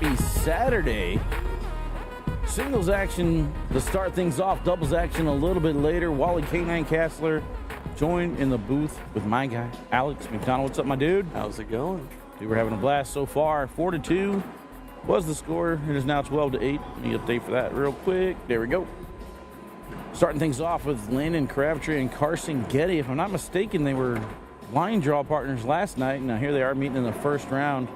happy Saturday. Singles action to start things off, doubles action a little bit later. Wally K9 Castler joined in the booth with my guy, Alex McDonald. What's up, my dude? How's it going? Dude, we're having a blast so far. 4-2 was the score. It is now 12-8. Let me update for that real quick. There we go. Starting things off with Landon Crabtree and Carson Getty. If I'm not mistaken, they were line draw partners last night. Now here they are meeting in the first round.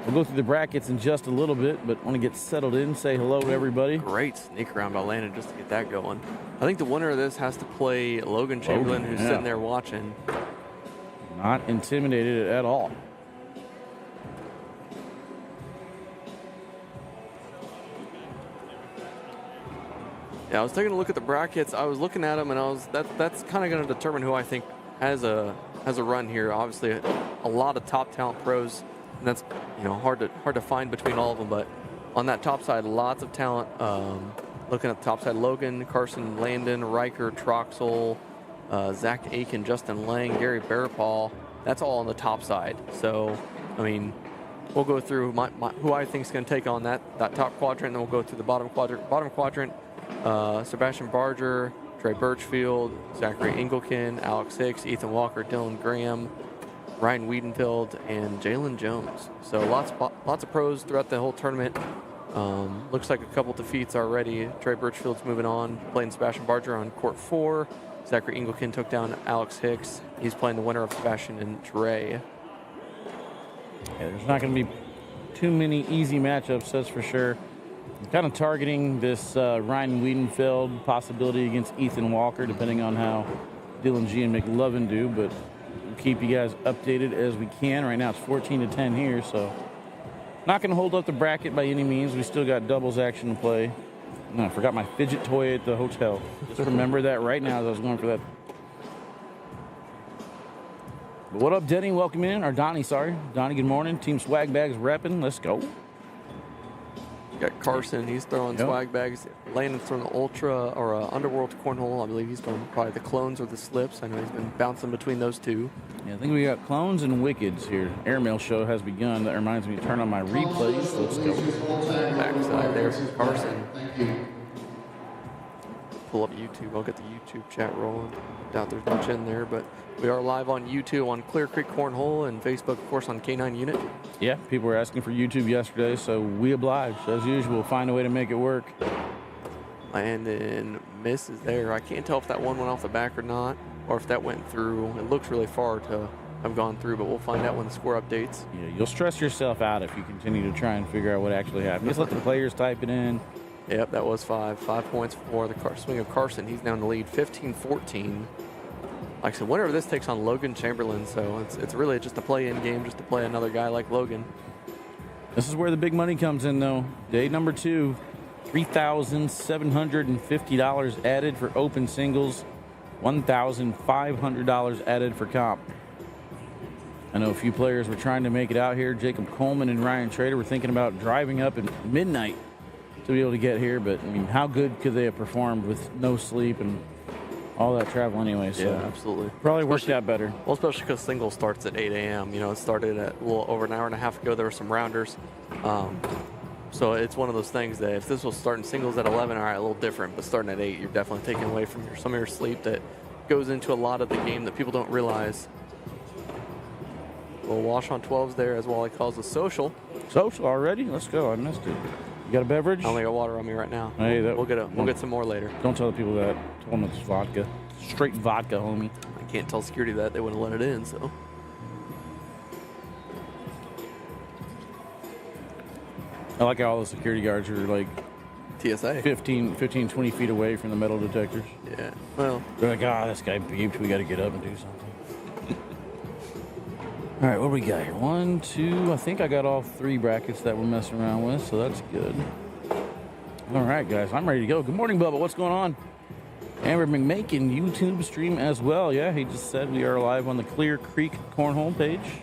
We'll go through the brackets in just a little bit, but want to get settled in, say hello to everybody. Great sneak around by Landon just to get that going. I think the winner of this has to play Logan Chamberlain, who's sitting there watching. Not intimidated at all. Yeah, I was taking a look at the brackets. I was looking at them, and that's kind of going to determine who I think has a run here. Obviously, a lot of top talent pros. And that's hard to find between all of them, but on that top side, lots of talent. Looking at the top side, Logan, Carson, Landon, Riker, Troxel, Zach Aiken, Justin Lang, Gary Bearpaw. That's all on the top side. So, I mean, we'll go through who I think is going to take on that top quadrant, and then we'll go through the bottom quadrant. Bottom quadrant, Sebastian Barger, Trey Birchfield, Zachary Engelken, Alex Hicks, Ethan Walker, Dylan Graham, Ryan Wiedenfeld, and Jalen Jones. So lots of pros throughout the whole tournament. Looks like a couple defeats already. Trey Birchfield's moving on, playing Sebastian Barger on court 4. Zachary Engelken took down Alex Hicks. He's playing the winner of Sebastian and Trey. Yeah, there's not going to be too many easy matchups, that's for sure. I'm kind of targeting this Ryan Wiedenfeld possibility against Ethan Walker, depending on how Dylan G and McLovin do, but keep you guys updated as we can. Right now it's 14-10 here, so not going to hold up the bracket by any means. We still got doubles action to play. No, I forgot my fidget toy at the hotel. Just remember that right now as I was going for that. But what up, Denny? Welcome in. Or Donnie, sorry. Donnie, good morning. Team Swag Bags repping. Let's go. Got Carson, he's throwing swag bags. Landon's throwing the Ultra or Underworld Cornhole. I believe he's throwing probably the clones or the slips. I know he's been bouncing between those two. Yeah, I think we got clones and wickeds here. Airmail show has begun. That reminds me to turn on my replays. Let's go. Backside there's Carson. Pull up YouTube. I'll get the YouTube chat rolling. Doubt there's much in there, but we are live on YouTube on Clear Creek Cornhole and Facebook, of course, on K9 Unit. Yeah, people were asking for YouTube yesterday, so we obliged. As usual, find a way to make it work. And then Miss is there. I can't tell if that one went off the back or not, or if that went through. It looks really far to have gone through, but we'll find out when the score updates. Yeah, you'll stress yourself out if you continue to try and figure out what actually happened. Just let the players type it in. Yep, that was 5 points for the swing of Carson. He's now in the lead, 15-14. Like I said, whenever this takes on Logan Chamberlain, so it's really just a play-in game, just to play another guy like Logan. This is where the big money comes in, though. Day number 2, $3,750 added for open singles, $1,500 added for comp. I know a few players were trying to make it out here. Jacob Coleman and Ryan Trader were thinking about driving up at midnight to be able to get here, but I mean, how good could they have performed with no sleep and all that travel anyway? So yeah, absolutely. Probably worked out better. Well, especially because singles starts at 8 a.m. You know, it started at a little over an hour and a half ago. There were some rounders. So it's one of those things that if this was starting singles at 11, all right, a little different, but starting at 8, you're definitely taking away from some of your sleep that goes into a lot of the game that people don't realize. We'll wash on 12s there, as Wally calls a social. Social already? Let's go. I missed it. You got a beverage? I only got water on me right now. Hey, we'll get some more later. Don't tell the people that. Tell them it's vodka. Straight vodka, homie. I can't tell security that. They wouldn't let it in, so. I like how all the security guards are like TSA. 15, 20 feet away from the metal detectors. Yeah, well. They're like, this guy beeped. We got to get up and do something. All right, what do we got here? 1, 2. I think I got all 3 brackets that we're messing around with, so that's good. All right, guys, I'm ready to go. Good morning, Bubba. What's going on? And we're making YouTube stream as well. Yeah, he just said we are live on the Clear Creek Cornhole page.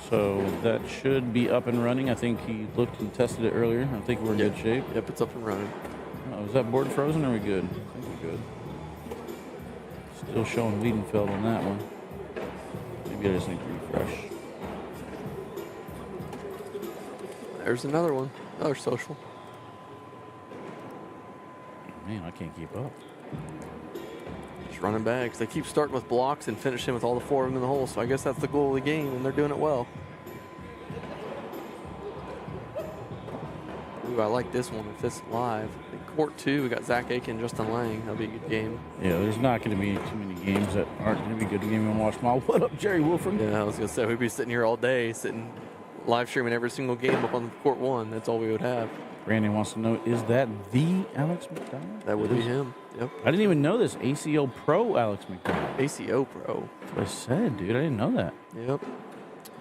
So that should be up and running. I think he looked and tested it earlier. I think we're in good shape. Yep, it's up and running. Oh, is that board frozen or are we good? I think we're good. Still showing Wiedenfeld on that one. Maybe I just need to refresh. There's another one. Another social. Man, I can't keep up. Just running bags. They keep starting with blocks and finishing with all the 4 of them in the hole. So I guess that's the goal of the game, and they're doing it well. Ooh, I like this one if it's live. In court 2, we got Zach Aiken, Justin Lang. That'll be a good game. Yeah, there's not going to be too many games that aren't going to be good to game and watch. What up, Jerry Wolfram? Yeah, I was going to say, we'd be sitting here all day, live streaming every single game up on court 1. That's all we would have. Brandon wants to know, is that the Alex McDonald? That would be him. Yep. I didn't even know this. ACO Pro Alex McDonald. ACO Pro. That's what I said, dude. I didn't know that. Yep.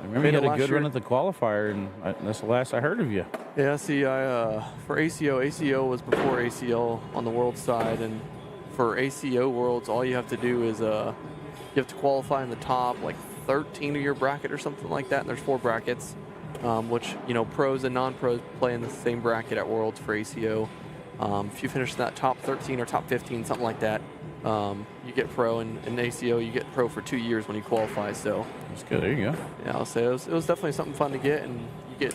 I remember you had a good run at the qualifier, and that's the last I heard of you. Yeah, see, for ACO was before ACL on the world side, and for ACO Worlds, all you have to do is you have to qualify in the top, like 13 of your bracket or something like that, and there's 4 brackets, which, pros and non-pros play in the same bracket at Worlds for ACO. If you finish that top 13 or top 15, something like that, you get pro, and in ACO you get pro for 2 years when you qualify. So that's good. There you go. Yeah, I'll say it was definitely something fun to get, and you get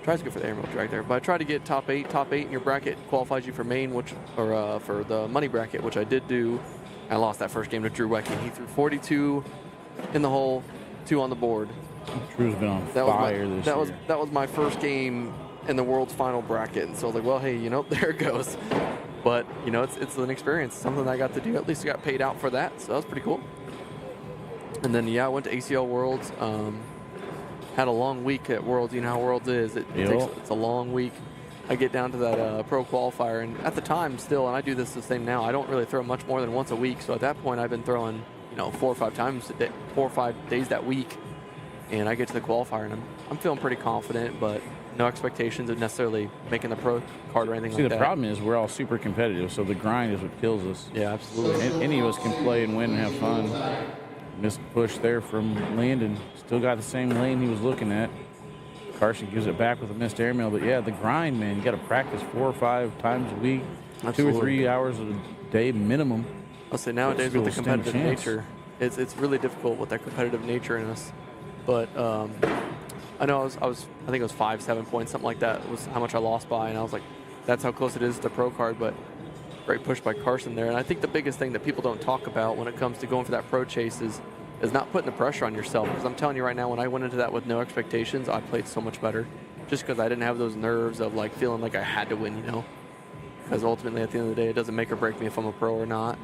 tries to go for the airmail drag there, but I tried to get top eight in your bracket qualifies you for main, for the money bracket, which I did do. I lost that first game to Drew Wecky. He threw 42 in the hole, 2 on the board. Drew's been on fire this year. That was my first game in the world's final bracket, and so I was like, well, hey, there it goes. But it's an experience, something I got to do. At least I got paid out for that, so that was pretty cool. And then I went to ACL Worlds. Had a long week at Worlds. You know how Worlds is. It's a long week. I get down to that pro qualifier, and at the time still, and I do this the same now, I don't really throw much more than once a week. So at that point, I've been throwing 4 or 5 times a day, 4 or 5 days that week, and I get to the qualifier, and I'm feeling pretty confident, but no expectations of necessarily making the pro card or anything like that. See, the problem is we're all super competitive, so the grind is what kills us. Yeah, absolutely. Any of us can play and win and have fun. Missed push there from Landon. Still got the same lane he was looking at. Carson gives it back with a missed airmail. But, yeah, the grind, man. You got to practice 4 or 5 times a week, absolutely. 2 or 3 hours a day minimum. I'll say nowadays with the competitive nature, it's really difficult with that competitive nature in us. But I know I think it was 5-7 points, something like that was how much I lost by. And I was like, that's how close it is to the pro card. But great push by Carson there. And I think the biggest thing that people don't talk about when it comes to going for that pro chase is not putting the pressure on yourself. Because I'm telling you right now, when I went into that with no expectations, I played so much better. Just because I didn't have those nerves of like feeling like I had to win, Because ultimately, at the end of the day, it doesn't make or break me if I'm a pro or not.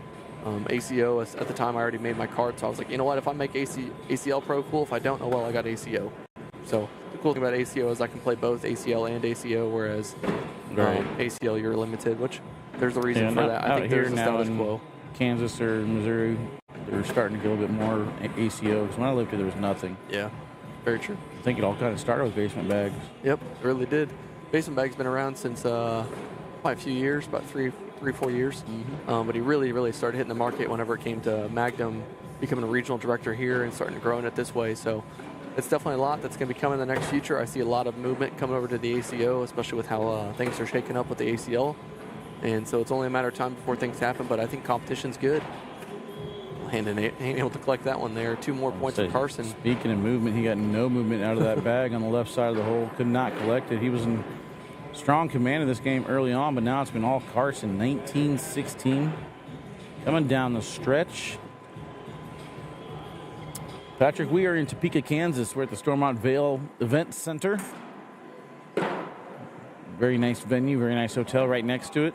ACO, at the time, I already made my card. So I was like, you know what, if I make ACL pro, cool. If I don't, oh well, I got ACO. So the cool thing about ACO is I can play both ACL and ACO, whereas ACL, you're limited, which there's a reason for that. I think there's a status quo. Kansas or Missouri, they're starting to get a little bit more ACO. Because when I lived here, there was nothing. Yeah, very true. I think it all kind of started with basement bags. Yep, it really did. Basement bag's been around since probably a few years, about 3-4 years. Mm-hmm. But he really started hitting the market whenever it came to Magnum becoming a regional director here and starting to grow it this way. So it's definitely a lot that's going to be coming in the next future. I see a lot of movement coming over to the ACO, especially with how things are shaking up with the ACL. And so it's only a matter of time before things happen, but I think competition's good. Landon ain't able to collect that one there. 2 more points for Carson. Speaking of movement, he got no movement out of that bag on the left side of the hole. Could not collect it. He was in strong command of this game early on, but now it's been all Carson. 19-16. Coming down the stretch. Patrick, we are in Topeka, Kansas. We're at the Stormont Vale Event Center. Very nice venue, very nice hotel right next to it.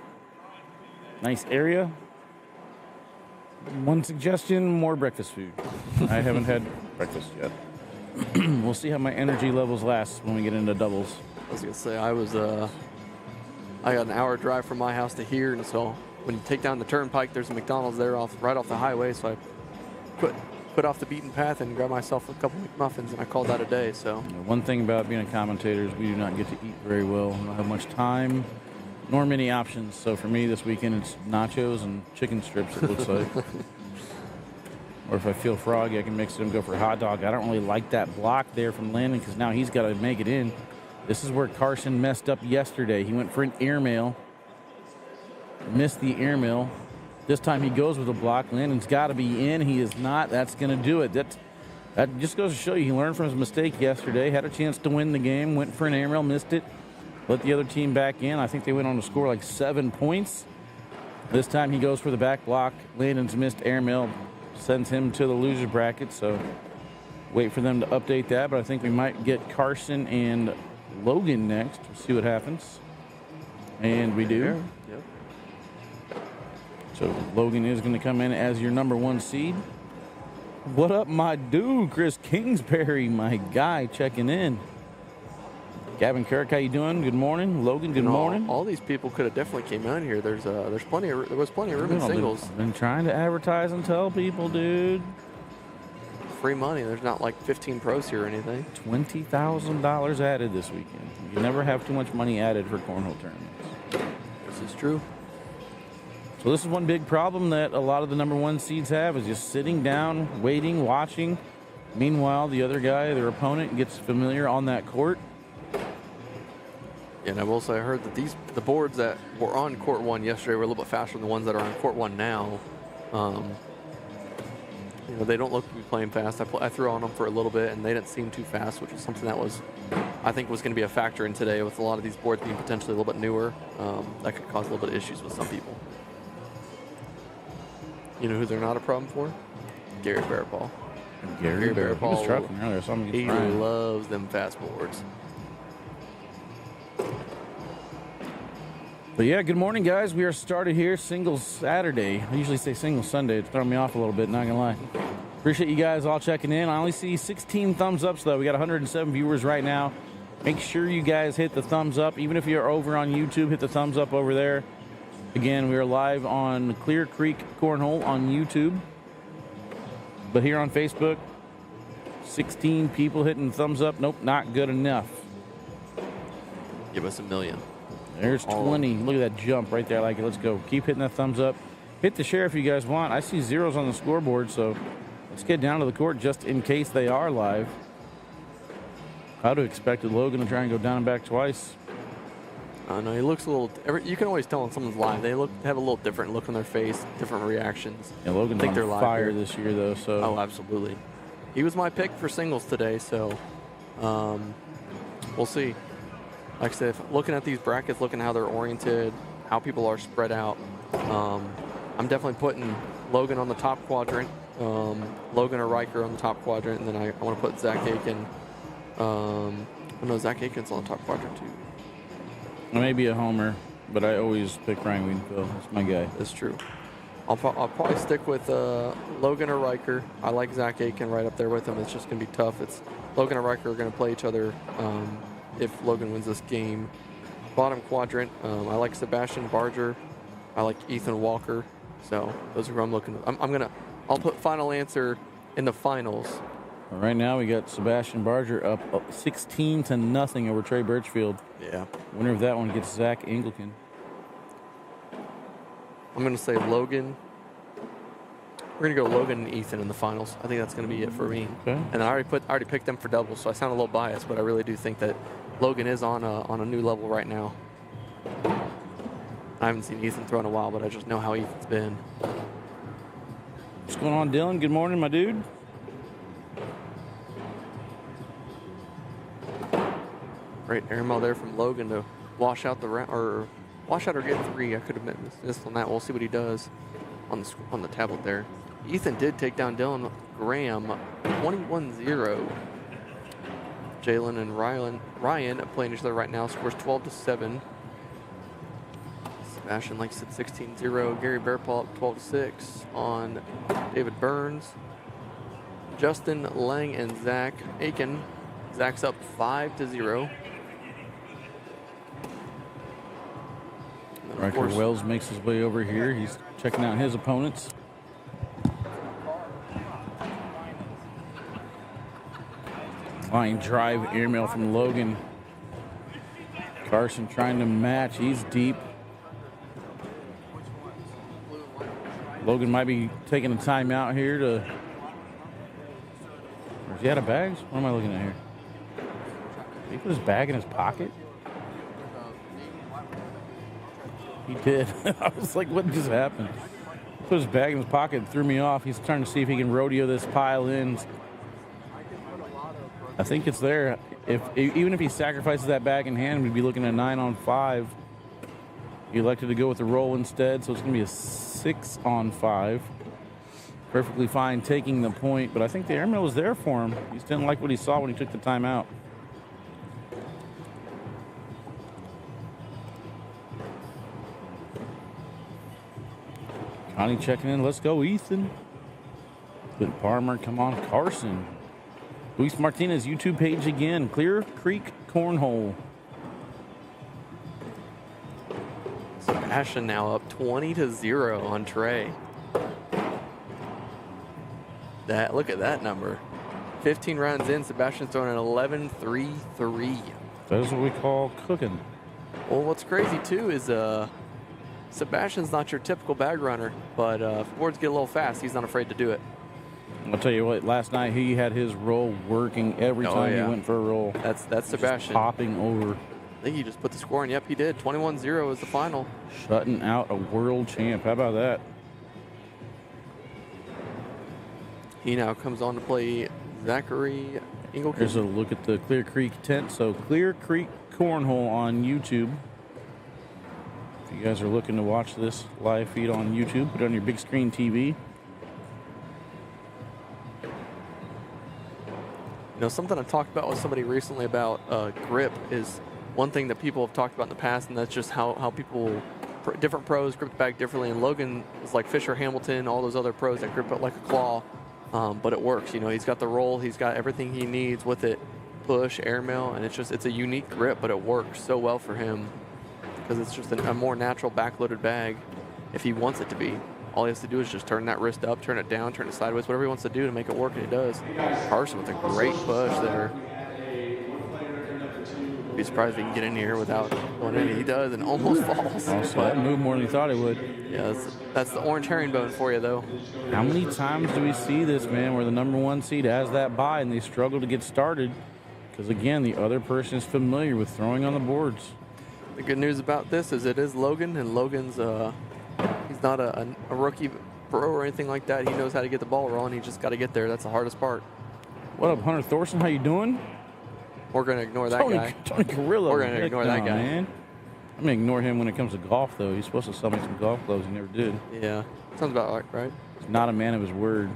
Nice area. One suggestion, more breakfast food. I haven't had breakfast yet. We'll see how my energy levels last when we get into doubles. I was going to say, I got an hour drive from my house to here, and so when you take down the turnpike, there's a McDonald's there right off the highway, so I put off the beaten path and grabbed myself a couple McMuffins, and I called that a day. So one thing about being a commentator is we do not get to eat very well. We don't have much time nor many options. So for me this weekend, it's nachos and chicken strips, it looks like. Or if I feel froggy, I can mix it and go for a hot dog. I don't really like that block there from Landon because now he's got to make it in. This is where Carson messed up yesterday. He went for an airmail, missed the airmail. This time he goes with a block. Landon's got to be in. He is not. That's going to do it. That just goes to show you he learned from his mistake yesterday. Had a chance to win the game. Went for an aerial, missed it. Let the other team back in. I think they went on to score like 7 points. This time he goes for the back block. Landon's missed airmail sends him to the loser bracket. So wait for them to update that. But I think we might get Carson and Logan next. We'll see what happens. And we do. Yep. So Logan is going to come in as your number 1 seed. What up, my dude, Chris Kingsbury, my guy, checking in. Gavin Kirk, how you doing? Good morning. Logan, good morning. All these people could have definitely came out here. There was plenty of room in singles. Been trying to advertise and tell people, dude. Free money. There's not like 15 pros here or anything. $20,000 added this weekend. You never have too much money added for cornhole tournaments. This is true. So this is one big problem that a lot of the number 1 seeds have is just sitting down, waiting, watching. Meanwhile, the other guy, their opponent, gets familiar on that court. Yeah, and I will say I heard that the boards that were on court 1 yesterday were a little bit faster than the ones that are on court 1 now. They don't look to be playing fast. I threw on them for a little bit, and they didn't seem too fast, which is something that I think was going to be a factor in today with a lot of these boards being potentially a little bit newer. That could cause a little bit of issues with some people. You know who they're not a problem for? Gary Bearpaw. Gary Bearpaw. He was struggling earlier, so he loves them fast boards. But yeah, good morning, guys. We are started here, Singles Saturday. I usually say Singles Sunday. It's throwing me off a little bit, not gonna lie. Appreciate you guys all checking in. I only see 16 thumbs ups, though. We got 107 viewers right now. Make sure you guys hit the thumbs up. Even if you're over on YouTube, hit the thumbs up over there. Again, we are live on Clear Creek Cornhole on YouTube. But here on Facebook, 16 people hitting thumbs up. Nope, not good enough. Give us 1 million. There's 20. Look at that jump right there. I like it. Let's go. Keep hitting that thumbs up. Hit the share if you guys want. I see zeros on the scoreboard, so let's get down to the court just in case they are live. I would have expected Logan to try and go down and back twice. I know he looks a little. You can always tell when someone's live. They have a little different look on their face, different reactions. Yeah, Logan's on fire this year, though. So. Oh, absolutely. He was my pick for singles today, so we'll see. Like I said, looking at these brackets, looking how they're oriented, how people are spread out, I'm definitely putting Logan on the top quadrant, Logan or Riker on the top quadrant, and then I want to put Zach Aiken. No, Zach Aiken's on the top quadrant too. I may be a homer, but I always pick Ryan Wiedenfeld. That's my guy. That's true. I'll probably stick with Logan or Riker. I like Zach Aiken right up there with him. It's just going to be tough. Logan and Riker are going to play each other if Logan wins this game. Bottom quadrant, I like Sebastian Barger. I like Ethan Walker. So those are who I'm looking at. I'll put final answer in the finals. Well, right now we got Sebastian Barger up 16-0 over Trey Birchfield. Yeah. Winner of that one gets Zach Anglican. I'm going to say Logan. We're going to go Logan and Ethan in the finals. I think that's going to be it for me. Okay. And I already picked them for doubles, so I sound a little biased, but I really do think that Logan is on a new level right now. I haven't seen Ethan throw in a while, but I just know how Ethan's been. What's going on, Dylan? Good morning, my dude. Great airmail there from Logan to wash out the round, or wash out or get 3. I could have missed on that. We'll see what he does on the tablet there. Ethan did take down Dylan Graham 21-0. Jalen and Ryan playing each other right now. Scores 12-7. Sebastian, like I said, 16-0. Gary Bearpaw up 12-6 on David Burns. Justin Lang and Zach Aiken. Zach's up 5-0. Riker Wells makes his way over here. He's checking out his opponents. Line drive airmail from Logan. Carson trying to match. He's deep. Logan might be taking a timeout here to. Is he out of bags? What am I looking at here? Did he put his bag in his pocket? He did. I was like, what just happened? He put his bag in his pocket and threw me off. He's trying to see if he can rodeo this pile in. I think it's there. Even if he sacrifices that bag in hand, we'd be looking at 9 on 5. He elected to go with the roll instead, so it's going to be a 6 on 5. Perfectly fine taking the point, but I think the airmail was there for him. He just didn't like what he saw when he took the timeout. Connie checking in. Let's go, Ethan. Good Palmer. Come on, Carson. Luis Martinez, YouTube page again. Clear Creek Cornhole. Sebastian now up 20-0 on Trey. Look at that number. 15 rounds in, Sebastian's throwing an 11-3-3. That is what we call cooking. Well, what's crazy too is Sebastian's not your typical bag runner, but if boards get a little fast, he's not afraid to do it. I'll tell you what, last night he had his roll working every time he went for a roll. That's Sebastian. Just popping over. I think he just put the score in. Yep, he did. 21-0 is the final. Shutting out a world champ. How about that? He now comes on to play Zachary Engelke. Here's a look at the Clear Creek tent. So Clear Creek Cornhole on YouTube. If you guys are looking to watch this live feed on YouTube, put it on your big screen TV. You know, something I talked about with somebody recently about grip is one thing that people have talked about in the past, and that's just how people, different pros grip the bag differently. And Logan is like Fisher, Hamilton, all those other pros that grip it like a claw, but it works. You know, he's got the roll, he's got everything he needs with it, push, airmail, and it's a unique grip, but it works so well for him because it's just a more natural backloaded bag if he wants it to be. All he has to do is just turn that wrist up, turn it down, turn it sideways, whatever he wants to do to make it work, and he does. Carson with a great push there. Be surprised if he can get in here without going in. He does, and almost falls. That moved more than he thought he would. Yeah, that's the orange herringbone for you, though. How many times do we see this, man, where the number 1 seed has that bye and they struggle to get started? Because, again, the other person is familiar with throwing on the boards. The good news about this is it is Logan, and Logan's he's not a rookie pro or anything like that. He knows how to get the ball rolling. He just got to get there. That's the hardest part. What up, Hunter Thorson? How you doing? We're going to ignore that guy. Tony Carrillo. We're going to ignore that guy. Man. I'm going to ignore him when it comes to golf, though. He's supposed to sell me some golf gloves. He never did. Yeah. Sounds about right. He's not a man of his word.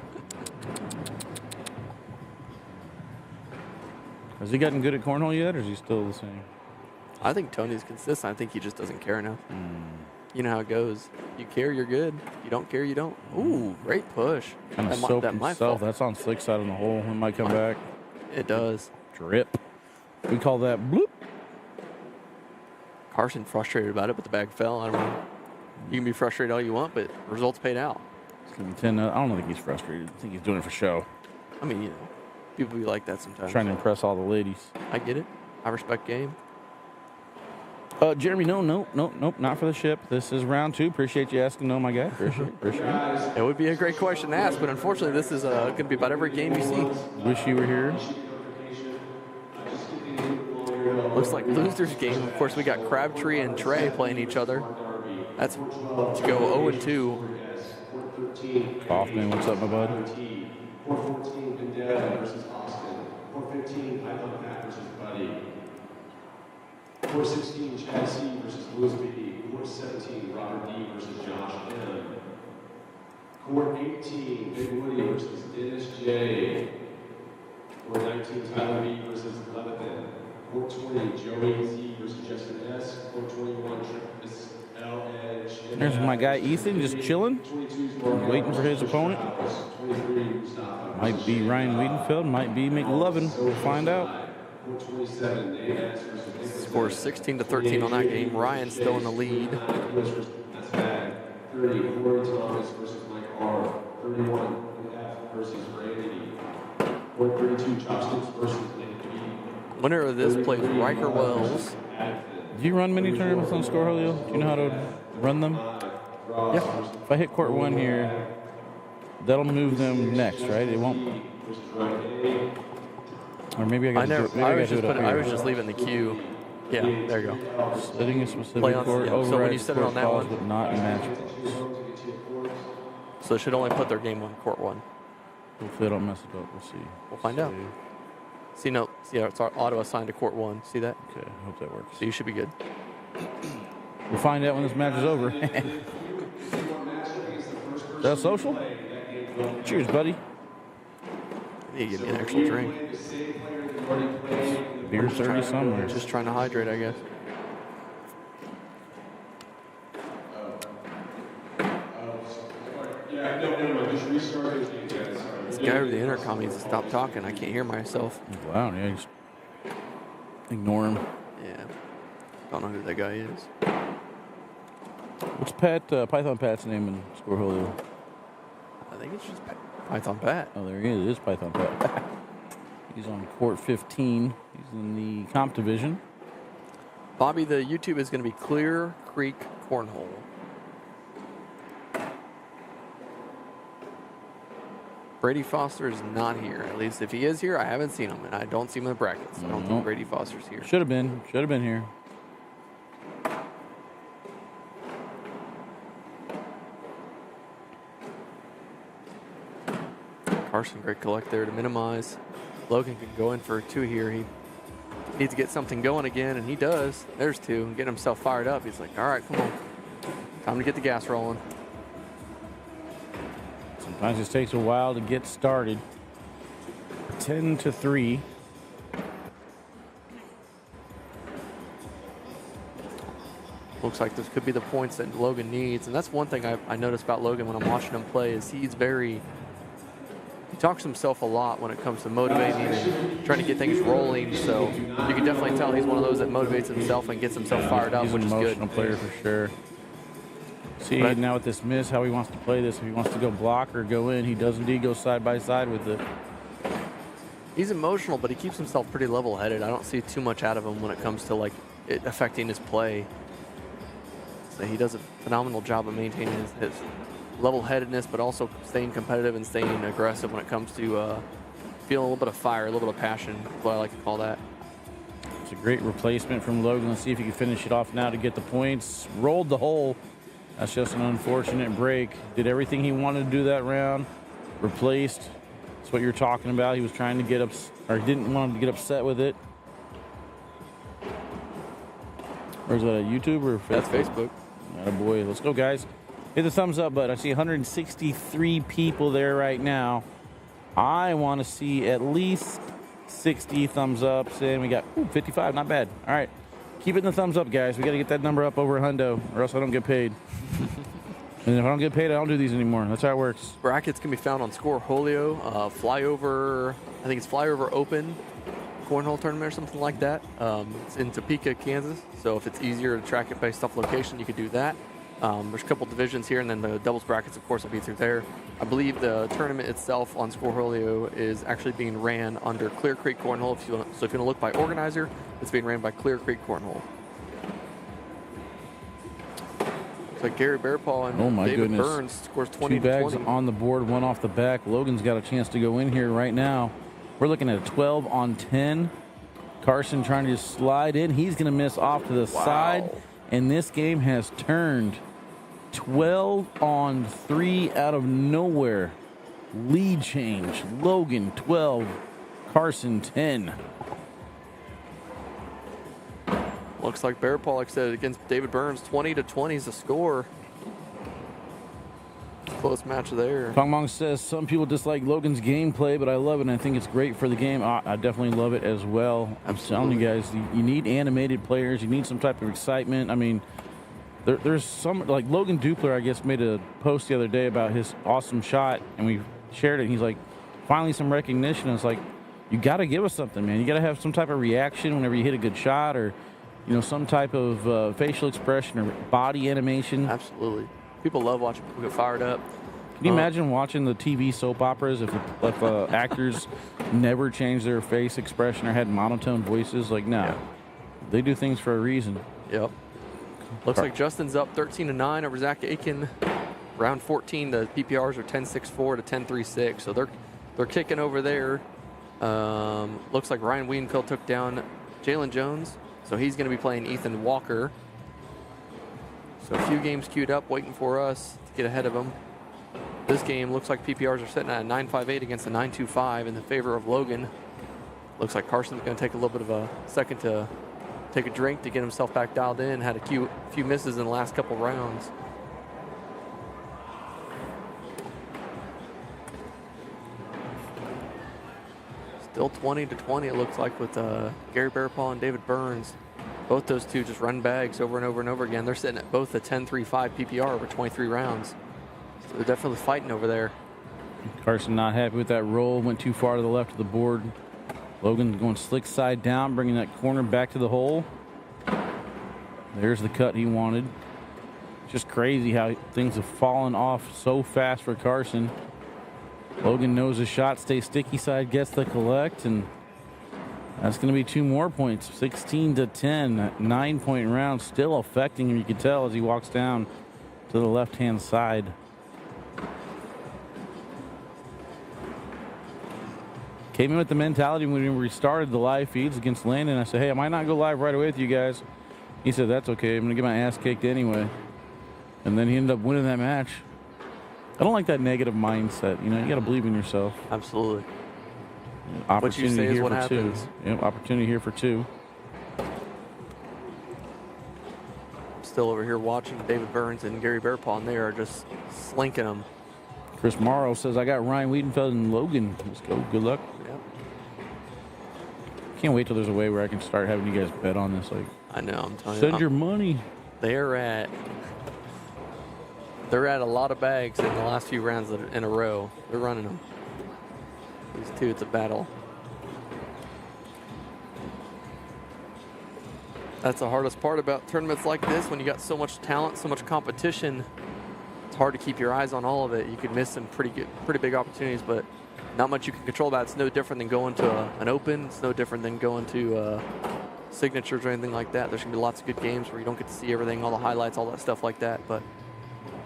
Has he gotten good at cornhole yet, or is he still the same? I think Tony's consistent. I think he just doesn't care enough. You know how it goes. You care, you're good. You don't care, you don't. Ooh, great push. Kind of soaked himself. That's on slick side of the hole. It might come back. It does. Drip. We call that bloop. Carson frustrated about it, but the bag fell. I don't know. You can be frustrated all you want, but results paid out. It's gonna be 10. I don't think he's frustrated. I think he's doing it for show. I mean, you know, people be like that sometimes. Trying to impress all the ladies. I get it. I respect game. Jeremy, nope, not for the ship. This is round 2. Appreciate you asking. No, my guy. Appreciate it. It would be a great question to ask, but unfortunately, this is going to be about every game you see. Wish you were here. Looks like losers game. Of course, we got Crabtree and Trey playing each other. That's to go 0-2. Kaufman, what's up, my bud? 414 Pendel versus Austin. 415 Python Pack versus Buddy. 416 Chad C versus Louis B. 417 Robert D versus Josh M. Court 18 Big Woody versus Dennis J. 419 Tyler B versus Leviathan. 420 Joey Z versus Justin S. 421 Travis L. Edge. There's my guy Ethan just chilling, waiting for his opponent. Might be Ryan Wiedenfeld, might be McLovin. We'll find out. Score 16-13 on that game. Ryan's still in the lead. 30 Corey Thomas versus Mike R. 31 F versus Randy. 432 Chopsticks versus Nick B. Winner of this plays Riker Wells. Do you run mini tournaments on Scorholio? Do you know how to run them? Yeah. If I hit court 1 here, that'll move them next, right? It won't. Or maybe I got to do it. I was just leaving the queue. Yeah, there you go. Setting a specific Play on, court, yeah. So when you set it on that calls, one, but not in match calls. So they should only put their game on court 1. Hopefully they don't mess it up. We'll see. We'll find out. See, no, yeah, it's auto assigned to court 1. See that? Okay, I hope that works. So you should be good. We'll find out when this match is over. Is that social? Cheers, buddy. You need to give me an actual drink. Beer 30 somewhere. Just trying to hydrate, I guess. This guy over the intercom needs to stop talking. I can't hear myself. Wow, yeah, just ignore him. Yeah. Don't know who that guy is. What's Python Pat's name in Scornhole? I think it's just Python Pat. Oh, there he is. It is Python Pat. He's on court 15. He's in the comp division. Bobby, the YouTube is going to be Clear Creek Cornhole. Brady Foster is not here. At least if he is here, I haven't seen him, and I don't see him in the brackets. I don't think Brady Foster's here. Should have been. Should have been here. Carson, great collect there to minimize. Logan can go in for a 2 here. He needs to get something going again, and he does. There's 2. Getting himself fired up. He's like, all right, come on. Time to get the gas rolling. Sometimes it takes a while to get started. 10-3. Looks like this could be the points that Logan needs. And that's one thing I noticed about Logan when I'm watching him play is he talks to himself a lot when it comes to motivating and trying to get things rolling. So you can definitely tell he's one of those that motivates himself and gets himself fired up, which is good. He's an emotional player for sure. See, now with this miss, how he wants to play this. If he wants to go block or go in, he does indeed go side by side with it. He's emotional, but he keeps himself pretty level-headed. I don't see too much out of him when it comes to like it affecting his play. So he does a phenomenal job of maintaining his level-headedness, but also staying competitive and staying aggressive when it comes to feeling a little bit of fire, a little bit of passion, is what I like to call that. It's a great replacement from Logan. Let's see if he can finish it off now to get the points. Rolled the hole. That's just an unfortunate break. Did everything he wanted to do that round. Replaced. That's what you're talking about. He was trying to get he didn't want to get upset with it. Or is that a YouTube or Facebook? That's Facebook. Attaboy. Let's go, guys. Hit the thumbs up button. I see 163 people there right now. I want to see at least 60 thumbs up. Saying we got 55. Not bad. All right. Keep it in the thumbs up, guys. We got to get that number up over a hundo, or else I don't get paid. And if I don't get paid, I don't do these anymore. That's how it works. Brackets can be found on Scornhole, Flyover. I think it's Flyover Open Cornhole tournament or something like that. It's in Topeka, Kansas. So if it's easier to track it based off location, you could do that. There's a couple divisions here, and then the doubles brackets, of course, will be through there. I believe the tournament itself on Scornhole is actually being ran under Clear Creek Cornhole. So if you want to look by organizer, it's being ran by Clear Creek Cornhole. Looks like Gary Bearpaw and David Burns scores 20 2 bags 20. on the board, 1 off the back. Logan's got a chance to go in here right now. We're looking at a 12 on 10. Carson trying to just slide in. He's going to miss off to the side, and this game has turned 12 on 3 out of nowhere. Lead change. Logan 12, Carson 10. Looks like Bearpaw, like I said, against David Burns, 20-20 is the score. Close match there. Pong Mong says some people dislike Logan's gameplay, but I love it, and I think it's great for the game. I definitely love it as well. I'm telling you guys, you need animated players. You need some type of excitement. I mean, there's some, like Logan Dupler, I guess, made a post the other day about his awesome shot, and we shared it. And he's like, finally some recognition. And it's like, you got to give us something, man. You got to have some type of reaction whenever you hit a good shot, or some type of facial expression or body animation. Absolutely. People love watching people get fired up. Can you imagine watching the TV soap operas if actors never changed their face expression or had monotone voices? Like, no. Yeah. They do things for a reason. Yep. Looks like Justin's up 13-9 over Zach Aiken. Round 14, the PPRs are 10-6-4 to 10-3-6. So they're kicking over there. Looks like Ryan Wienkel took down Jalen Jones. So he's going to be playing Ethan Walker. So a few games queued up, waiting for us to get ahead of them. This game looks like PPRs are sitting at a 9.58 against a 9.25 in the favor of Logan. Looks like Carson's going to take a little bit of a second to take a drink to get himself back dialed in. Had a few misses in the last couple rounds. Still 20-20, it looks like, with Gary Bearpaw and David Burns. Both those two just run bags over and over and over again. They're sitting at both a 10-3-5 PPR over 23 rounds. So they're definitely fighting over there. Carson not happy with that roll. Went too far to the left of the board. Logan going slick side down, bringing that corner back to the hole. There's the cut he wanted. Just crazy how things have fallen off so fast for Carson. Logan knows his shot. Stay sticky side, gets the collect, and that's going to be 2 more points. 16-10, 9-point round, still affecting him. You can tell as he walks down to the left-hand side. Came in with the mentality when we started the live feeds against Landon. I said, hey, I might not go live right away with you guys. He said, that's okay. I'm going to get my ass kicked anyway. And then he ended up winning that match. I don't like that negative mindset. You know, you got to believe in yourself. Absolutely. Opportunity what you say is here what for happens. 2. Yep, opportunity here for 2. Still over here watching David Burns and Gary Bearpaw, and they are just slinking them. Chris Morrow says, I got Ryan Wiedenfeld and Logan. Let's go. Good luck. Yep. Can't wait till there's a way where I can start having you guys bet on this. Like, I know, I'm telling send you. your money. They're at a lot of bags in the last few rounds in a row. They're running them. These two, it's a battle. That's the hardest part about tournaments like this. When you got so much talent, so much competition, it's hard to keep your eyes on all of it. You could miss some pretty big opportunities, but not much you can control about it. It's no different than going to an Open. It's no different than going to Signatures or anything like that. There's going to be lots of good games where you don't get to see everything, all the highlights, all that stuff like that. But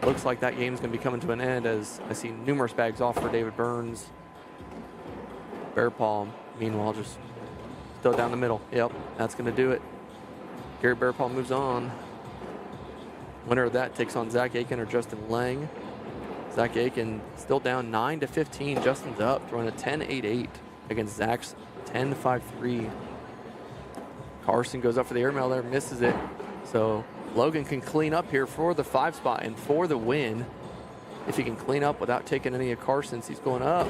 looks like that game is going to be coming to an end as I see numerous bags off for David Burns. Bearpaw, meanwhile, just still down the middle. Yep, that's going to do it. Gary Bearpaw moves on. Winner of that takes on Zach Aiken or Justin Lang. Zach Aiken still down 9-15. Justin's up, throwing a 10-8-8 against Zach's 10-5-3. Carson goes up for the airmail there, misses it. So Logan can clean up here for the 5 spot and for the win. If he can clean up without taking any of Carson's, he's going up.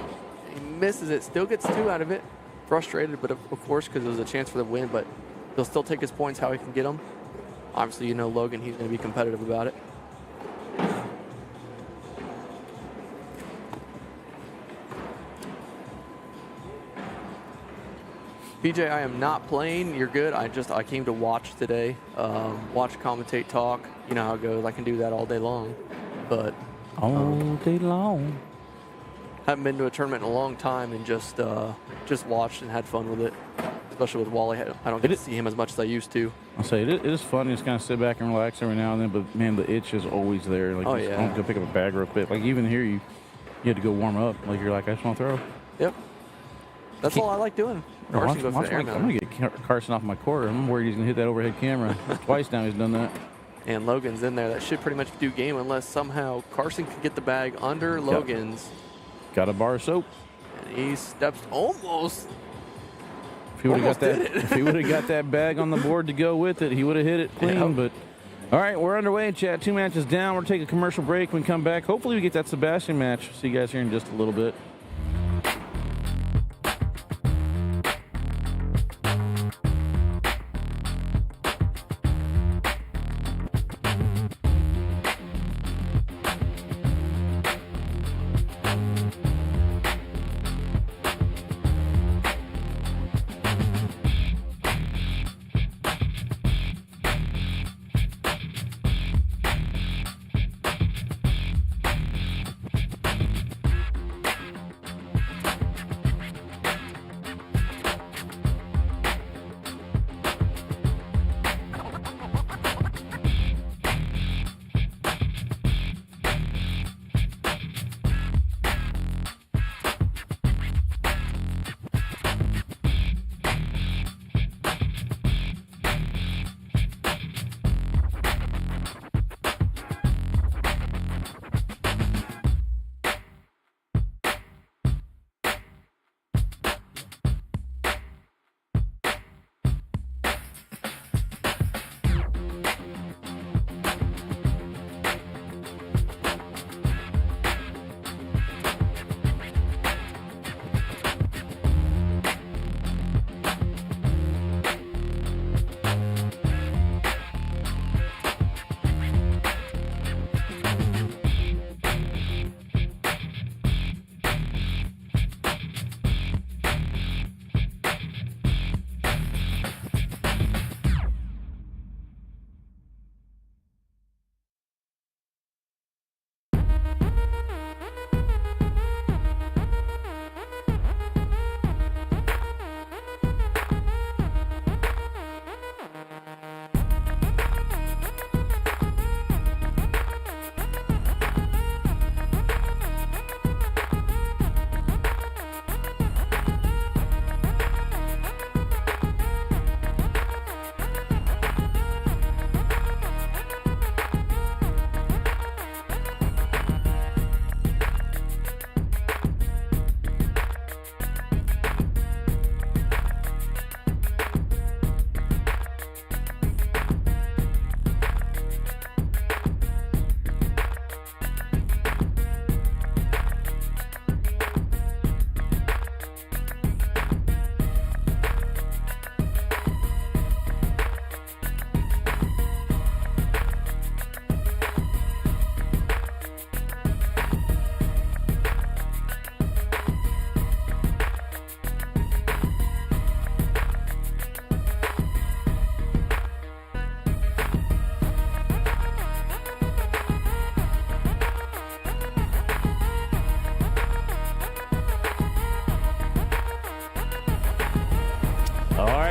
He misses it, still gets 2 out of it. Frustrated, but of course, because it was a chance for the win, but he'll still take his points how he can get them. Obviously, you know Logan, he's going to be competitive about it. PJ, I am not playing. You're good. I came to watch today. Watch, commentate, talk. You know how it goes. I can do that all day long. But All day long. haven't been to a tournament in a long time and just watched and had fun with it. Especially with Wally. I don't get to see him as much as I used to. I'll say it is fun. You just kind of sit back and relax every now and then, but man, the itch is always there. Like, Oh, just, yeah. I don't go pick up a bag real quick. Like, even here, you had to go warm up. Like, you're like, I just want to throw. Yep. That's all I like doing. Watch, Carson goes for the I'm airmail. going to get Carson off my quarter. I'm worried he's going to hit that overhead camera. Twice now he's done that. And Logan's in there. That should pretty much do game unless somehow Carson can get the bag under Logan's. Got a bar of soap. And he steps almost. If he would have Almost got that, did it. if he would have got that bag on the board to go with it, he would have hit it clean. Yeah. But all right, we're underway, chat. 2 matches down. We're going to take a commercial break. When we come back, hopefully we get that Sebastian match. See you guys here in just a little bit.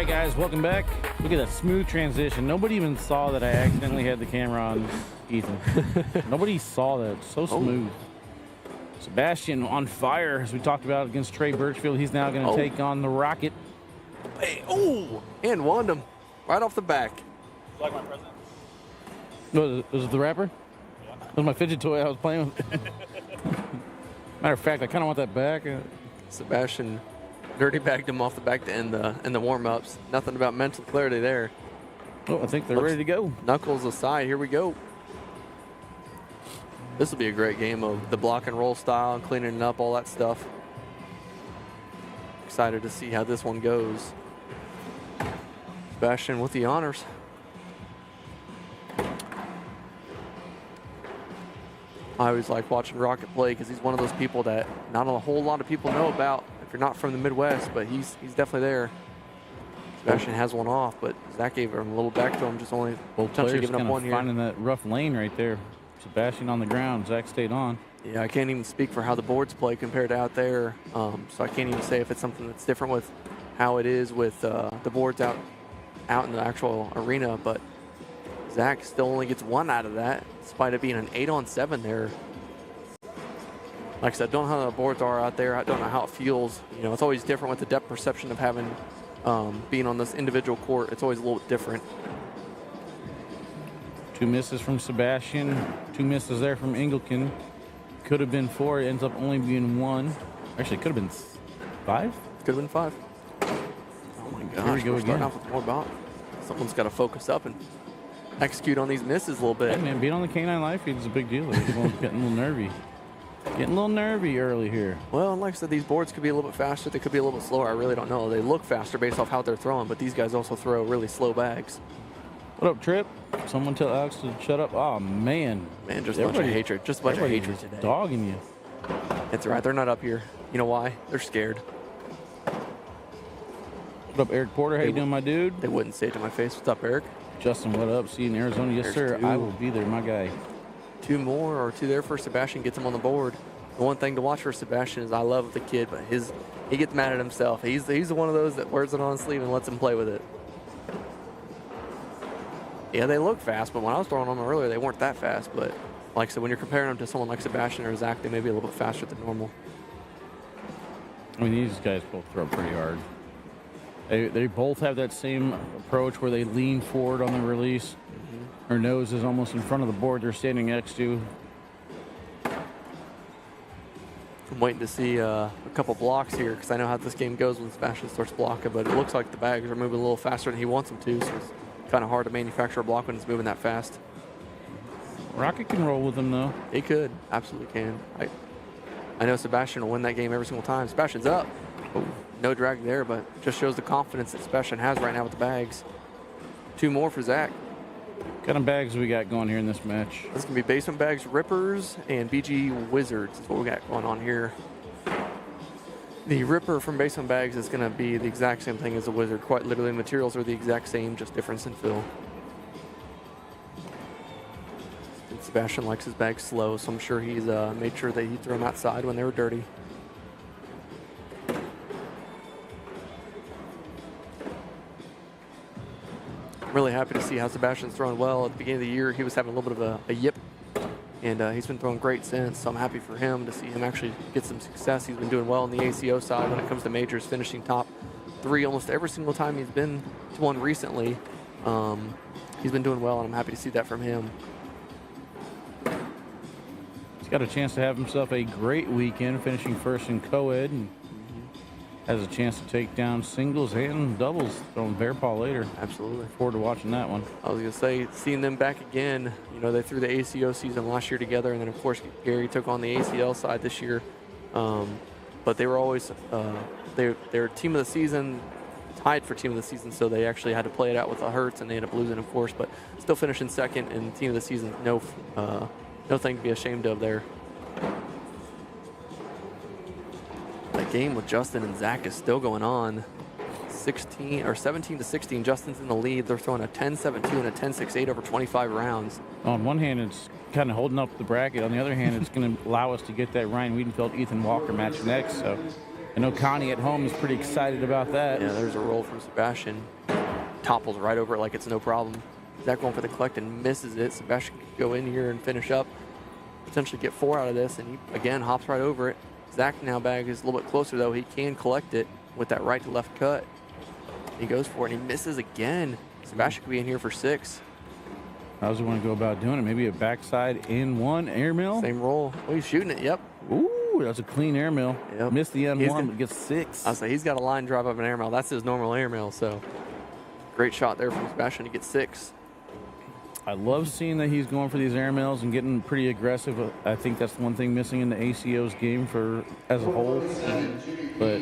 right, guys, welcome back. Look at that smooth transition. Nobody even saw that I accidentally had the camera on Ethan. Nobody saw that. So smooth. Sebastian on fire, as we talked about against Trey Birchfield. He's now going to take on the Rocket. Hey, and wand him right off the back. Like my present? Was it the rapper? Yeah. That was my fidget toy I was playing with. Matter of fact, I kind of want that back. Sebastian dirty bagged him off the back to end the warm-ups. Nothing about mental clarity there. Oh, I think they're ready to go. Knuckles aside, here we go. This will be a great game of the block and roll style and cleaning it up, all that stuff. Excited to see how this one goes. Sebastian with the honors. I always like watching Rocket play because he's one of those people that not a whole lot of people know about if you're not from the Midwest, but he's definitely there. Sebastian has one off, but Zach gave him a little back to him, just only potentially giving up one here. Finding that rough lane right there. Sebastian on the ground, Zach stayed on. Yeah, I can't even speak for how the boards play compared to out there, so I can't even say if it's something that's different with how it is with the boards out in the actual arena, but Zach still only gets one out of that, despite it being an 8-on-7 there. Like I said, don't know how the boards are out there. I don't know how it feels. You know, it's always different with the depth perception of having being on this individual court. It's always a little different. 2 misses from Sebastian, 2 misses there from Engelken. Could have been 4, it ends up only being 1. Actually, it could have been 5? Could have been 5. Oh my gosh, Here we go we're starting again. off with more bot. Someone's got to focus up and execute on these misses a little bit. Hey man, being on the K9 live feed is a big deal. Everyone's getting a little nervy. Getting a little nervy early here. Well, and like I said, these boards could be a little bit faster. They could be a little bit slower. I really don't know. They look faster based off how they're throwing, but these guys also throw really slow bags. What up, Trip? Someone tell Alex to shut up. Oh, man. Man, just a bunch of hatred. Just a bunch of hatred today. Dogging you. It's all right. They're not up here. You know why? They're scared. What up, Eric Porter? How you doing, my dude? They wouldn't say it to my face. What's up, Eric? Justin, what up? See you in Arizona. Yes, There's sir. 2. I will be there, my guy. 2 more or 2 there for Sebastian. Gets him on the board. The one thing to watch for Sebastian is I love the kid, but he gets mad at himself. He's one of those that wears it on his sleeve and lets him play with it. Yeah, they look fast, but when I was throwing them earlier, they weren't that fast. But like I said, when you're comparing them to someone like Sebastian or Zach, they may be a little bit faster than normal. I mean, these guys both throw pretty hard. They both have that same approach where they lean forward on the release. Their nose is almost in front of the board they're standing next to. I'm waiting to see a couple blocks here because I know how this game goes when Sebastian starts blocking, but it looks like the bags are moving a little faster than he wants them to, so it's kind of hard to manufacture a block when it's moving that fast. Rocket can roll with them, though. He could. Absolutely can. I know Sebastian will win that game every single time. Sebastian's up. Oh, no drag there, but just shows the confidence that Sebastian has right now with the bags. 2 more for Zach. What kind of bags we got going here in this match? This is going to be basement bags, rippers, and BG wizards is what we got going on here. The ripper from basement bags is going to be the exact same thing as the wizard. Quite literally, the materials are the exact same, just difference in fill. And Sebastian likes his bags slow, so I'm sure he's made sure that he threw them outside when they were dirty. Really happy to see how Sebastian's throwing well. At the beginning of the year, he was having a little bit of a yip, and he's been throwing great since, so I'm happy for him to see him actually get some success. He's been doing well on the ACO side when it comes to majors, finishing top 3 almost every single time he's been to one recently. He's been doing well, and I'm happy to see that from him. He's got a chance to have himself a great weekend, finishing first in co-ed, and has a chance to take down singles and doubles throwing bear paw later. Absolutely. Look forward to watching that one. I was going to say, seeing them back again, you know, they threw the ACO season last year together, and then, of course, Gary took on the ACL side this year. But they were always, they were team of the season, tied for team of the season, so they actually had to play it out with the Hurts, and they ended up losing, of course, but still finishing second in team of the season. No thing to be ashamed of there. That game with Justin and Zach is still going on. 17 to 16. Justin's in the lead. They're throwing a 10-7-2 and a 10-6-8 over 25 rounds. On one hand, it's kind of holding up the bracket. On the other hand, it's going to allow us to get that Ryan Wiedenfeld, Ethan Walker match next. So I know Connie at home is pretty excited about that. Yeah, there's a roll from Sebastian. Topples right over it like it's no problem. Zach going for the collect and misses it. Sebastian could go in here and finish up, potentially get 4 out of this, and he, again, hops right over it. Zach now bag is a little bit closer, though. He can collect it with that right to left cut. He goes for it, and he misses again. Sebastian could be in here for 6. How's he want to go about doing it? Maybe a backside in one airmill? Same roll. Oh, he's shooting it, yep. Ooh, that's a clean airmill. Yep. Missed the N1, but gets 6. I'll say he's got a line drive of an airmail. That's his normal airmail, so great shot there from Sebastian to get 6. I love seeing that he's going for these airmails and getting pretty aggressive. I think that's one thing missing in the ACO's game as a whole. But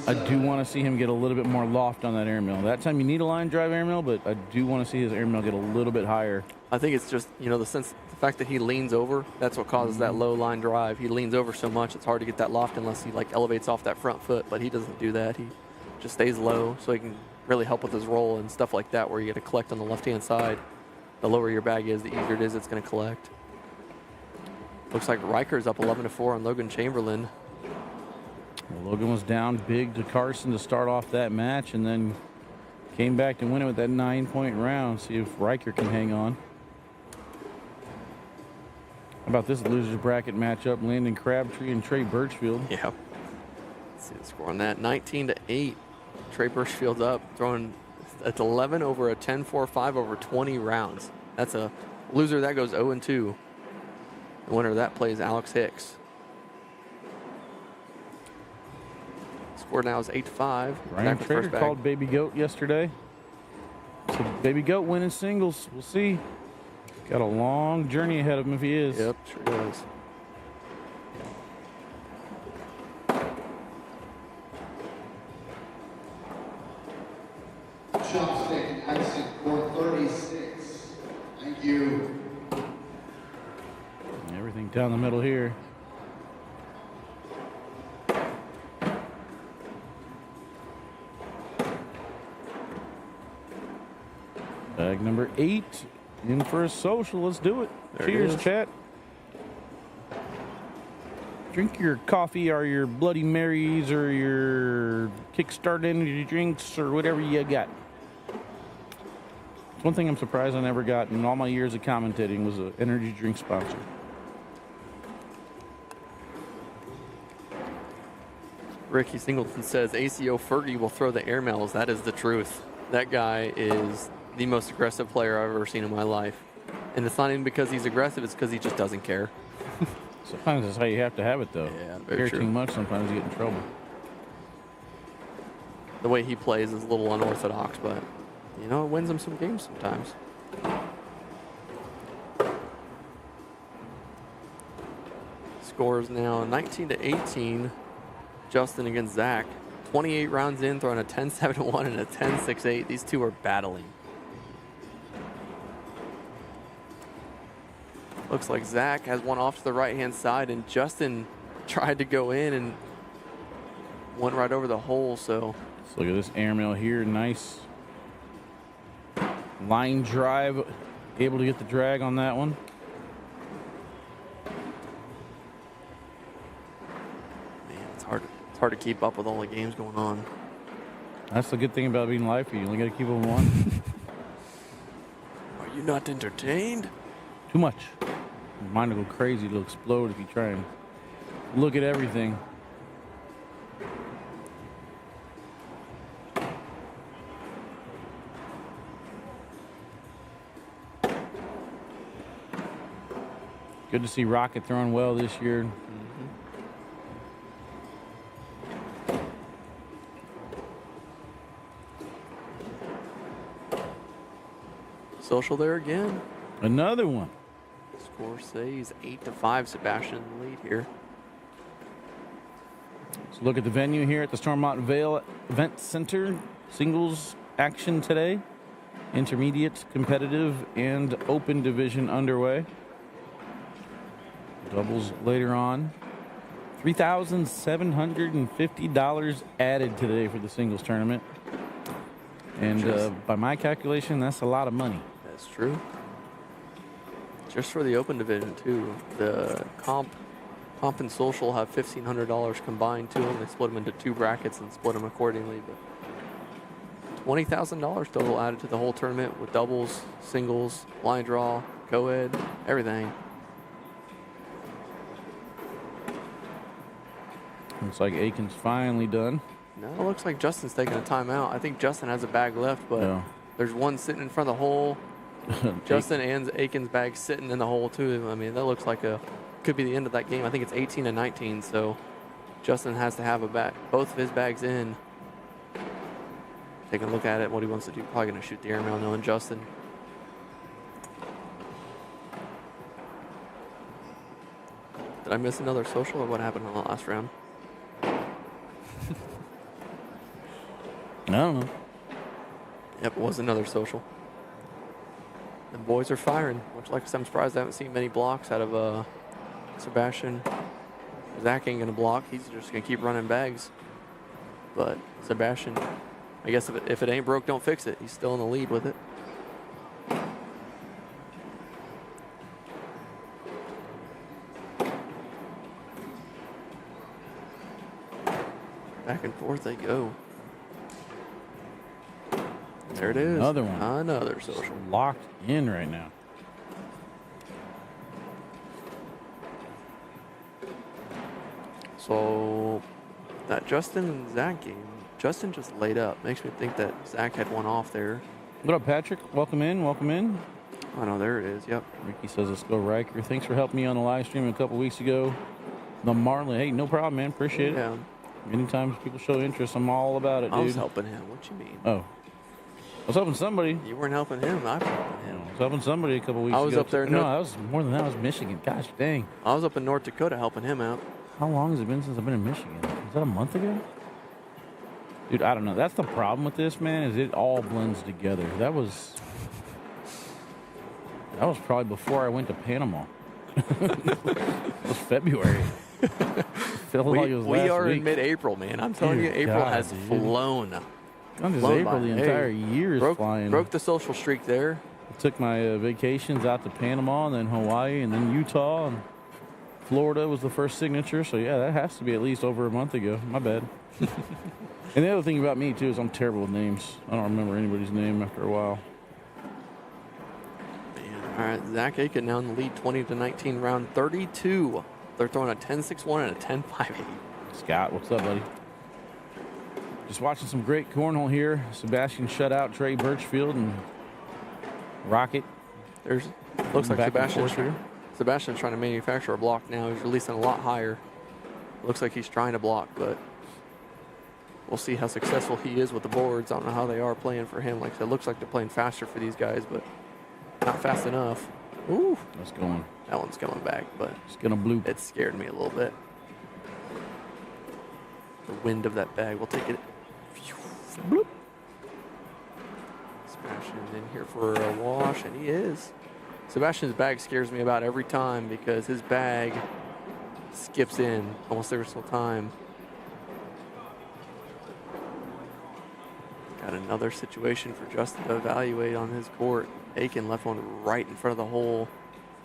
I do want to see him get a little bit more loft on that airmail. That time you need a line drive airmail, but I do want to see his airmail get a little bit higher. I think it's just, the fact that he leans over, that's what causes that low line drive. He leans over so much, it's hard to get that loft unless he elevates off that front foot, but he doesn't do that. He just stays low so he can really help with his roll and stuff like that, where you get to collect on the left-hand side. The lower your bag is, the easier it is it's going to collect. Looks like Riker's up 11-4 on Logan Chamberlain. Well, Logan was down big to Carson to start off that match and then came back to win it with that 9-point round. See if Riker can hang on. How about this losers bracket matchup? Landon Crabtree and Trey Birchfield. Yeah. Let's see the score on that. 19-8. Trey Birchfield's up, throwing at 11 over a 10-4-5 over 20 rounds. That's a loser. That goes 0-2. The winner of that plays Alex Hicks. Score now is 8-5. Ryan Trader called Baby Goat yesterday. So Baby Goat winning singles. We'll see. Got a long journey ahead of him if he is. Yep, sure does. Chopstick and icing for 36. Thank you. Everything down the middle here. Bag number 8 in for a social. Let's do it. There Cheers, it is. chat. Drink your coffee or your Bloody Marys or your Kickstart energy drinks or whatever you got. One thing I'm surprised I never got in all my years of commentating was an energy drink sponsor. Ricky Singleton says ACO Fergie will throw the airmails. That is the truth. That guy is the most aggressive player I've ever seen in my life. And it's not even because he's aggressive, it's because he just doesn't care. Sometimes that's how you have to have it, though. Yeah, If very you care true. too much, sometimes you get in trouble. The way he plays is a little unorthodox, but it wins him some games sometimes. Scores now 19-18. Justin against Zach. 28 rounds in, throwing a 10-7-1 and a 10-6-8. These two are battling. Looks like Zach has one off to the right-hand side, and Justin tried to go in and went right over the hole, so. Let's look at this airmail here. Nice line drive. Able to get the drag on that one. Man, it's hard to keep up with all the games going on. That's the good thing about being live for you. You only got to keep them one. Are you not entertained? Too much. Your mind will go crazy. It'll explode if you try and look at everything. Good to see Rocket throwing well this year. Social there again. Another one. Score says 8-5. Sebastian in the lead here. Let's look at the venue here at the Stormont Vale Event Center. Singles action today. Intermediate, competitive, and open division underway. Doubles later on. $3,750 added today for the singles tournament. And by my calculation, that's a lot of money. That's true. Just for the open division, too. The comp Comp and social have $1,500 combined to them. They split them into 2 brackets and split them accordingly. But $20,000 total added to the whole tournament with doubles, singles, line draw, co-ed, everything. Looks like Aiken's finally done. No, it looks like Justin's taking a timeout. I think Justin has a bag left, but Yeah. there's one sitting in front of the hole. Justin and Aiken's bag sitting in the hole too. I mean, that looks like could be the end of that game. I think it's 18-19, so Justin has to have both of his bags in. Taking a look at it, what he wants to do. Probably going to shoot the airmail, knowing Justin. Did I miss another social, or what happened in the last round? I don't know. Yep, it was another social. The boys are firing. Much like I'm surprised I haven't seen many blocks out of Sebastian. Zach ain't going to block. He's just going to keep running bags. But Sebastian, I guess if it ain't broke, don't fix it. He's still in the lead with it. Back and forth they go. There it is. Another one. Another social. Locked in right now. So that Justin and Zach game, Justin just laid up. Makes me think that Zach had one off there. What up, Patrick? Welcome in. Welcome in. Oh, no, there it is. Yep. Ricky says, let's go Riker. Thanks for helping me on the live stream a couple weeks ago. The Marlin. Hey, no problem, man. Appreciate it. Yeah. Anytime people show interest, I'm all about it, dude. I was helping him. What you mean? Oh. I was helping somebody. You weren't helping him. I was helping him. I was helping somebody a couple weeks ago. I was up there. No, that was more than that. I was Michigan. Gosh dang. I was up in North Dakota helping him out. How long has it been since I've been in Michigan? Was that a month ago? Dude, I don't know. That's the problem with this, man, is it all blends together. That was probably before I went to Panama. It was February. Felt like it was We last are week. in mid-April, man. I'm telling you, Dear April God, has dude. flown. Not just Flown April, by. the Hey, entire year is flying. Broke the social streak there. I took my vacations out to Panama and then Hawaii and then Utah and Florida was the first signature. So, yeah, that has to be at least over a month ago. My bad. And the other thing about me, too, is I'm terrible with names. I don't remember anybody's name after a while. Man. All right, Zach Aiken now in the lead, 20-19, round 32. They're throwing a 10-6-1 and a 10-5-8. Scott, what's up, buddy? Just watching some great cornhole here. Sebastian shut out Trey Birchfield and Rocket. Looks like Back and forth here. Sebastian's trying to manufacture a block now. He's releasing a lot higher. Looks like he's trying to block, but we'll see how successful he is with the boards. I don't know how they are playing for him. Like I said, it looks like they're playing faster for these guys, but not fast enough. Ooh, That's going. that one's coming back, but It's going to bloop. it scared me a little bit. The wind of that bag. We'll take it. Bloop. Sebastian in here for a wash, and he is. Sebastian's bag scares me about every time because his bag skips in almost every single time. Got another situation for Justin to evaluate on his court. Aiken left one right in front of the hole,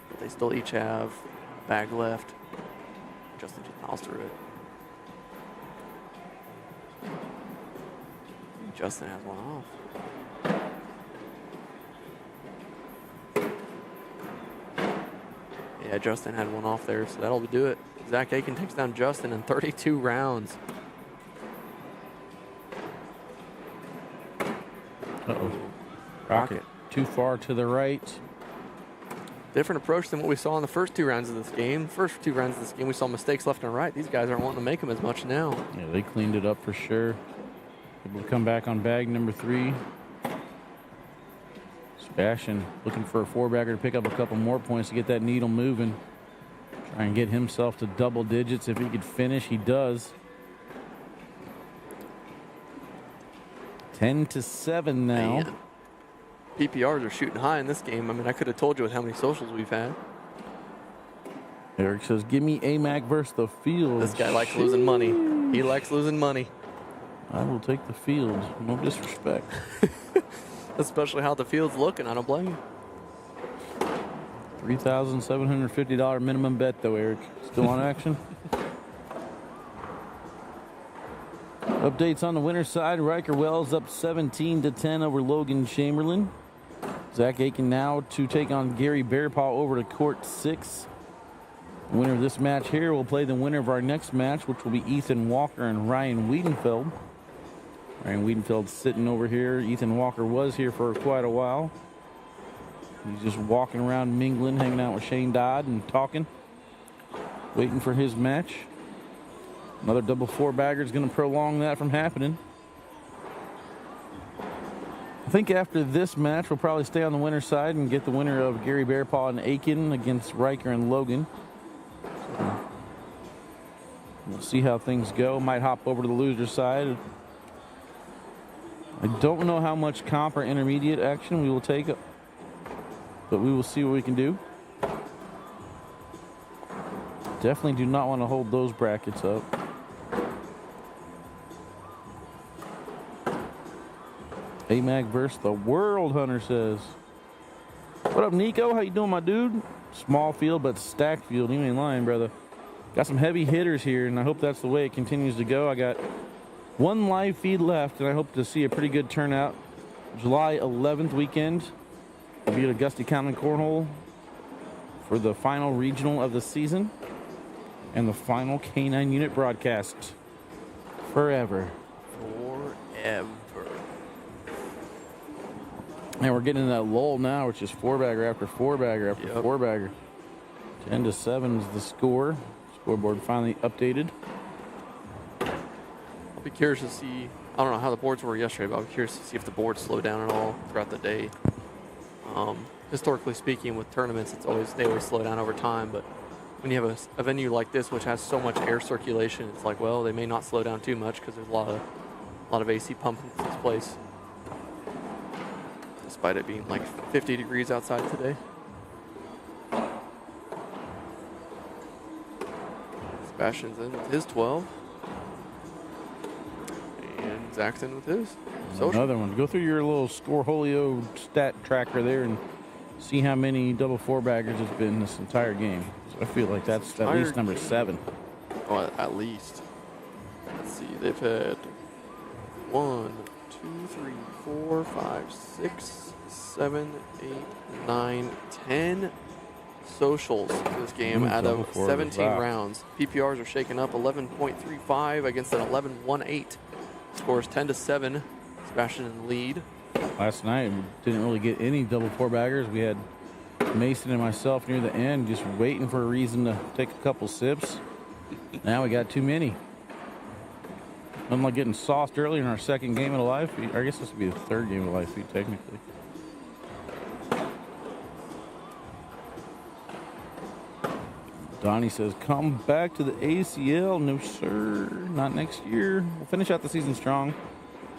but they still each have a bag left. Justin just miles through it. Justin has one off. Yeah, Justin had one off there, so that'll do it. Zach Aiken takes down Justin in 32 rounds. Uh-oh. Rocket too far to the right. Different approach than what we saw in the first 2 rounds of this game. First 2 rounds of this game, we saw mistakes left and right. These guys aren't wanting to make them as much now. Yeah, they cleaned it up for sure. Able to come back on bag number 3. Sebastian looking for a 4-bagger to pick up a couple more points to get that needle moving. Try and get himself to double digits. If he could finish, he does. 10-7 now. Man. PPRs are shooting high in this game. I mean, I could have told you with how many socials we've had. Eric says, give me AMAC versus the field. This guy likes losing money. He likes losing money. I will take the field. No disrespect. Especially how the field's looking. I don't blame you. $3,750 minimum bet, though, Eric. Still on action? Updates on the winner's side. Riker Wells up 17-10 over Logan Chamberlain. Zach Aiken now to take on Gary Bearpaw over to court 6. The winner of this match here will play the winner of our next match, which will be Ethan Walker and Ryan Wiedenfeld. Ryan Wiedenfeld's sitting over here. Ethan Walker was here for quite a while. He's just walking around mingling, hanging out with Shane Dodd and talking, waiting for his match. Another double 4-bagger is going to prolong that from happening. I think after this match, we'll probably stay on the winner's side and get the winner of Gary Bearpaw and Aiken against Riker and Logan. So we'll see how things go. Might hop over to the loser's side. I don't know how much comp or intermediate action we will take, but we will see what we can do. Definitely do not want to hold those brackets up. AMAG versus the World Hunter says. What up, Nico? How you doing, my dude? Small field, but stacked field. You ain't lying, brother. Got some heavy hitters here, and I hope that's the way it continues to go. I got one live feed left, and I hope to see a pretty good turnout. July 11th weekend, I'll be at Augusta County Cornhole for the final regional of the season and the final K9 unit broadcast. Forever. And we're getting in that lull now, which is 4-bagger after 4-bagger after 4-bagger. 10-7 is the score. Scoreboard finally updated. I'll be curious to see. I don't know how the boards were yesterday, but I'll be curious to see if the boards slow down at all throughout the day. Historically speaking, with tournaments, they always slow down over time. But when you have a venue like this, which has so much air circulation, it's like, well, they may not slow down too much because there's a lot of AC pumping in this place. Despite it being like 50 degrees outside today. Sebastian's in with his 12. And Zach's in with his. Social. Another one. Go through your little Scoreholio stat tracker there and see how many double 4-baggers it's been this entire game. So I feel like that's at least number 7. Oh, at least. Let's see. They've had 1, 2, 3, 4, 5, 6, 7, 8, 9, 10 socials for this game out of 17 rounds. PPRs are shaken up 11.35 against an 11.18. Scores 10-7. Sebastian in the lead. Last night, we didn't really get any double 4-baggers. We had Mason and myself near the end just waiting for a reason to take a couple sips. Now we got too many. I'm like getting sauced early in our second game of the live feed. I guess this would be the third game of the live feed, technically. Donnie says, come back to the ACL. No, sir. Not next year. We'll finish out the season strong.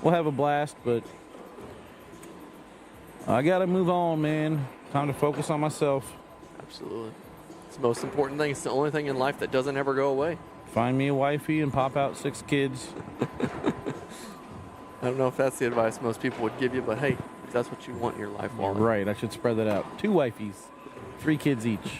We'll have a blast, but I got to move on, man. Time to focus on myself. Absolutely. It's the most important thing. It's the only thing in life that doesn't ever go away. Find me a wifey and pop out 6 kids. I don't know if that's the advice most people would give you, but hey, if that's what you want in your life. You're right. I should spread that out. 2 wifeys, 3 kids each.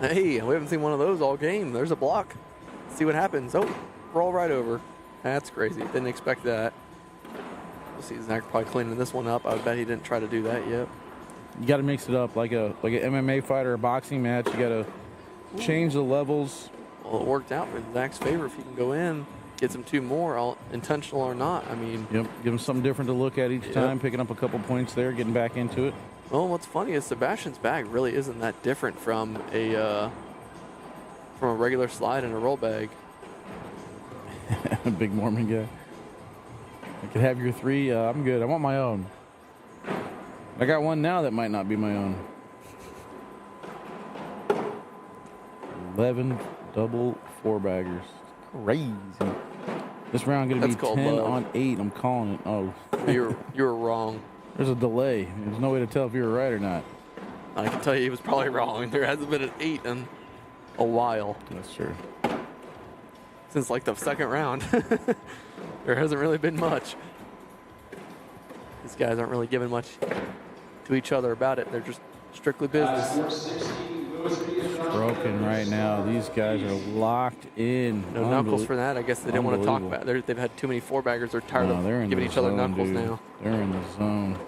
Hey, we haven't seen one of those all game. There's a block. Let's see what happens. Oh, roll right over. That's crazy. Didn't expect that. We'll see Zach probably cleaning this one up. I would bet he didn't try to do that yet. You got to mix it up like an MMA fight or a boxing match. You got to change the levels. Well, it worked out for Zach's favor. If he can go in, get some 2 more, all intentional or not. I mean, yep, give him something different to look at each time, picking up a couple points there, getting back into it. Well, what's funny is Sebastian's bag really isn't that different from a regular slide and a roll bag. Big Mormon guy. I could have your 3. I'm good. I want my own. I got one now that might not be my own. 11 double 4-baggers. Crazy. This round going to be 10 on 8. I'm calling it. Oh. You're wrong. There's a delay. There's no way to tell if you were right or not. I can tell you he was probably wrong. There hasn't been an 8 in a while. That's true. since like the second round. There hasn't really been much. These guys aren't really giving much to each other about it. They're just strictly business. Broken right now. These guys are locked in. No knuckles for that. I guess they didn't want to talk about it. They've had too many four-baggers. They're tired of giving each other knuckles dude. now. They're in the zone.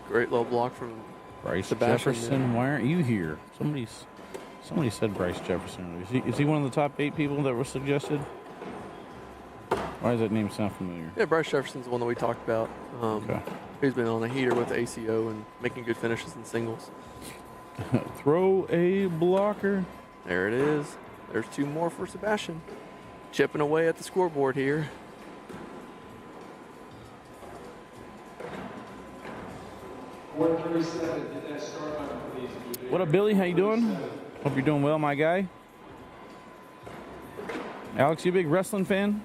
Great low block from Bryce Sebastian. Jefferson, why aren't you here? Somebody said Bryce Jefferson. Is he one of the top 8 people that were suggested? Why does that name sound familiar? Yeah, Bryce Jefferson's the one that we talked about. Okay. He's been on a heater with ACO and making good finishes in singles. Throw a blocker. There it is. There's 2 more for Sebastian. Chipping away at the scoreboard here. What up, Billy? How you doing? Hope you're doing well, my guy. Alex, you a big wrestling fan?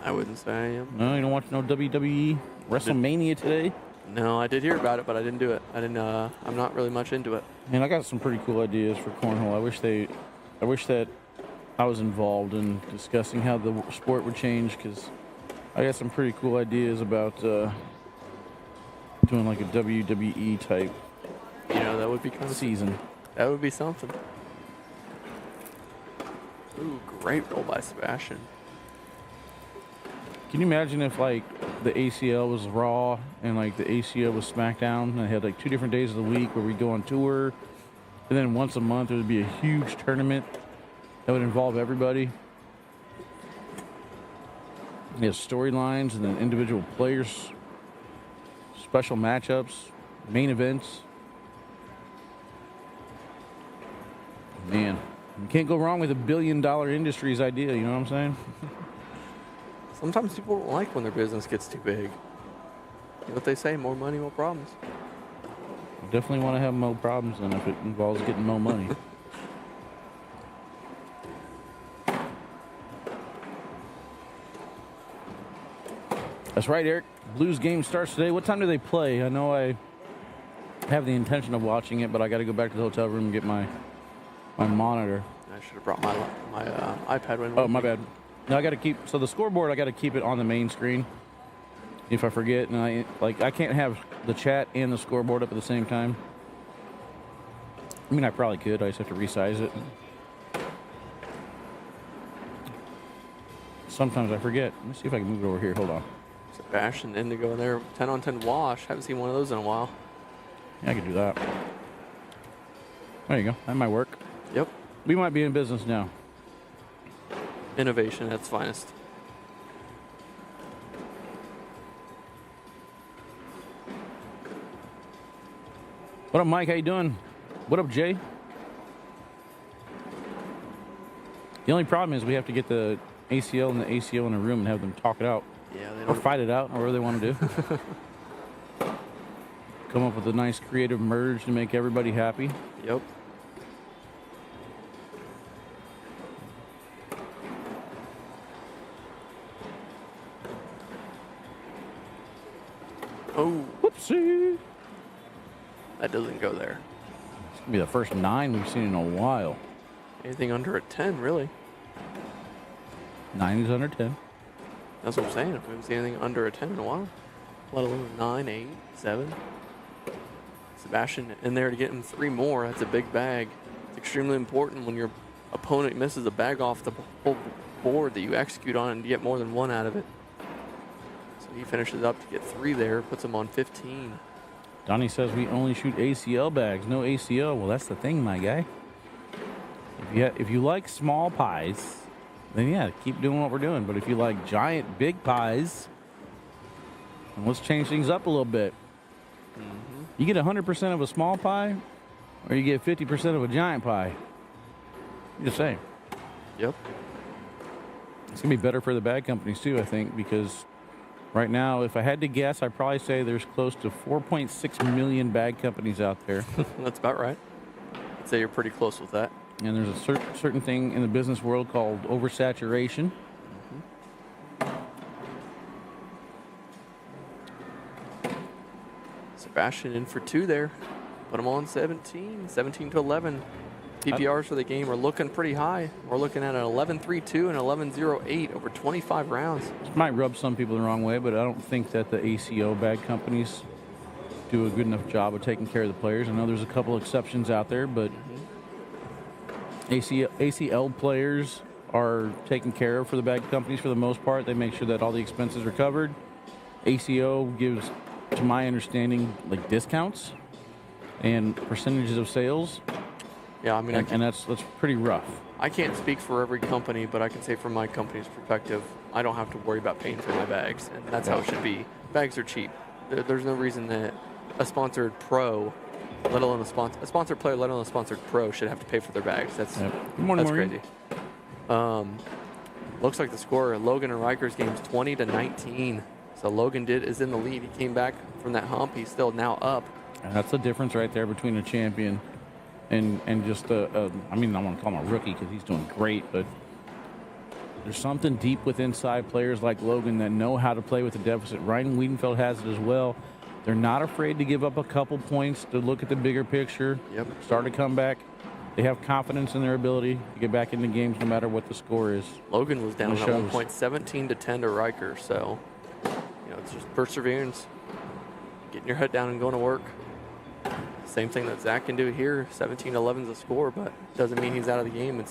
I wouldn't say I am. No, you don't watch no WWE WrestleMania today? No, I did hear about it, but I didn't do it. I'm not really much into it. Man, I got some pretty cool ideas for cornhole. I wish that I was involved in discussing how the sport would change, because I got some pretty cool ideas about doing like a WWE type You know, that would be kind of season. That would be something. Ooh, great roll by Sebastian. Can you imagine if like the ACL was Raw and like the ACO was SmackDown, and they had like 2 different days of the week where we go on tour, and then once a month there would be a huge tournament that would involve everybody. You have storylines and then individual players, special matchups, main events. Man, you can't go wrong with $1 billion industry's idea, you know what I'm saying? Sometimes people don't like when their business gets too big. You know what they say? More money, more problems. I definitely want to have more problems than if it involves getting more money. That's right, Eric. Blues game starts today. What time do they play? I know I have the intention of watching it, but I got to go back to the hotel room and get my monitor. I should have brought my iPad with me. Oh, my bad. No, I got to keep. So the scoreboard, I got to keep it on the main screen. If I forget, and I can't have the chat and the scoreboard up at the same time. I mean, I probably could. I just have to resize it. Sometimes I forget. Let me see if I can move it over here. Hold on. Sebastian Indigo in there, 10-on-10 wash. Haven't seen one of those in a while. Yeah, I could do that. There you go. That might work. Yep. We might be in business now. Innovation at its finest. What up, Mike? How you doing? What up, Jay? The only problem is we have to get the ACL and the ACO in a room and have them talk it out. Yeah, they Or don't. fight it out, or whatever they want to do. Come up with a nice creative merge to make everybody happy. Yep. Oh, Whoopsie. that doesn't go there. It's going to be the first 9 we've seen in a while. Anything under a 10, really. 9 is under 10. That's what I'm saying. We haven't seen anything under a 10 in a while. Let alone 9, 8, 7. Sebastian in there to get him 3 more. That's a big bag. It's extremely important when your opponent misses a bag off the whole board that you execute on and you get more than 1 out of it. So he finishes up to get 3 there, puts him on 15. Donnie says we only shoot ACL bags, no ACO. Well, that's the thing, my guy. If you like small pies, then yeah, keep doing what we're doing. But if you like giant, big pies, then let's change things up a little bit. You get 100% of a small pie, or you get 50% of a giant pie. You're the same. Yep. It's going to be better for the bag companies, too, I think, because right now, if I had to guess, I'd probably say there's close to 4.6 million bag companies out there. That's about right. I'd say you're pretty close with that. And there's a certain thing in the business world called oversaturation. Sebastian in for 2 there. Put him on 17 to 11. PPRs for the game are looking pretty high. We're looking at an 11.32 and 11.08 over 25 rounds. This might rub some people the wrong way, but I don't think that the ACO bag companies do a good enough job of taking care of the players. I know there's a couple exceptions out there, but ACL players are taken care of for the bag companies for the most part. They make sure that all the expenses are covered. ACO gives, to my understanding, like discounts and percentages of sales. Yeah, I mean, and that's pretty rough. I can't speak for every company, but I can say from my company's perspective, I don't have to worry about paying for my bags, and that's how it should be. Bags are cheap. There's no reason that a sponsored pro, let alone a sponsored player, let alone a sponsored pro, should have to pay for their bags. That's Good morning, crazy. Looks like the score, Logan and Riker's game is 20-19. So Logan is in the lead. He came back from that hump. He's still now up. And that's the difference right there between a champion and just I mean, I want to call him a rookie because he's doing great, but there's something deep within inside players like Logan that know how to play with the deficit. Ryan Wiedenfeld has it as well. They're not afraid to give up a couple points to look at the bigger picture, start a comeback. They have confidence in their ability to get back into games no matter what the score is. Logan was down at one point 17-10 to Riker, so it's just perseverance, getting your head down and going to work. Same thing that Zach can do here. 17-11 is the score, but doesn't mean he's out of the game.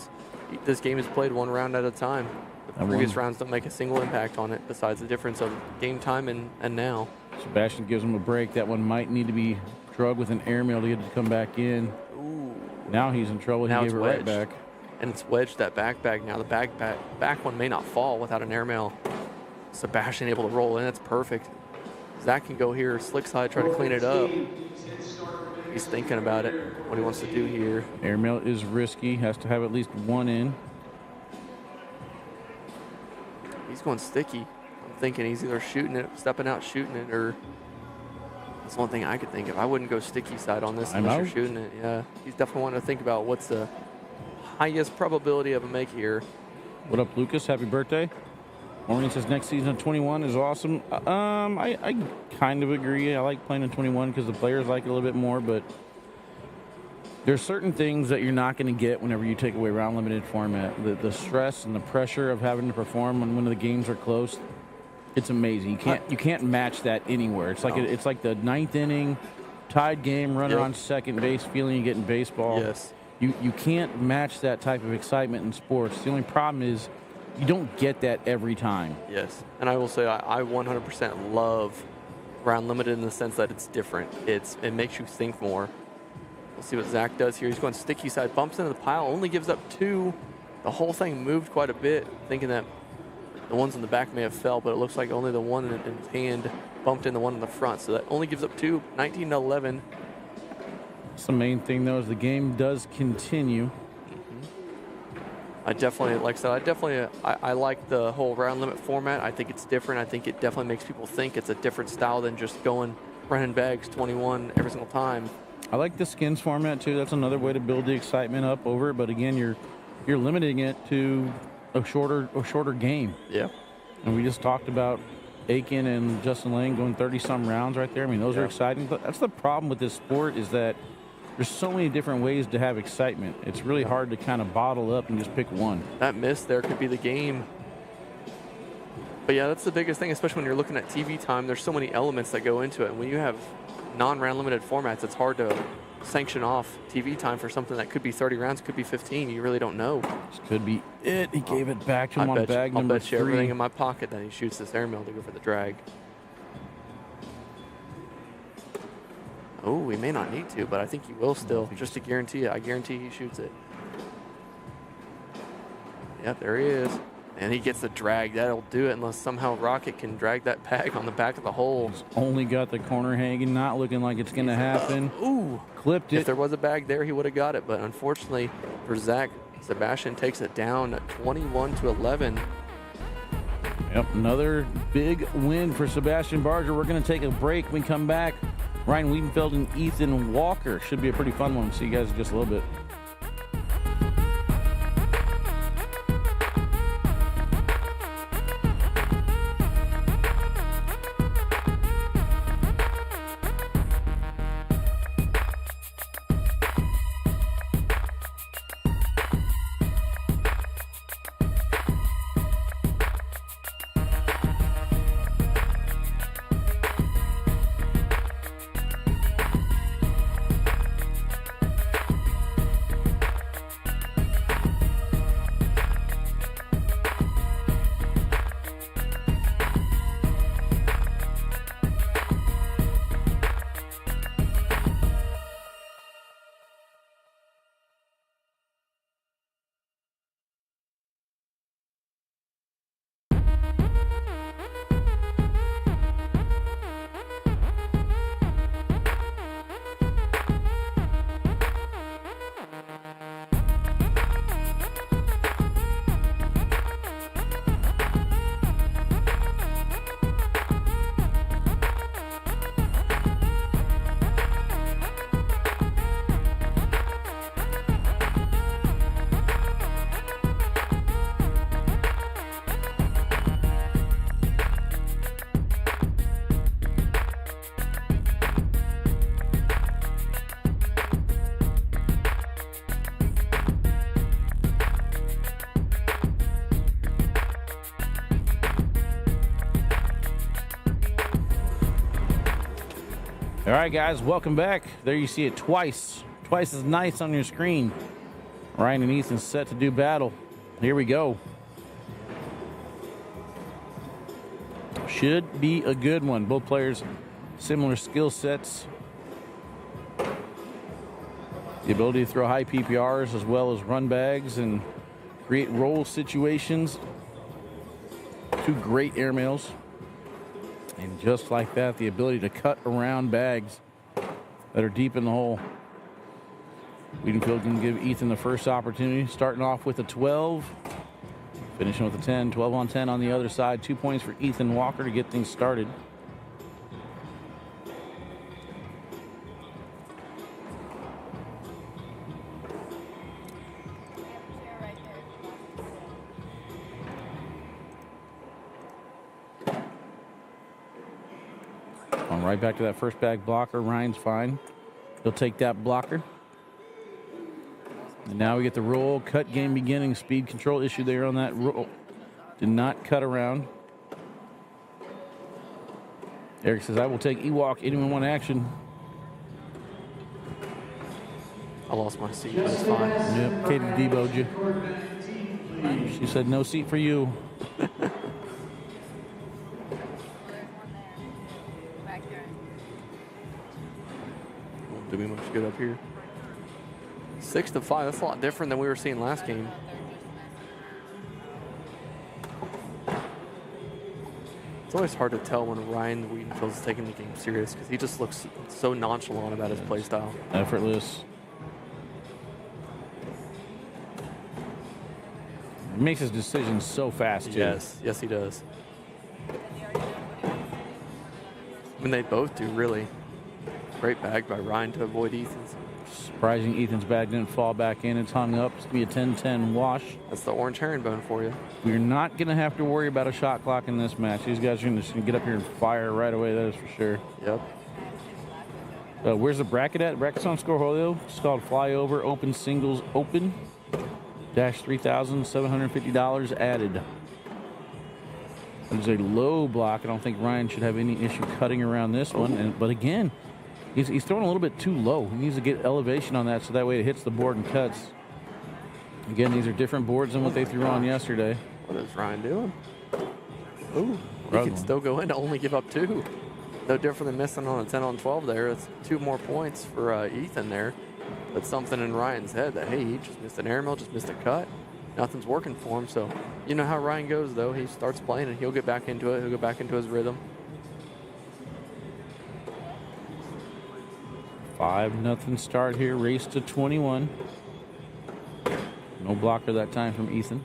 This game is played one round at a time. The previous rounds don't make a single impact on it besides the difference of game time and now. Sebastian gives him a break. That one might need to be drugged with an airmail to get it to come back in. Ooh. Now he's in trouble. Now he gave it right back. And it's wedged that back bag. Now the back one may not fall without an airmail. Sebastian able to roll in. That's perfect. Zach can go here, slick side, try to clean it up. He's thinking about it, what he wants to do here. Airmail is risky. Has to have at least one in. He's going sticky. I'm thinking he's either shooting it, stepping out, shooting it, or that's one thing I could think of. I wouldn't go sticky side on this unless you're shooting it. Yeah, he's definitely wanting to think about what's the highest probability of a make here. What up, Lucas? Happy birthday. Maureen says next season of 21 is awesome. I kind of agree. I like playing in 21 because the players like it a little bit more, but there's certain things that you're not going to get whenever you take away round limited format. The stress and the pressure of having to perform when the games are close, it's amazing. You can't match that anywhere. It's like it's like the ninth inning, tied game, runner on second base, feeling you get in baseball. Yes. You can't match that type of excitement in sports. The only problem is you don't get that every time. Yes, and I will say I 100% love round limited in the sense that it's different. It makes you think more. We'll see what Zach does here. He's going sticky side, bumps into the pile, only gives up 2. The whole thing moved quite a bit, thinking that the ones in the back may have fell, but it looks like only the one in his hand bumped in the one in the front. So that only gives up 2, 19-11. That's the main thing, though, is the game does continue. I definitely, like I said, I like the whole round limit format. I think it's different. I think it definitely makes people think it's a different style than just going running bags 21 every single time. I like the skins format too. That's another way to build the excitement up over it. But again, you're limiting it to a shorter game. Yeah. And we just talked about Aiken and Justin Lane going 30-some rounds right there. I mean, those are exciting. But that's the problem with this sport is that there's so many different ways to have excitement. It's really hard to kind of bottle up and just pick one. That miss there could be the game. But yeah, that's the biggest thing, especially when you're looking at TV time. There's so many elements that go into it. And when you have non-round limited formats, it's hard to sanction off TV time for something that could be 30 rounds, could be 15. You really don't know. This could be it. He gave it back to him on bag number 3. I'll bet you everything in my pocket that he shoots this airmail to go for the drag. Oh, we may not need to, but I think he will still, just to guarantee it. I guarantee he shoots it. Yep, there he is. And he gets the drag. That'll do it unless somehow Rocket can drag that bag on the back of the hole. He's only got the corner hanging, not looking like it's going to happen. Ooh. Clipped it. If there was a bag there, he would have got it. But unfortunately for Zach, Sebastian takes it down at 21-11. Yep, another big win for Sebastian Barger. We're going to take a break. When we come back, Ryan Wiedenfeld and Ethan Walker. Should be a pretty fun one. See you guys in just a little bit. All right, guys, welcome back. There you see it twice as nice on your screen. Ryan and Ethan set to do battle. Here we go. Should be a good one. Both players, similar skill sets. The ability to throw high PPRs as well as run bags and create roll situations. Two great airmails. And just like that, the ability to cut around bags that are deep in the hole. Wiedenfeld can give Ethan the first opportunity, starting off with a 12, finishing with a 10, 12 on 10 on the other side. 2 points for Ethan Walker to get things started. Right back to that first bag blocker. Ryan's fine. He'll take that blocker. And now we get the roll. Cut game beginning. Speed control issue there on that roll. Did not cut around. Eric says, I will take Ewok. Anyone want action? I lost my seat. That's fine. Yep, Katie deboed you. She said, no seat for you. Do me much good up here. 6-5. That's a lot different than we were seeing last game. It's always hard to tell when Ryan Wiedenfeld is taking the game serious because he just looks so nonchalant about his play style. Effortless. He makes his decisions so fast, too. Yes, he does. I mean, they both do, really. Great bag by Ryan to avoid Ethan's. Surprising Ethan's bag didn't fall back in. It's hung up. It's going to be a 10-10 wash. That's the orange herringbone for you. We're not going to have to worry about a shot clock in this match. These guys are going to get up here and fire right away, that is for sure. Yep. Where's the bracket at? Bracket's on Cornhole. It's called Flyover Open Singles Open. Dash $3,750 added. There's a low block. I don't think Ryan should have any issue cutting around this one. But again, he's throwing a little bit too low. He needs to get elevation on that so that way it hits the board and cuts. Again, these are different boards than what they threw on yesterday. What is Ryan doing? Ooh, he can still go in to only give up 2. No different than missing on a 10 on 12 there. It's 2 more points for Ethan there. That's something in Ryan's head that, hey, he just missed an airmail, just missed a cut. Nothing's working for him. So you know how Ryan goes, though. He starts playing and he'll get back into it. He'll go back into his rhythm. 5-0 start here. Race to 21. No blocker that time from Ethan.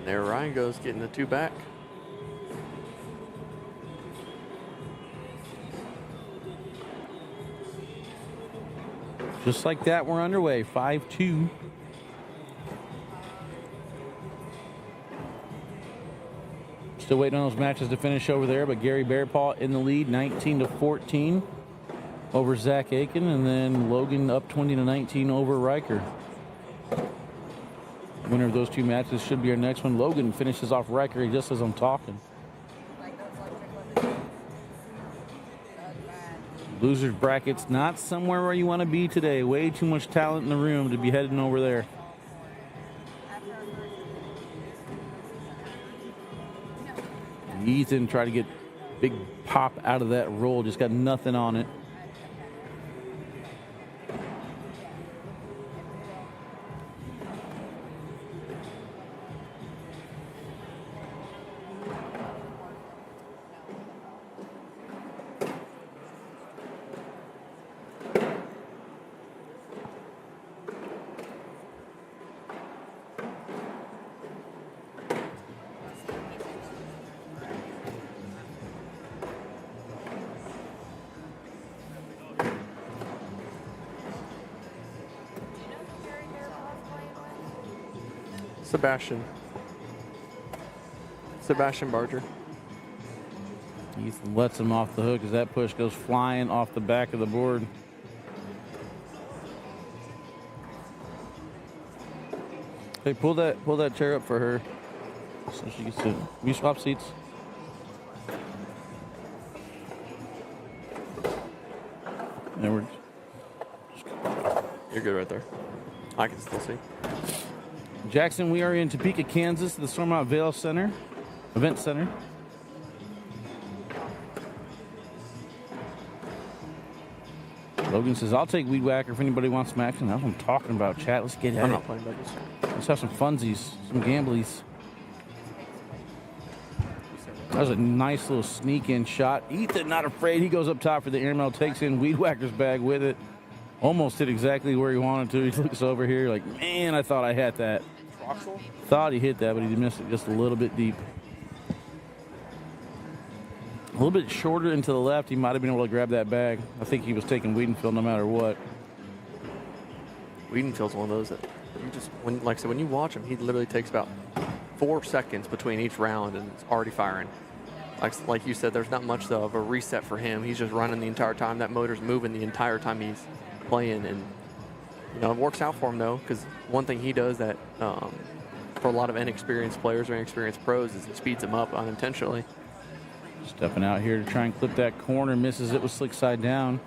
There Ryan goes, getting the 2 back. Just like that, we're underway. 5-2. Still waiting on those matches to finish over there, but Gary Bearpaw in the lead, 19-14 over Zach Aiken, and then Logan up 20-19 over Riker. Winner of those 2 matches should be our next one. Logan finishes off Riker just as I'm talking. Losers brackets not somewhere where you want to be today. Way too much talent in the room to be heading over there. Ethan tried to get big pop out of that roll. Just got nothing on it. Sebastian Barger. Ethan lets him off the hook as that push goes flying off the back of the board. Hey, pull that chair up for her so she can sit. Will you swap seats? There we're. You're good right there. I can still see. Jackson, we are in Topeka, Kansas, the Stormont Vale Event Center. Logan says, I'll take Weed Whacker if anybody wants some action. That's what I'm talking about, chat. Let's get at I'm it. not playing doubles. Let's have some funsies, some gamblies. That was a nice little sneak-in shot. Ethan not afraid. He goes up top for the airmail, takes in Weed Whacker's bag with it. Almost hit exactly where he wanted to. He looks over here like, man, I thought I had that. Thought he hit that, but he missed it just a little bit deep. A little bit shorter and to the left, he might have been able to grab that bag. I think he was taking Wiedenfeld no matter what. Wiedenfeld's one of those that you just, like I said, when you watch him, he literally takes about 4 seconds between each round and it's already firing. Like you said, there's not much of a reset for him. He's just running the entire time. That motor's moving the entire time he's playing, and you know, it works out for him though, because one thing he does that for a lot of inexperienced players or inexperienced pros is it speeds them up unintentionally. Stepping out here to try and clip that corner, misses it with slick side down.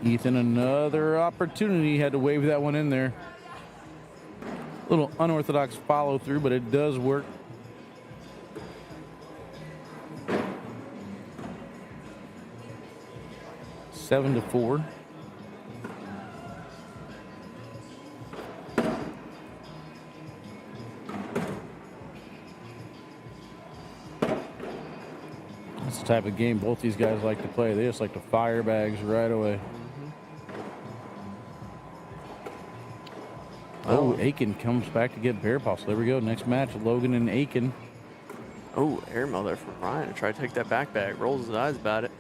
Ethan, another opportunity, had to wave that one in there. Little unorthodox follow through, but it does work. Seven to 4. That's the type of game both these guys like to play. They just like to fire bags right away. Oh, Aiken comes back to get Bearpaw. So there we go. Next match, Logan and Aiken. Oh, airmail there from Ryan to try to take that back bag. Rolls his eyes about it.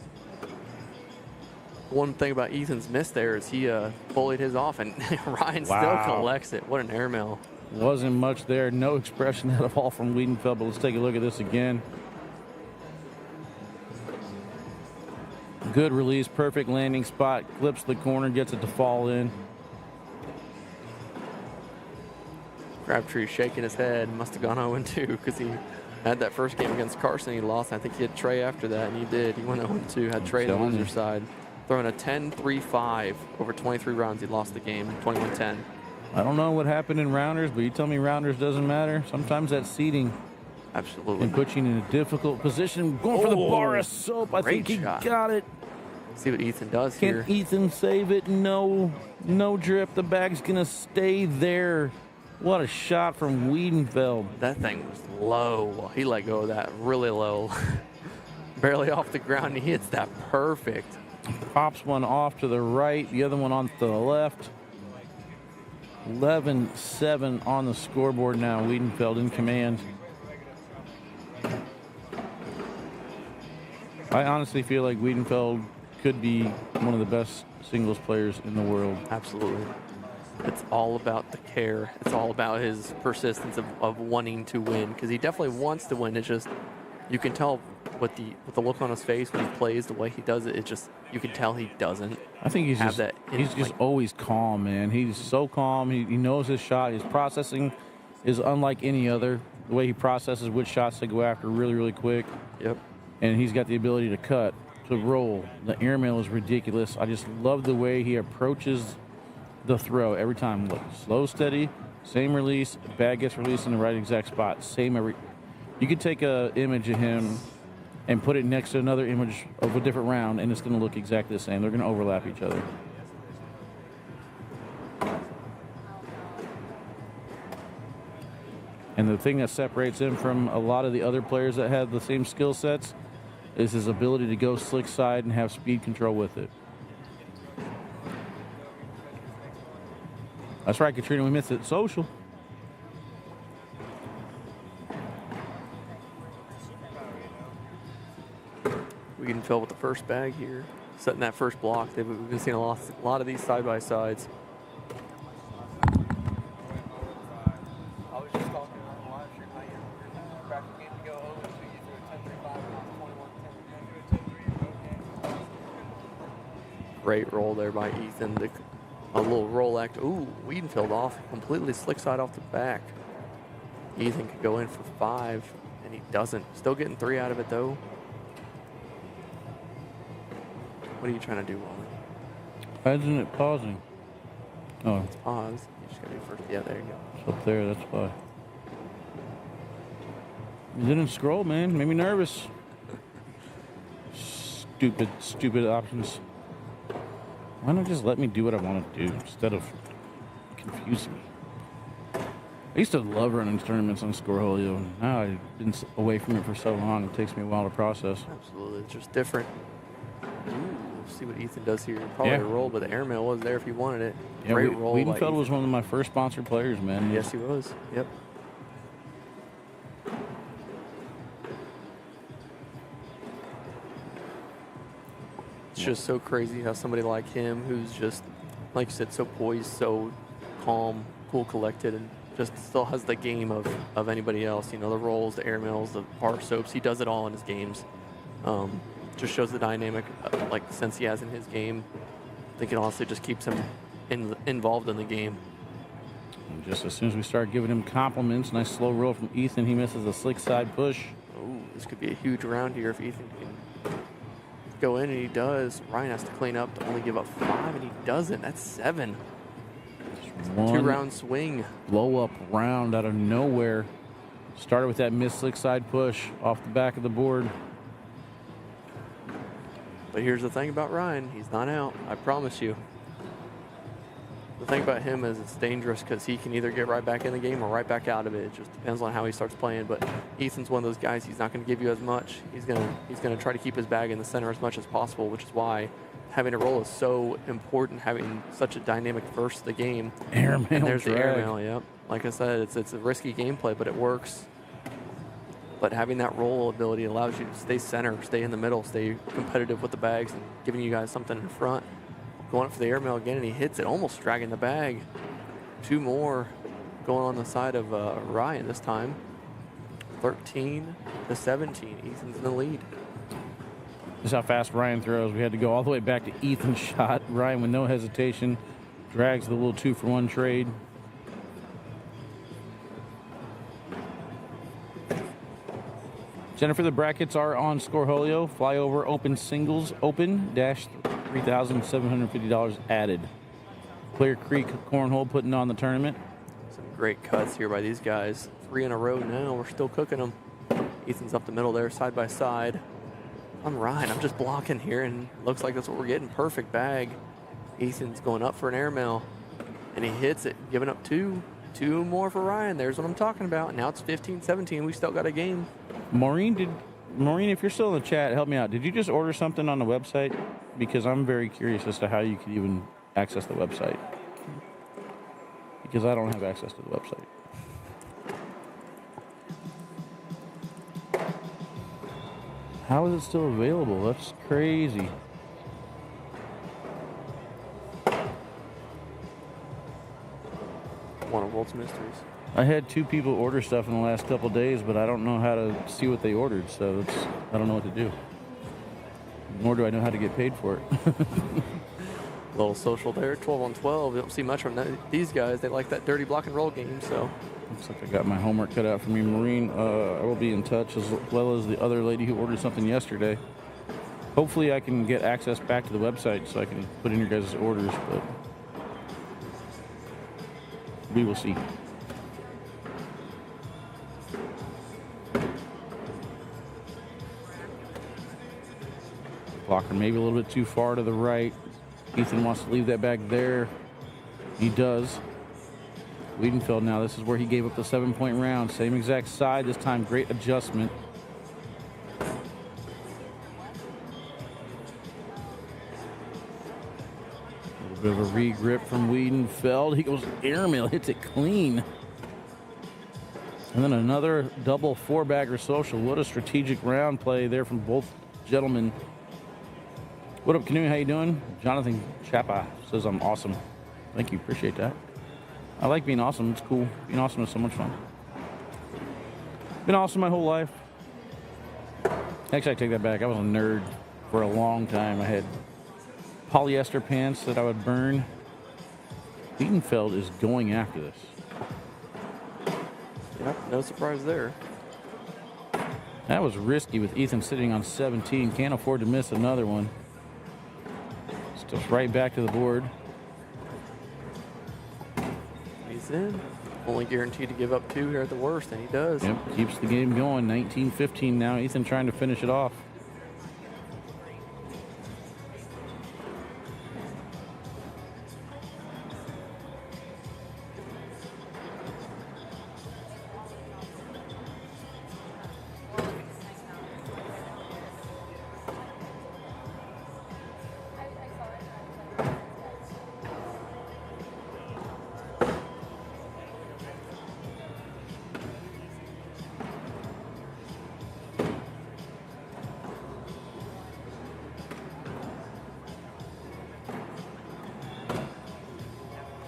One thing about Ethan's miss there is he bullied his off, and Ryan still collects it. What an airmail. Wasn't much there. No expression at all from Wiedenfeld, but let's take a look at this again. Good release, perfect landing spot, clips the corner, gets it to fall in. Crabtree shaking his head. Must have gone 0-2 because he had that first game against Carson. He lost. I think he had Trey after that, and he did. He went 0-2, had Trey on the loser side. Throwing a 10-3-5 over 23 rounds. He lost the game, 21-10. I don't know what happened in rounders, but you tell me rounders doesn't matter. Sometimes that seeding absolutely can put you in a difficult position. Going for the bar of soap. I think he got it. See what Ethan does here. Can Ethan save it? No drip. The bag's going to stay there. What a shot from Wiedenfeld. That thing was low. He let go of that really low. Barely off the ground. He hits that perfect. Pops one off to the right, the other one on to the left. 11-7 on the scoreboard now. Wiedenfeld in command. I honestly feel like Wiedenfeld could be one of the best singles players in the world. Absolutely. It's all about the care. It's all about his persistence of wanting to win, because he definitely wants to win. It's just, you can tell with the look on his face when he plays, the way he does it, you can tell he doesn't. I think he's have just, that. he's just always calm, man. He's so calm. He knows his shot. His processing is unlike any other. The way he processes which shots to go after really, really quick. Yep. And he's got the ability to cut, to roll. The airmail is ridiculous. I just love the way he approaches the throw every time. Look, slow, steady, same release. Bag gets released in the right exact spot. Same every. You could take a image of him and put it next to another image of a different round, and it's going to look exactly the same. They're going to overlap each other. And the thing that separates him from a lot of the other players that have the same skill sets is his ability to go slick side and have speed control with it. That's right, Katrina, we missed it. Social. We can fill with the first bag here, setting that first block. We've been seeing a lot of these side by sides. Great roll there by Ethan. A little roll act. Ooh, Wiedenfeld off. Completely slick side off the back. Ethan could go in for 5, and he doesn't. Still getting 3 out of it, though. What are you trying to do, Wally? Why isn't it pausing? Oh, It's pause. You just gotta do first. Yeah, there you go. it's up there, that's why. It didn't scroll, man. Made me nervous. Stupid options. Why not just let me do what I want to do instead of confusing me? I used to love running tournaments on Cornhole. Now I've been away from it for so long, it takes me a while to process. Absolutely. It's just different. Ooh, we'll see what Ethan does here. Probably a roll, but the airmail was there if he wanted it. Yeah, Great roll. Wiedenfeld was one of my first sponsored players, man. Yes, he was. Yep. It's just so crazy how somebody like him, who's just, like you said, so poised, so calm, cool, collected, and just still has the game of anybody else. You know, the rolls, the airmails, the bar soaps. He does it all in his games. Just shows the dynamic, like, sense he has in his game. I think it honestly just keeps him involved in the game. And just as soon as we start giving him compliments, nice slow roll from Ethan, he misses a slick side push. Ooh, this could be a huge round here if Ethan can go in, and he does. Ryan has to clean up to only give up 5, and he doesn't. That's 7. One 2-round swing. blow up round out of nowhere. Started with that missed slick side push off the back of the board. But here's the thing about Ryan. He's not out. I promise you. The thing about him is it's dangerous because he can either get right back in the game or right back out of it. It just depends on how he starts playing. But Ethan's one of those guys. He's not going to give you as much. He's gonna try to keep his bag in the center as much as possible, which is why having a roll is so important. Having such a dynamic first to the game. Airmail And there's drag. the airmail. Yep. Like I said, it's a risky gameplay, but it works. But having that roll ability allows you to stay center, stay in the middle, stay competitive with the bags, and giving you guys something in front. Going up for the airmail again, and he hits it, almost dragging the bag. 2 more going on the side of Ryan this time. 13-17. Ethan's in the lead. This is how fast Ryan throws. We had to go all the way back to Ethan's shot. Ryan, with no hesitation, drags the little 2-for-1 trade. Jennifer, the brackets are on Scoreholio. Flyover open singles open dash $3,750 added. Clear Creek Cornhole putting on the tournament. Some great cuts here by these guys. 3 in a row now. We're still cooking them. Ethan's up the middle there, side by side. I'm Ryan. I'm just blocking here, and looks like that's what we're getting. Perfect bag. Ethan's going up for an airmail, and he hits it, giving up 2. 2 more for Ryan. There's what I'm talking about. Now it's 15-17. We still got a game. Maureen, if you're still in the chat, help me out. Did you just order something on the website? Because I'm very curious as to how you could even access the website. because I don't have access to the website. How is it still available? That's crazy. One of World's Mysteries. I had 2 people order stuff in the last couple days, but I don't know how to see what they ordered, so I don't know what to do. Nor do I know how to get paid for it. Little social there, 12 on 12. You don't see much from these guys. They like that dirty block and roll game, so. Looks like I got my homework cut out for me, Maureen. I will be in touch as well as the other lady who ordered something yesterday. Hopefully I can get access back to the website so I can put in your guys' orders, but we will see. Blocker maybe a little bit too far to the right. Ethan wants to leave that back there. He does. Wiedenfeld now, this is where he gave up the 7-point round. Same exact side this time, great adjustment. A little bit of a re-grip from Wiedenfeld. He goes airmail, hits it clean. And then another double 4-bagger social. What a strategic round play there from both gentlemen. What up, Canoe? How you doing? Jonathan Chapa says I'm awesome. Thank you. Appreciate that. I like being awesome. It's cool. Being awesome is so much fun. Been awesome my whole life. Actually, I take that back. I was a nerd for a long time. I had polyester pants that I would burn. Wiedenfeld is going after this. Yeah, no surprise there. That was risky with Ethan sitting on 17. Can't afford to miss another one. Still right back to the board. He's in. Only guaranteed to give up 2 here at the worst, and he does. Yep, keeps the game going. 19-15 now. Ethan trying to finish it off.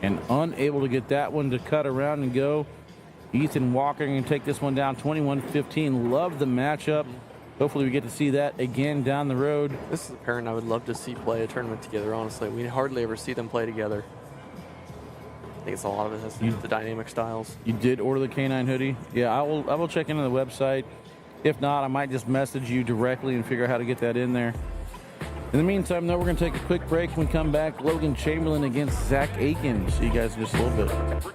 And unable to get that one to cut around and go. Ethan Walker going to take this one down 21-15. Love the matchup. Hopefully we get to see that again down the road. This is a pairing I would love to see play a tournament together, honestly. We hardly ever see them play together. I think it's a lot of it has to do with the dynamic styles. You did order the K9 hoodie? Yeah, I will check into the website. If not, I might just message you directly and figure out how to get that in there. In the meantime, though, we're going to take a quick break. When we come back, Logan Chamberlain against Zach Aiken. See you guys in just a little bit.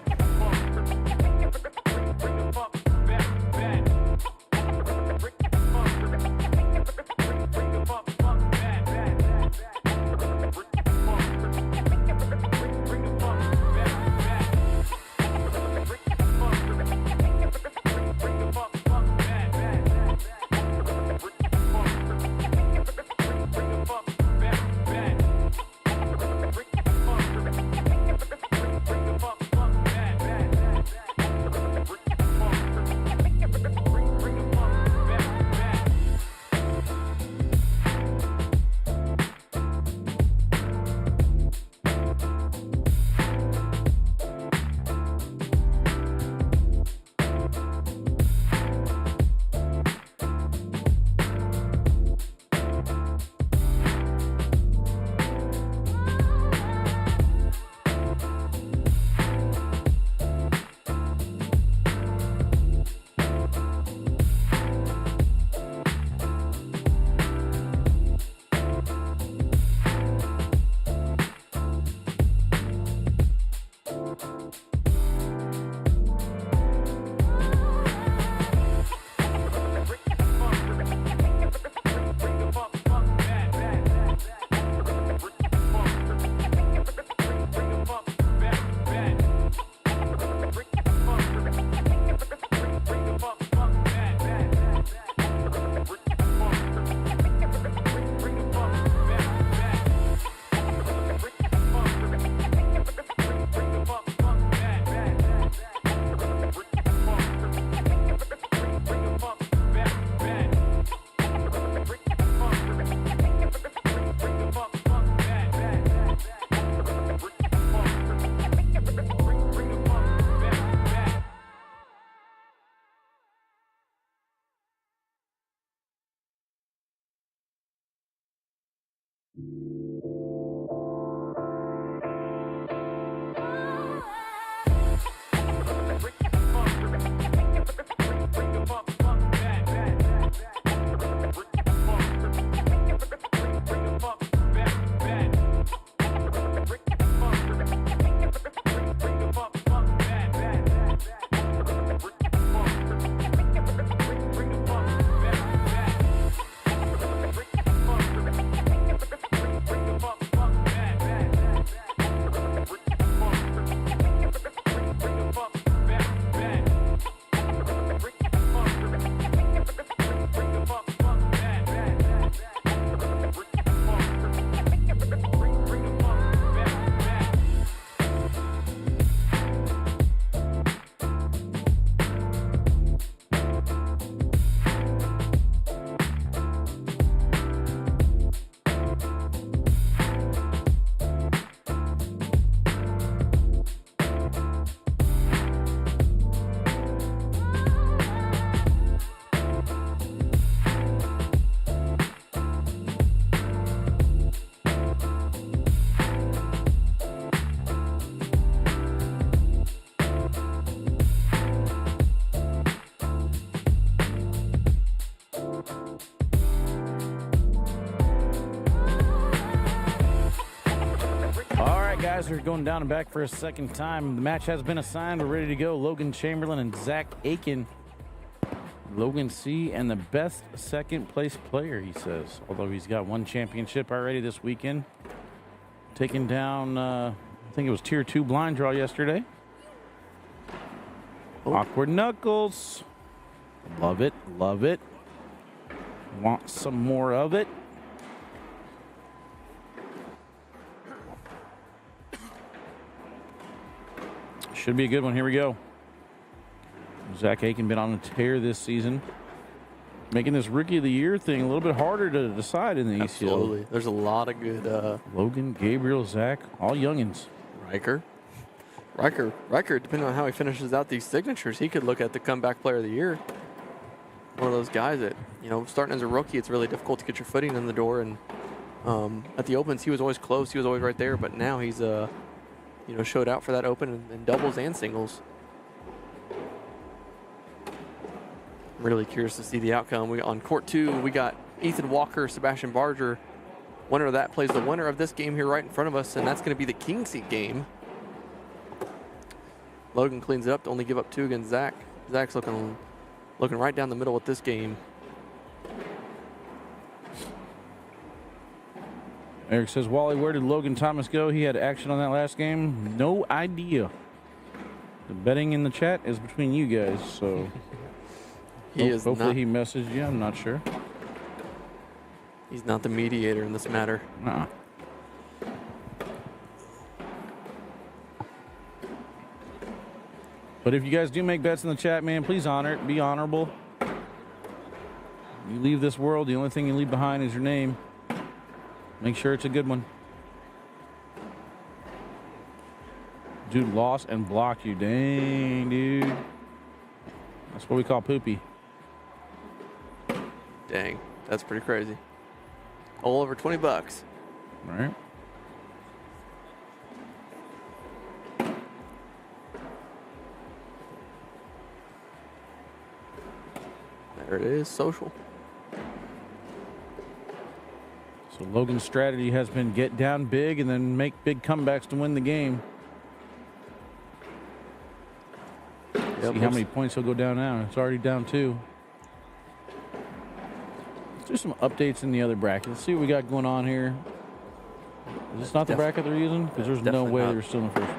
Guys are going down and back for a second time. The match has been assigned. We're ready to go. Logan Chamberlain and Zach Aiken. Logan C. and the best second place player, he says. Although he's got one championship already this weekend. Taking down, I think it was Tier 2 blind draw yesterday. Oh. Awkward Knuckles. Love it, love it. Want some more of it. Should be a good one. Here we go. Zach Aiken been on a tear this season, making this Rookie of the Year thing a little bit harder to decide in the Absolutely. ECL. There's a lot of good. Logan, Gabriel, Zach, all youngins. Riker, depending on how he finishes out these signatures, he could look at the comeback player of the year. One of those guys that, you know, starting as a rookie, it's really difficult to get your footing in the door. And at the opens, he was always close. He was always right there. But now he's you know, showed out for that open in doubles and singles. I'm really curious to see the outcome. On court 2, we got Ethan Walker, Sebastian Barger. Winner of that plays the winner of this game here right in front of us, and that's going to be the king seat game. Logan cleans it up to only give up 2 against Zach. Zach's looking right down the middle with this game. Eric says, Wally, where did Logan Thomas go? He had action on that last game. No idea. The betting in the chat is between you guys, so hopefully he messaged you. I'm not sure. He's not the mediator in this matter. Nah. But if you guys do make bets in the chat, man, please honor it. Be honorable. You leave this world, the only thing you leave behind is your name. Make sure it's a good one. Dude lost and blocked you. Dang, dude. That's what we call poopy. Dang, that's pretty crazy. All over 20 bucks. All right. There it is, social. So Logan's strategy has been get down big and then make big comebacks to win the game. Yep, see how many points he'll go down now. It's already down 2. Let's do some updates in the other bracket. Let's see what we got going on here. Is this not the bracket they're using? Because there's no way they're still in the first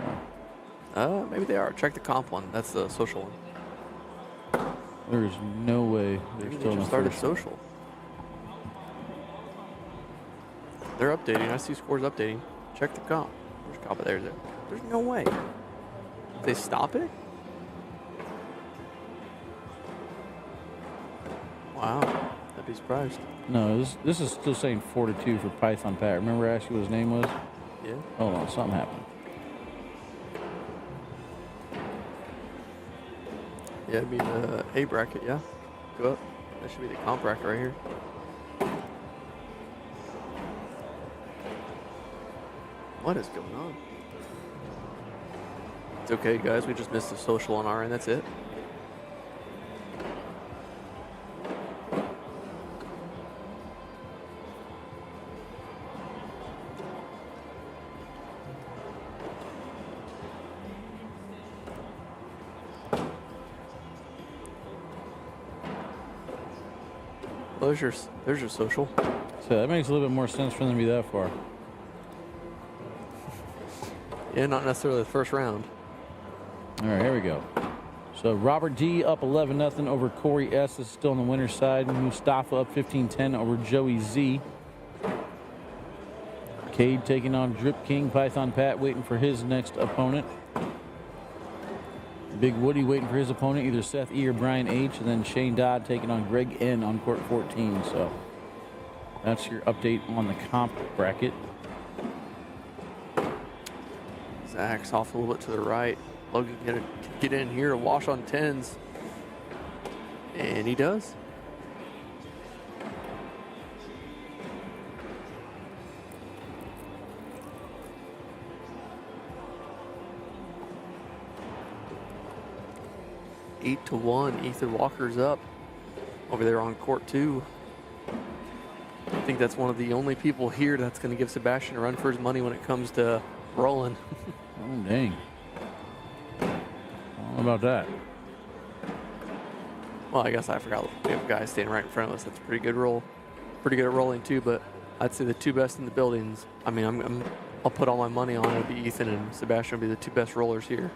one. Maybe they are. Check the comp one. That's the social one. There's no way they're still in the started first one. social. They're updating. I see scores updating. Check the comp. There's comp. There's it. There's no way. Did they stop it? Wow. I'd be surprised. No, this is still saying 4-2 for Python Pat. Remember I asked you what his name was? Yeah. Hold on, something happened. Yeah, it'd be the A bracket, yeah. Go up. That should be the comp bracket right here. What is going on? It's okay, guys. We just missed the social on our end. That's it. Well, there's your social. So that makes a little bit more sense for them to be that far. Yeah, not necessarily the first round. All right, here we go. So Robert D up 11-0 over Corey S. This is still on the winner's side. Mustafa up 15-10 over Joey Z. Cade taking on Drip King. Python Pat waiting for his next opponent. Big Woody waiting for his opponent, either Seth E or Brian H. And then Shane Dodd taking on Greg N on court 14. So that's your update on the comp bracket. Zach's off a little bit to the right. Logan can get in here to wash on 10s. And he does. Eight to 1. Ethan Walker's up over there on court 2. I think that's one of the only people here that's going to give Sebastian a run for his money when it comes to rolling. Oh, dang. How about that? Well, I guess I forgot we have a guy standing right in front of us. That's a pretty good roll. Pretty good at rolling too, but I'd say the two best in the buildings. I mean, I'll put all my money on it. It'll be Ethan and Sebastian will be the two best rollers here.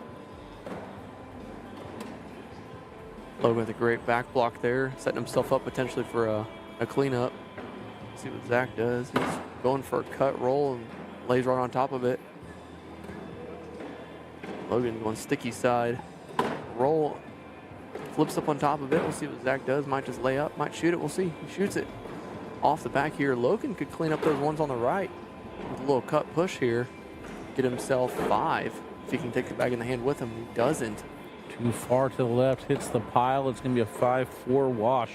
Logan with a great back block there, setting himself up potentially for a cleanup. See what Zach does. He's going for a cut roll and lays right on top of it. Logan going sticky side. Roll, flips up on top of it. We'll see what Zach does. Might just lay up, might shoot it. We'll see. He shoots it off the back here. Logan could clean up those ones on the right with a little cut push here. Get himself 5 if he can take the bag in the hand with him. He doesn't. Too far to the left, hits the pile. It's going to be a 5-4 wash.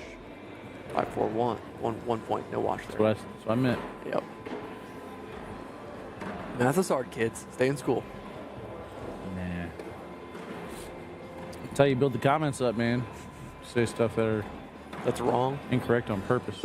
5-4-1. 1 point, no wash there. That's what I meant. Yep. Math is hard, kids. Stay in school. Nah. That's how you build the comments up, man. Say stuff that are That's wrong. incorrect on purpose.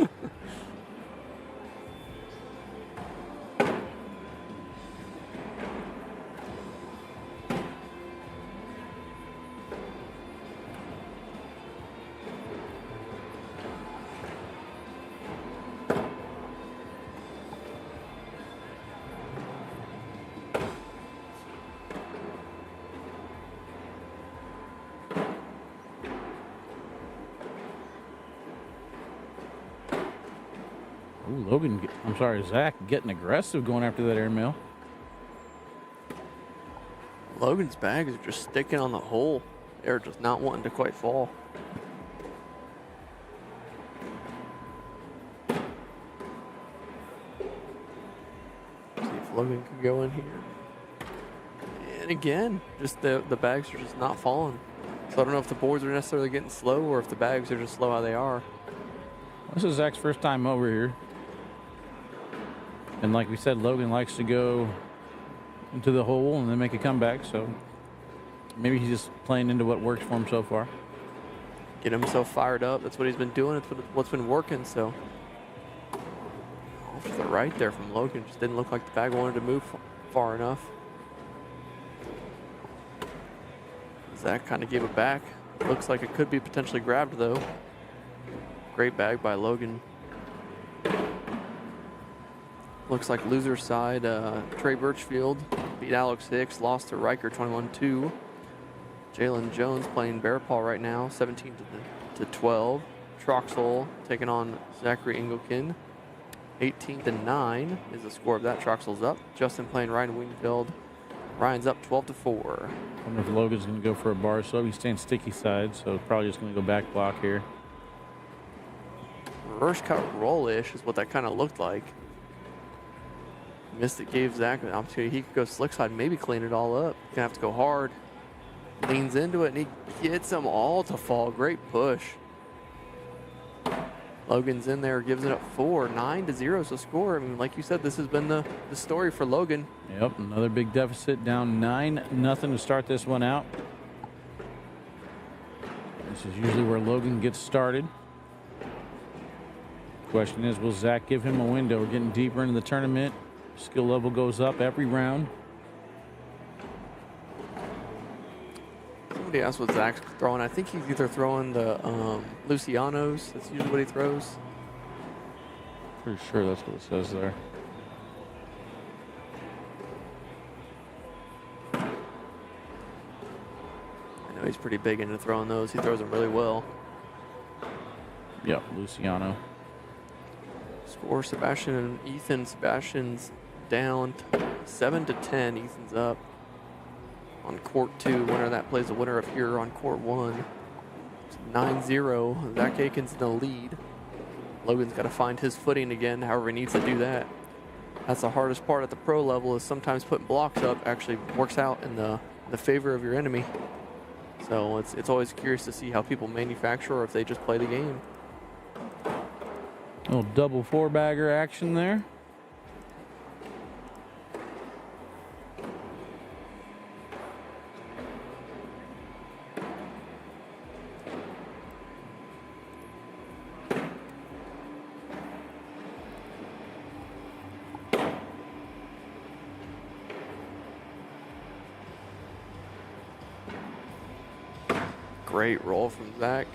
Ooh, Logan, I'm sorry, Zach getting aggressive going after that airmail. Logan's bags are just sticking on the hole. They're just not wanting to quite fall. See if Logan can go in here. And again, just the bags are just not falling. So I don't know if the boards are necessarily getting slow or if the bags are just slow how they are. This is Zach's first time over here. And like we said, Logan likes to go into the hole and then make a comeback. So maybe he's just playing into what works for him so far. Get himself fired up. That's what he's been doing. It's what's been working. So off to the right there from Logan. Just didn't look like the bag wanted to move far enough. Zach kind of gave it back. Looks like it could be potentially grabbed though. Great bag by Logan. Looks like loser side, Trey Birchfield beat Alex Hicks, lost to Riker 21-2. Jalen Jones playing bear paw right now, 17 to 12. Troxel taking on Zachary Engelkin. 18-9 is the score of that. Troxel's up. Justin playing Ryan Wingfield. Ryan's up 12-4. I wonder if Logan's going to go for a bar. So he's staying sticky side, so probably just going to go back block here. Reverse cut roll-ish is what that kind of looked like. Missed it, gave Zach an opportunity. He could go slick side, maybe clean it all up. Gonna have to go hard. Leans into it, and he gets them all to fall. Great push. Logan's in there, gives it up 4, 9-0 is the score. I mean, like you said, this has been the story for Logan. Yep, another big deficit, down 9-0 to start this one out. This is usually where Logan gets started. Question is, will Zach give him a window? We're getting deeper into the tournament. Skill level goes up every round. Somebody asked what Zach's throwing. I think he's either throwing the Lucianos. That's usually what he throws. Pretty sure that's what it says there. I know he's pretty big into throwing those. He throws them really well. Yep, Luciano. Score Sebastian and Ethan. Sebastian's down 7-10. Ethan's up on court 2. Winner of that plays the winner of here on court 1. It's 9-0. Zach Aiken's in the lead. Logan's got to find his footing again, however he needs to do that. That's the hardest part at the pro level, is sometimes putting blocks up actually works out in the favor of your enemy. So it's always curious to see how people manufacture or if they just play the game. Little double 4-bagger action there. Great roll from Zach.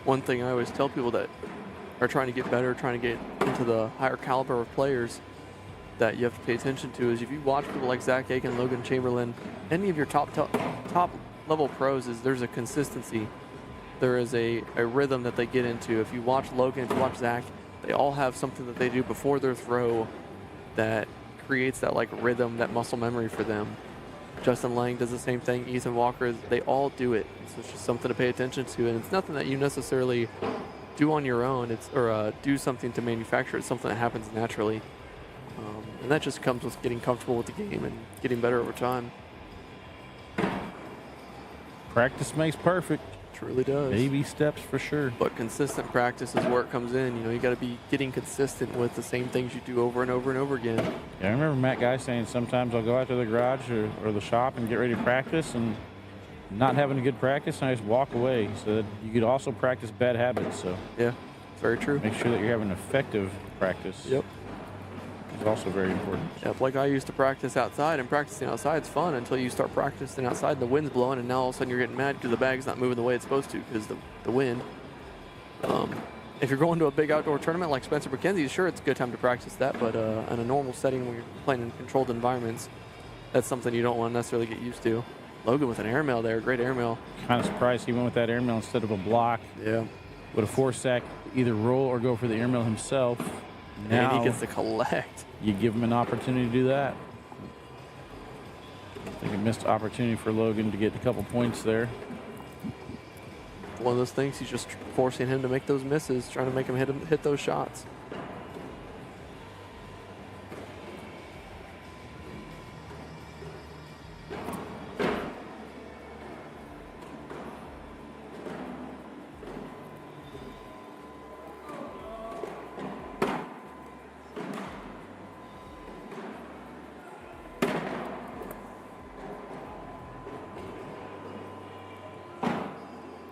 One thing I always tell people that are trying to get better, trying to get into the higher caliber of players that you have to pay attention to is if you watch people like Zach Aiken, Logan Chamberlain, any of your top level pros, is there's a consistency. There is a rhythm that they get into. If you watch Logan, if you watch Zach, they all have something that they do before their throw that creates that like rhythm, that muscle memory for them. Justin Lang does the same thing. Ethan Walker, they all do it. So it's just something to pay attention to, and it's nothing that you necessarily do on your own. It's do something to manufacture. It's something that happens naturally, and that just comes with getting comfortable with the game and getting better over time. Practice makes perfect. Truly does. Baby steps for sure. But consistent practice is where it comes in. You know, you got to be getting consistent with the same things you do over and over and over again. Yeah, I remember Matt Guy saying sometimes I'll go out to the garage or the shop and get ready to practice and not having a good practice, and I just walk away. He said you could also practice bad habits. So yeah, very true. make sure that you're having effective practice. Yep. It's also very important. Yep, like I used to practice outside, and practicing outside is fun until you start practicing outside and the wind's blowing, and now all of a sudden you're getting mad because the bag's not moving the way it's supposed to because the wind. If you're going to a big outdoor tournament like Spencer McKenzie, sure, it's a good time to practice that, but in a normal setting when you're playing in controlled environments, that's something you don't want to necessarily get used to. Logan with an airmail there, great airmail. Kind of surprised he went with that airmail instead of a block. Yeah. Would a force sack either roll or go for the airmail himself. Now And he gets to collect. you give him an opportunity to do that. I think a missed opportunity for Logan to get a couple points there. One of those things, he's just forcing him to make those misses, trying to make him hit those shots.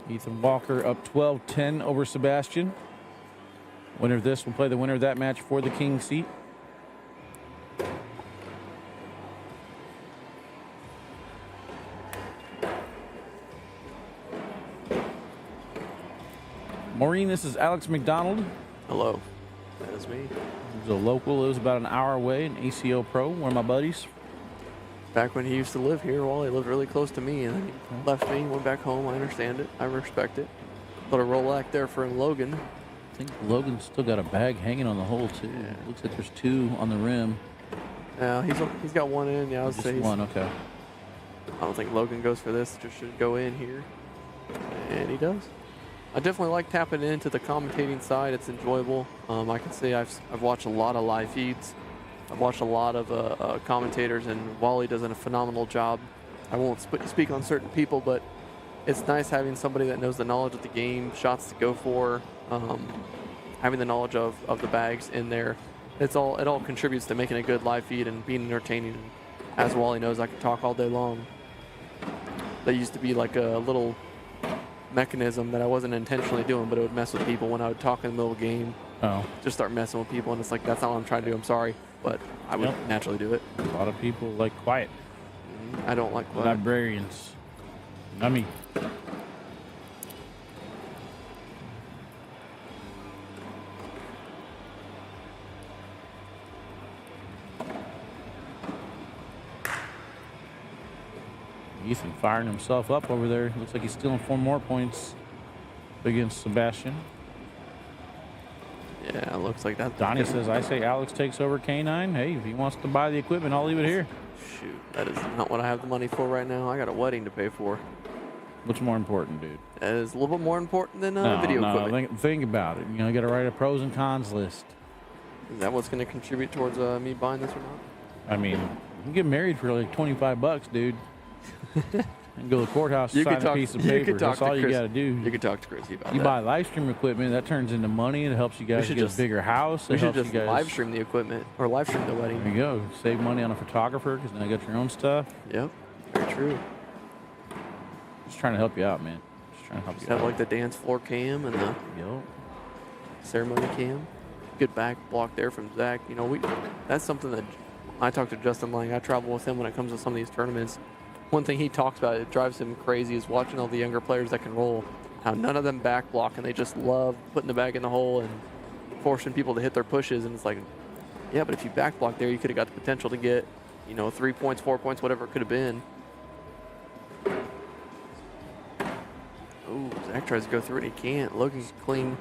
Ethan Walker up 12-10 over Sebastian. Winner of this will play the winner of that match for the king seat. Maureen, this is Alex McDonald. Hello, that is me. He's a local. It was about an hour away, an ACO pro, one of my buddies. Back when he used to live here, well, he lived really close to me, and then he left me, went back home. I understand it. I respect it. Put a Rolex there for him, Logan. I think Logan's still got a bag hanging on the hole, too. Yeah. Looks like there's two on the rim. Yeah, he's got one in. Yeah, I would Just say he's, one, okay. I don't think Logan goes for this. Just should go in here, and he does. I definitely like tapping into the commentating side. It's enjoyable. I can say I've watched a lot of live feeds I've watched a lot of commentators, and Wally does a phenomenal job. I won't speak on certain people, but it's nice having somebody that knows the knowledge of the game, shots to go for, having the knowledge of the bags in there. It all contributes to making a good live feed and being entertaining. As Wally knows, I could talk all day long. That used to be like a little mechanism that I wasn't intentionally doing, but it would mess with people when I would talk in the middle of the game. Oh. Just start messing with people, and it's like, that's not what I'm trying to do. I'm sorry, but I would naturally do it. A lot of people like quiet. I don't like quiet. Librarians. Not me. Ethan firing himself up over there. Looks like he's stealing 4 more points against Sebastian. Yeah, it looks like that. Donnie says, I say Alex takes over K9. Hey, if he wants to buy the equipment, I'll leave it here. Shoot, that is not what I have the money for right now. I got a wedding to pay for. What's more important, dude? That is a little bit more important than video equipment. Think about it. You know, you got to write a pros and cons list. Is that what's going to contribute towards me buying this or not? I mean, you can get married for like $25, dude. And go to the courthouse and sign a piece of paper. That's all you got to do. You can talk to Chrissy about that. You buy live stream equipment, that turns into money. It helps you guys get a bigger house. We should just live stream the equipment or live stream the wedding. There you go. Save money on a photographer because now you got your own stuff. Yep, very true. Just trying to help you out, man. Just trying to help you out. Have like the dance floor cam and the ceremony cam. Good back block there from Zach. You know, that's something that I talked to Justin Lang. I travel with him when it comes to some of these tournaments. One thing he talks about, it drives him crazy, is watching all the younger players that can roll, how none of them back block, and they just love putting the bag in the hole and forcing people to hit their pushes. And it's like, yeah, but if you back block there, you could have got the potential to get, 3 points, 4 points, whatever it could have been. Oh, Zach tries to go through it. He can't. Logan's clean.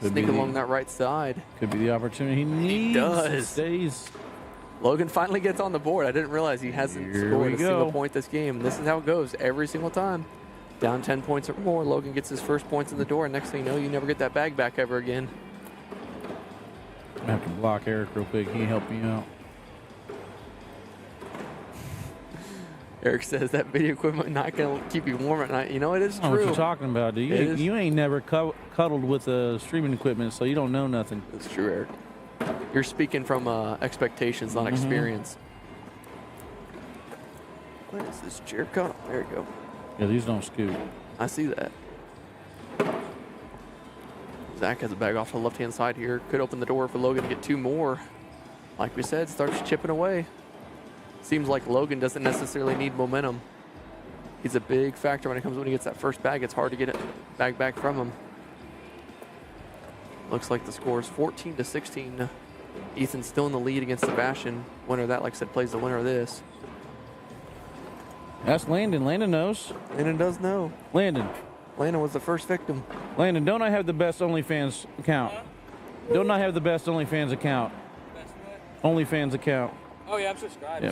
Sneak along that right side. Could be the opportunity he needs. He does. Stays. Logan finally gets on the board. I didn't realize he hasn't scored a single point this game. This is how it goes every single time. Down 10 points or more, Logan gets his first points in the door. And next thing you know, you never get that bag back ever again. I'm going to have to block Eric real quick. He can help me out. Eric says that video equipment not going to keep you warm at night. You know, it is true. What you're talking about, dude. You ain't never cuddled with streaming equipment, so you don't know nothing. That's true, Eric. You're speaking from expectations, not experience. What is this chair cut? There you go. Yeah, these don't scoot. I see that. Zach has a bag off to the left-hand side here. Could open the door for Logan to get 2 more. Like we said, starts chipping away. Seems like Logan doesn't necessarily need momentum. He's a big factor when he gets that first bag. It's hard to get it back from him. Looks like the score is 14-16. Ethan's still in the lead against Sebastian. Winner of that, like I said, plays the winner of this. That's Landon. Landon knows. Landon does know. Landon was the first victim. Landon, don't I have the best OnlyFans account? Don't I have the best OnlyFans account? Best what? OnlyFans account. Oh, yeah, I'm subscribed. Yeah,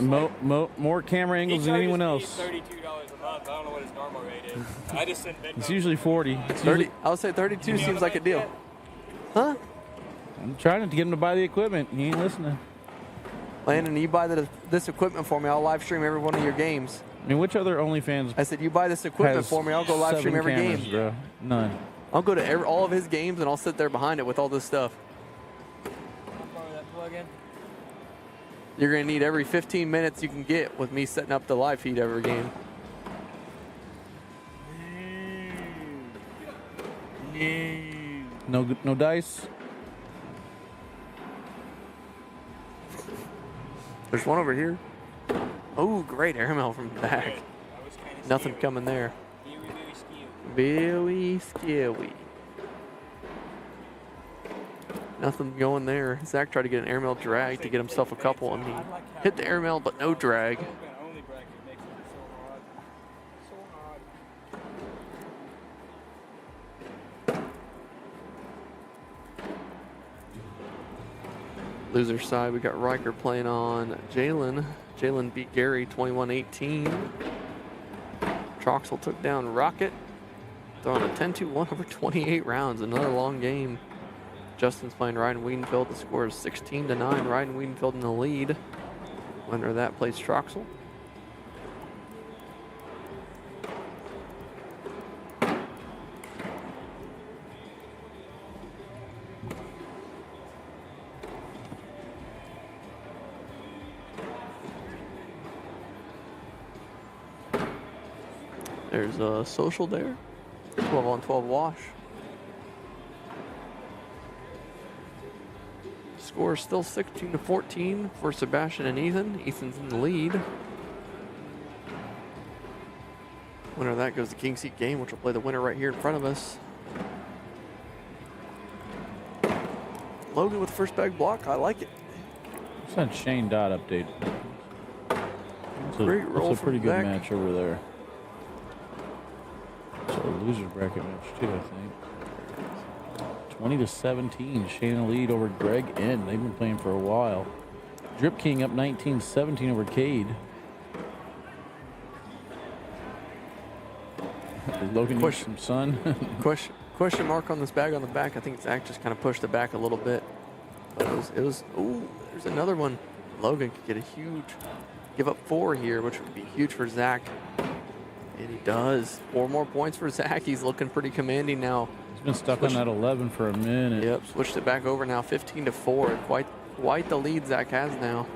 more camera angles than anyone else. $32 a month. I don't know what his normal rate is. I just send videos. It's usually 40. 30. I would say 32 seems like a deal. Huh? I'm trying to get him to buy the equipment. He ain't listening. Landon, you buy this equipment for me. I'll live stream every one of your games. I mean, which other OnlyFans? I said, you buy this equipment for me. I'll go live stream every cameras, game. Bro. None. I'll go to all of his games and I'll sit there behind it with all this stuff. That plug in. You're going to need every 15 minutes you can get with me setting up the live feed every game. No dice? There's one over here. Oh, great airmail from back. Nothing coming there. Very scary. Nothing going there. Zach tried to get an airmail drag to get himself a couple, and he hit the airmail, but no drag. Loser side, we got Riker playing on Jalen. Jalen beat Gary 21-18. Troxel took down Rocket, throwing a 10-2-1 over 28 rounds. Another long game. Justin's playing Ryan Wiedenfeld. The score is 16-9. Ryan Wiedenfeld in the lead. Winner of that plays Troxel. There's a social there. 12 on 12 wash. Score is still 16-14 for Sebastian and Ethan. Ethan's in the lead. Winner of that goes to King Seat Game, which will play the winner right here in front of us. Logan with the first bag block. I like it. What's that Shane Dodd update? Great roll That's a pretty from good Zach. match over there. So a loser's bracket match too, I think. 20-17, Shane in the lead over Greg N. They've been playing for a while. Drip King up 19-17 over Cade. Does Logan need some sun? Question mark on this bag on the back. I think Zach just kind of pushed it back a little bit. But ooh, there's another one. Logan could get a huge, give up 4 here, which would be huge for Zach. And he does. 4 more points for Zach. He's looking pretty commanding now. He's been stuck on that 11 for a minute. Yep, switched it back over now, 15-4. Quite the lead Zach has now.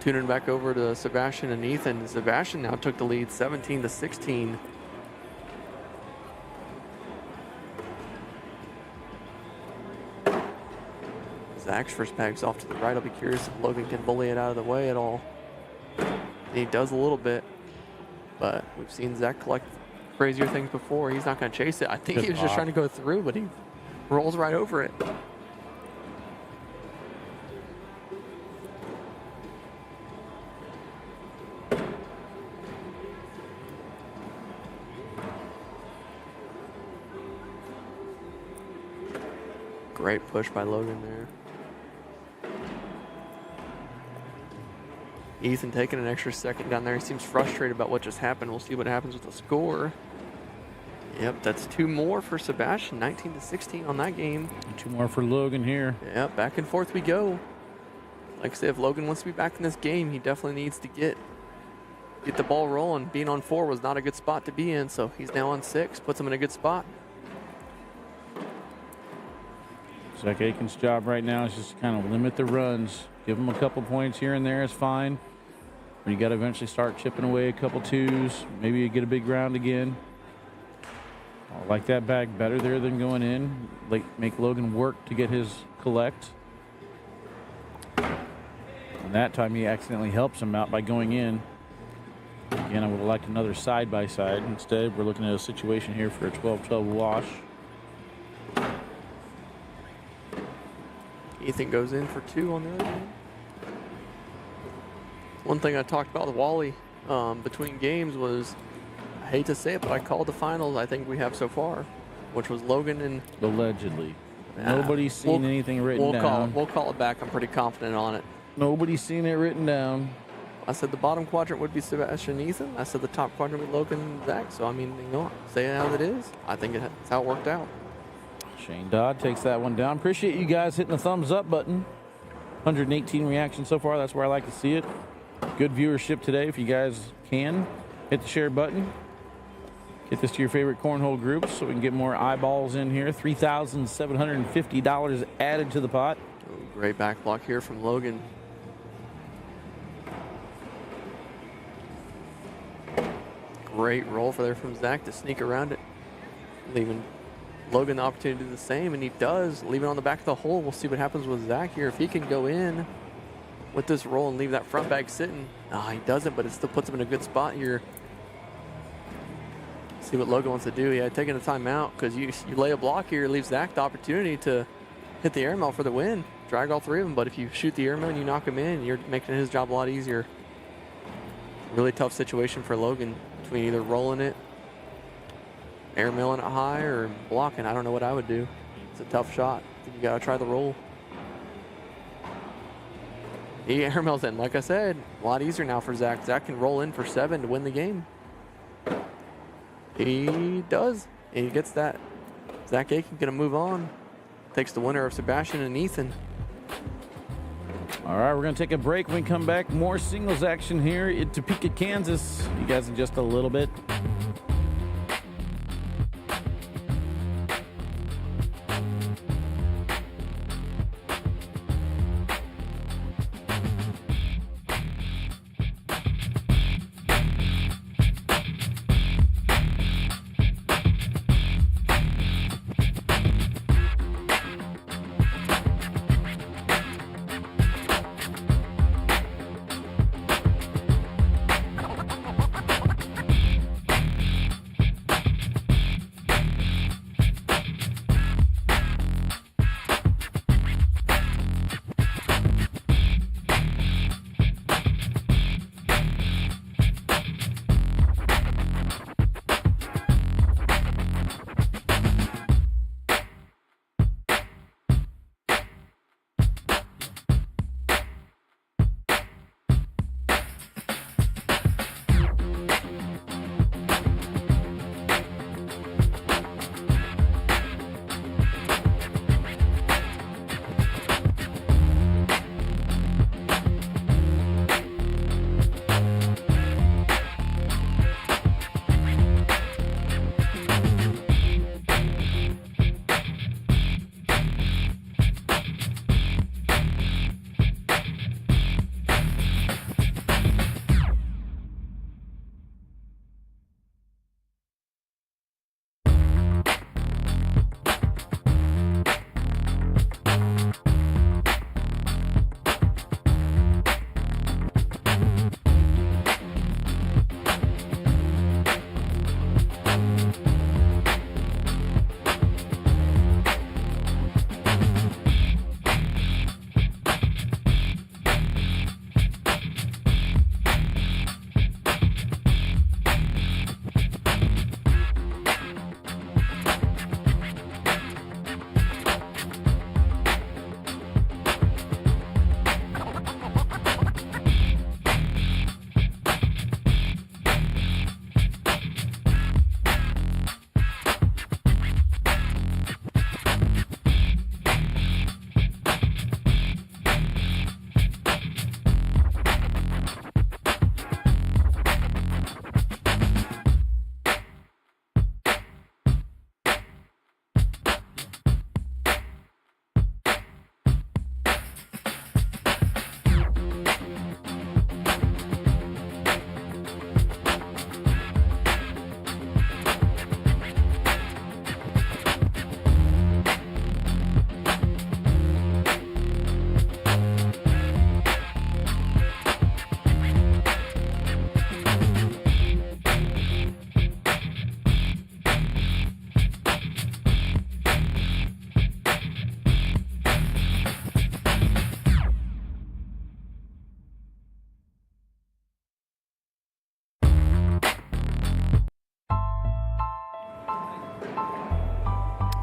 Tuning back over to Sebastian and Ethan. Sebastian now took the lead, 17-16. Zach's first bag's off to the right. I'll be curious if Logan can bully it out of the way at all. And he does a little bit, but we've seen Zach collect crazier things before. He's not going to chase it. I think he was just trying to go through, but he rolls right over it. Great push by Logan there. Ethan taking an extra second down there. He seems frustrated about what just happened. We'll see what happens with the score. Yep, that's 2 more for Sebastian. 19-16 on that game. And 2 more for Logan here. Yep, back and forth we go. Like I said, if Logan wants to be back in this game, he definitely needs to get the ball rolling. Being on 4 was not a good spot to be in, so he's now on 6. Puts him in a good spot. Zach Aiken's job right now is just to kind of limit the runs. Give him a couple points here and there is fine. But you got to eventually start chipping away a couple 2s. Maybe you get a big round again. I like that bag better there than going in. Make Logan work to get his collect. And that time he accidentally helps him out by going in. Again, I would have liked another side-by-side. Instead, we're looking at a situation here for a 12-12 wash. Ethan goes in for 2 on the other game. One thing I talked about with Wally between games was, I hate to say it, but I called the finals I think we have so far, which was Logan and... Allegedly. Nobody's seen anything written down. We'll call it back. I'm pretty confident on it. Nobody's seen it written down. I said the bottom quadrant would be Sebastian and Ethan. I said the top quadrant would be Logan and Zach. So, I mean, you know, say it how it is. I think that's how it worked out. Shane Dodd takes that one down. Appreciate you guys hitting the thumbs up button. 118 reactions so far. That's where I like to see it. Good viewership today. If you guys can, hit the share button. Get this to your favorite cornhole groups so we can get more eyeballs in here. $3,750 added to the pot. Ooh, great back block here from Logan. Great roll for there from Zach to sneak around it, leaving Logan the opportunity to do the same, and he does, leave it on the back of the hole. We'll see what happens with Zach here. If he can go in with this roll and leave that front bag sitting. He doesn't, but it still puts him in a good spot here. See what Logan wants to do. Yeah, taking a timeout, because you lay a block here, it leaves Zach the opportunity to hit the airmail for the win. Drag all 3 of them, but if you shoot the airmail and you knock him in, you're making his job a lot easier. Really tough situation for Logan between either rolling it, airmailing it high, or blocking. I don't know what I would do. It's a tough shot. I think you gotta try the roll. He airmails in. Like I said, a lot easier now for Zach. Zach can roll in for 7 to win the game. He does. And he gets that Zach Aiken going to move on. Takes the winner of Sebastian and Ethan. All right, we're going to take a break. When we come back, more singles action here in Topeka, Kansas. You guys in just a little bit.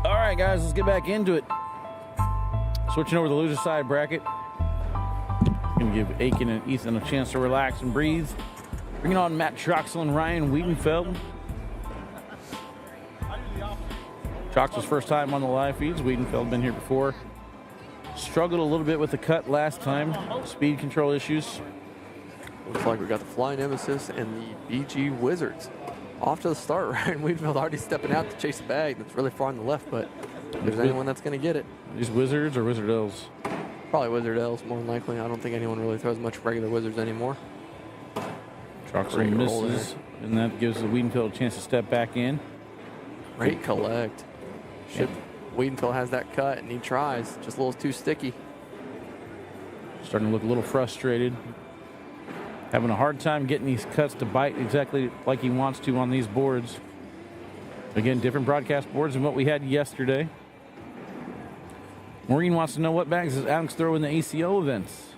All right, guys, let's get back into it. Switching over to the loser side bracket. Gonna give Aiken and Ethan a chance to relax and breathe. Bringing on Matt Troxel and Ryan Wiedenfeld. Troxel's first time on the live feeds. Wiedenfeld been here before. Struggled a little bit with the cut last time. Speed control issues. Looks like we got the Flying Nemesis and the BG Wizards. Off to the start, Ryan Wiedenfeld already stepping out to chase the bag that's really far on the left, but if there's anyone that's going to get it. These Wizards or Wizard L's? Probably Wizard L's more than likely. I don't think anyone really throws much regular Wizards anymore. Troxel misses, and that gives the Wiedenfeld a chance to step back in. Great collect. Wiedenfeld has that cut, and he tries. Just a little too sticky. Starting to look a little frustrated. Having a hard time getting these cuts to bite exactly like he wants to on these boards. Again, different broadcast boards than what we had yesterday. Maureen wants to know, what bags does Alex throw in the ACO events?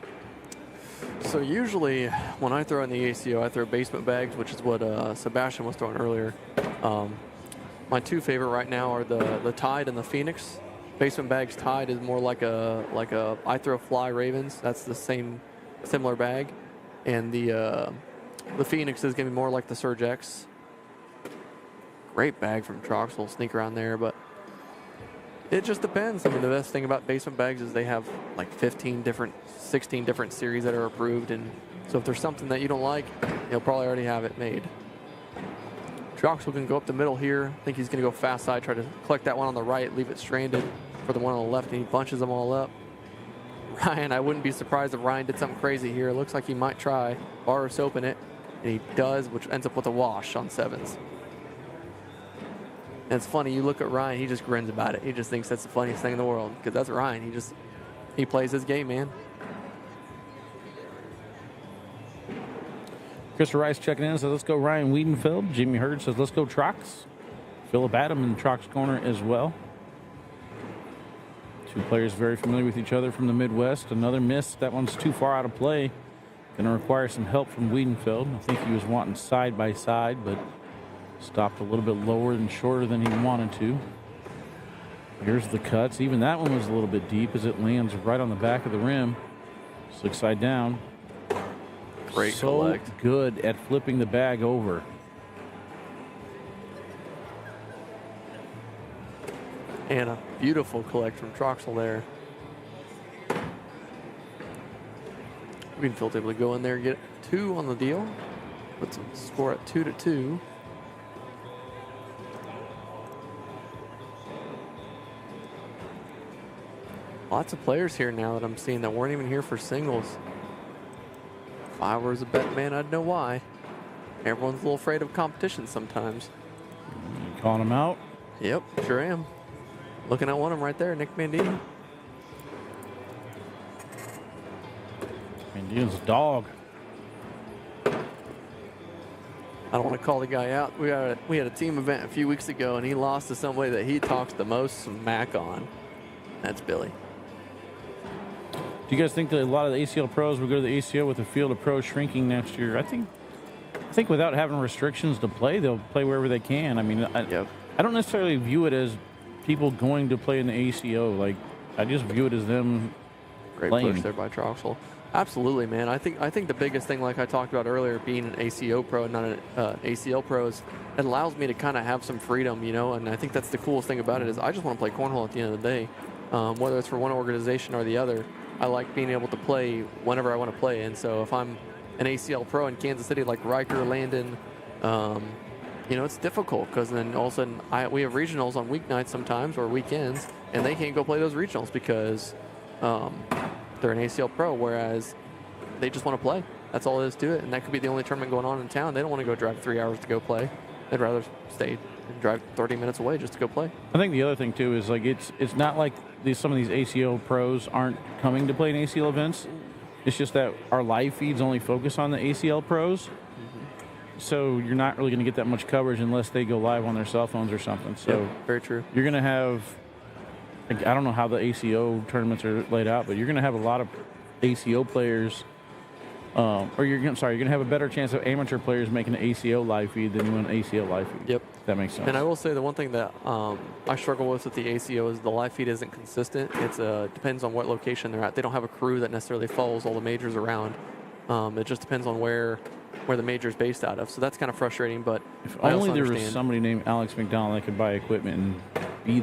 So usually when I throw in the ACO, I throw basement bags, which is what Sebastian was throwing earlier. My two favorite right now are the Tide and the Phoenix. Basement bags Tide is more like a I throw fly Ravens. That's the similar bag. And the Phoenix is going to be more like the Surge X. Great bag from Troxel. Sneak around there, but It just depends. I mean, the best thing about basement bags is they have like 16 different series that are approved. And so if there's something that you don't like, he'll probably already have it made. Troxel can go up the middle here. I think he's going to go fast side, try to collect that one on the right, leave it stranded for the one on the left, and he bunches them all up. Ryan, I wouldn't be surprised if Ryan did something crazy here. It looks like he might try. Barros open it, and he does, which ends up with a wash on sevens. And it's funny, you look at Ryan, he just grins about it. He just thinks that's the funniest thing in the world, because that's Ryan. He plays his game, man. Christopher Rice checking in, says, let's go Ryan Wiedenfeld. Jimmy Hurd says, let's go Trox. Philip Adam in the Trox corner as well. Two players very familiar with each other from the Midwest. Another miss. That one's too far out of play. Going to require some help from Wiedenfeld. I think he was wanting side by side, but stopped a little bit lower and shorter than he wanted to. Here's the cuts. Even that one was a little bit deep as it lands right on the back of the rim. Slick side down. Great collect. So good at flipping the bag over. And a beautiful collect from Troxel there. Greenfield able to go in there and get 2 on the deal. Puts the score at 2-2. Lots of players here now that I'm seeing that weren't even here for singles. If I was a bet man, I'd know why. Everyone's a little afraid of competition sometimes. You calling him out? Yep, sure am. Looking at one of them right there, Nick Mandino. Mandino's a dog. I don't want to call the guy out. We had a team event a few weeks ago, and he lost to somebody that he talks the most smack on. That's Billy. Do you guys think that a lot of the ACL pros will go to the ACO with the field of pros shrinking next year? I think without having restrictions to play, they'll play wherever they can. I mean, I don't necessarily view it as people going to play in the ACO. Like, I just view it as them Great playing. push there by Troxel. Absolutely, man. I think the biggest thing, like I talked about earlier, being an ACO pro and not an ACL pro, is it allows me to kind of have some freedom, you know. And I think that's the coolest thing about it is I just want to play cornhole at the end of the day, whether it's for one organization or the other. I like being able to play whenever I want to play. And so if I'm an ACL pro in Kansas City like Riker, Landon, you know, it's difficult because then all of a sudden we have regionals on weeknights sometimes or weekends, and they can't go play those regionals because they're an ACL pro, whereas they just want to play. That's all it is to it, and that could be the only tournament going on in town. They don't want to go drive 3 hours to go play. They'd rather stay and drive 30 minutes away just to go play. I think the other thing too is like it's not like some of these ACO pros aren't coming to play in ACL events. It's just that our live feeds only focus on the ACL pros. So you're not really going to get that much coverage unless they go live on their cell phones or something. So yep, very true. You're going to have, like, I don't know how the ACO tournaments are laid out, but you're going to have a lot of ACO players, you're going to have a better chance of amateur players making an ACO live feed than you an ACL live feed. Yep. If that makes sense. And I will say the one thing that I struggle with the ACO is the live feed isn't consistent. It depends on what location they're at. They don't have a crew that necessarily follows all the majors around. It just depends on where the major is based out of. So that's kind of frustrating, but if I only also there was understand. somebody named Alex McDonald that could buy equipment and be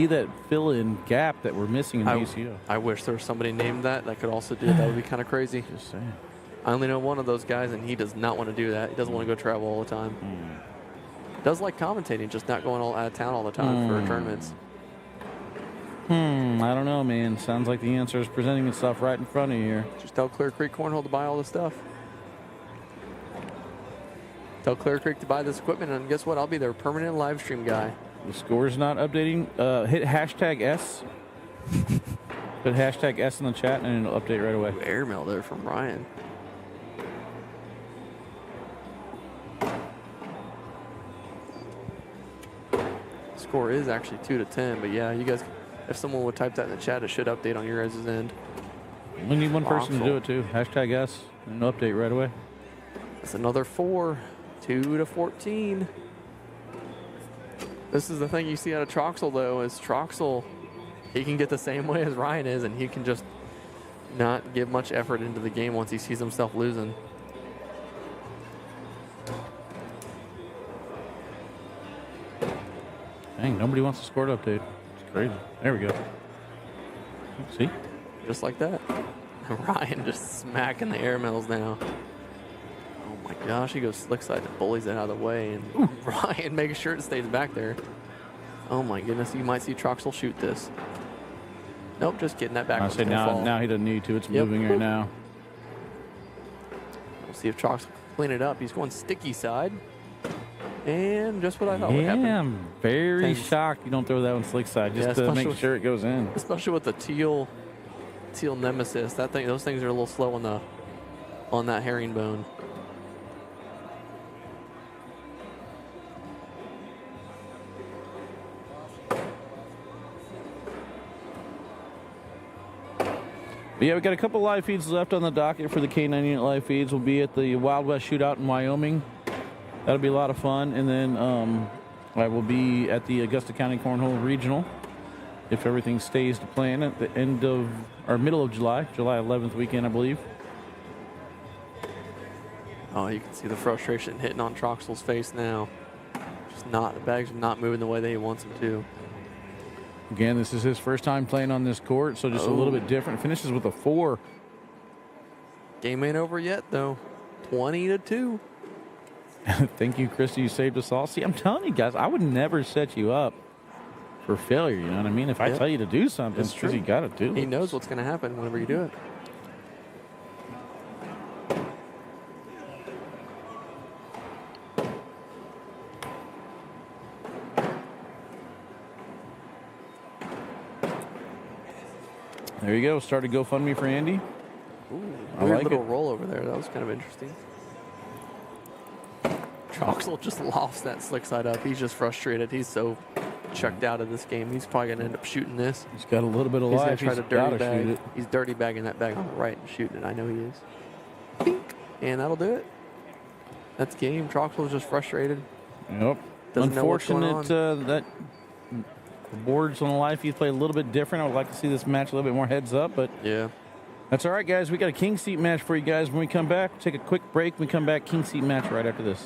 that fill-in gap that we're missing in the ACO. I wish there was somebody named that could also do it. That would be kind of crazy. Just saying. I only know one of those guys, and he does not want to do that. He doesn't want to go travel all the time. Does like commentating, just not going all out of town all the time for tournaments. I don't know, man. Sounds like the answer is presenting itself right in front of you here. Just tell Clear Creek Cornhole to buy all the stuff. Tell Clear Creek to buy this equipment, and guess what? I'll be their permanent live stream guy. The score's not updating. Hit hashtag S. Put hashtag S in the chat, and it'll update right away. Airmail there from Ryan. Score is actually 2-10, but yeah, you guys, if someone would type that in the chat, it should update on your guys' end. We need one person to do it too. Hashtag S, and it'll update right away. That's another 4, 2-14. This is the thing you see out of Troxel, though, is Troxel, he can get the same way as Ryan is, and he can just not give much effort into the game once he sees himself losing. Dang, nobody wants the score to update. crazy. There we go. See? Just like that. Ryan just smacking the air mills now. Oh my gosh, he goes slick side and bullies it out of the way, and Ryan makes sure it stays back there. Oh my goodness, you might see Troxel shoot this. Nope, just kidding. That back I one's say gonna fall. now he doesn't need to. It's Yep. moving right now. We'll see if Troxel can clean it up. He's going sticky side. And just what I thought would happen. Yeah, I'm very Thanks. shocked you don't throw that one slick side just to especially make with- sure it goes in. Especially with the teal nemesis. Those things are a little slow on that herringbone. But yeah, we got a couple live feeds left on the docket for the K9 unit live feeds. We'll be at the Wild West Shootout in Wyoming. That'll be a lot of fun. And then I will be at the Augusta County Cornhole Regional, if everything stays to plan, at the end of, or middle of July 11th weekend, I believe. Oh, you can see the frustration hitting on Troxel's face now. The bags are not moving the way that he wants them to. Again, this is his first time playing on this court, so just a little bit different. Finishes with a 4. Game ain't over yet, though. 20-2. Thank you, Christy. You saved us all. See, I'm telling you guys, I would never set you up for failure. You know what I mean? If I tell you to do something, it's because you got to do it. He knows what's going to happen whenever you do it. There you go. Started GoFundMe for Andy. Ooh, I weird like little it. roll over there. That was kind of interesting. Troxel just lofts that slick side up. He's just frustrated. He's so checked out of this game. He's probably going to end up shooting this. He's got a little bit of He's going life. to try to He's dirty gotta shoot bag. it. He's dirty bagging that bag on the right and shooting it. I know he is. Bink. And that'll do it. That's game. Troxel's just frustrated. Yep. Doesn't know what's going Unfortunate that the boards on the live feed play a little bit different. I would like to see this match a little bit more heads up, but Yeah. that's all right, guys. We got a king seat match for you guys. When we come back, we'll take a quick break. When we come back, king seat match right after this.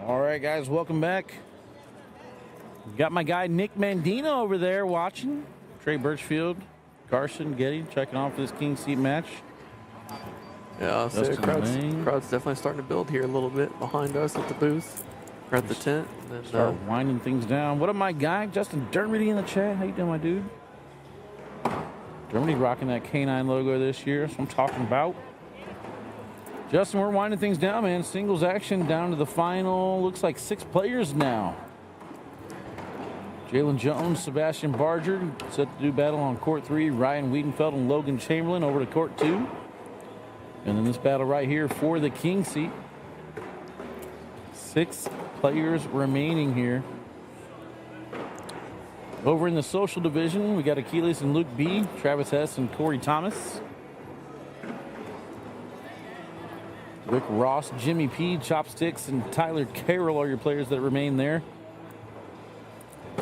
All right, guys, welcome back. Got my guy Nick Mandina over there watching. Trey Birchfield, Carson, Getty checking off for this king seat match. Yeah, so the Dustin crowd's Lane. definitely starting to build here a little bit behind us at the booth. We're at the tent. And then, Start winding things down. What up, my guy? Justin Dermody in the chat. How you doing, my dude? Dermody rocking that K9 logo this year. That's what I'm talking about. Justin, we're winding things down, man. Singles action down to the final. Looks like 6 players now. Jalen Jones, Sebastian Barger set to do battle on court 3. Ryan Wiedenfeld and Logan Chamberlain over to court 2. And then this battle right here for the king seat. 6 players remaining here. Over in the social division, we got Achilles and Luke B, Travis Hess and Corey Thomas. Rick Ross, Jimmy P, Chopsticks, and Tyler Carroll are your players that remain there.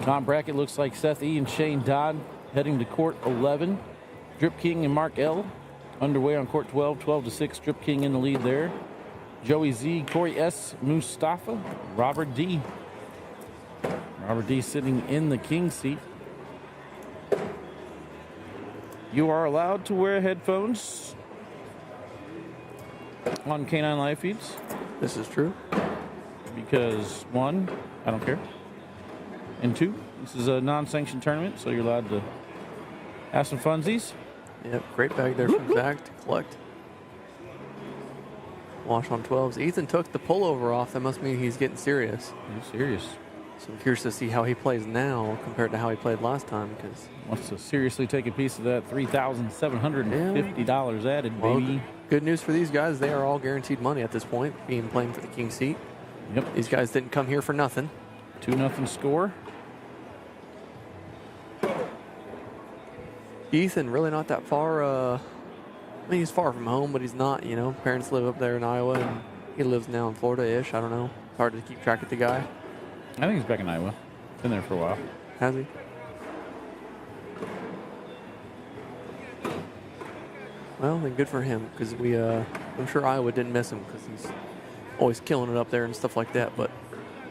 Top bracket looks like Seth E and Shane Dodd heading to court 11. Drip King and Mark L underway on court 12, 12-6. Drip King in the lead there. Joey Z, Corey S, Mustafa, Robert D. Robert D sitting in the king seat. You are allowed to wear headphones on K9 live feeds. This is true. Because 1, I don't care. And 2, this is a non-sanctioned tournament, so you're allowed to have some funsies. Yep, great bag there from Zach to collect. Wash on 12s. Ethan took the pullover off. That must mean he's getting serious. He's serious. So I'm curious to see how he plays now compared to how he played last time. Because Wants to seriously take a piece of that $3,750 added, baby. Good news for these guys. They are all guaranteed money at this point, being playing for the king seat. Yep. These guys didn't come here for nothing. 2-0 score. Ethan, really not that far. I mean, he's far from home, but he's not, you know. Parents live up there in Iowa, and he lives now in Florida-ish. I don't know. It's hard to keep track of the guy. I think he's back in Iowa. Been there for a while. Has he? Well, then good for him, because I'm sure Iowa didn't miss him, because he's always killing it up there and stuff like that. But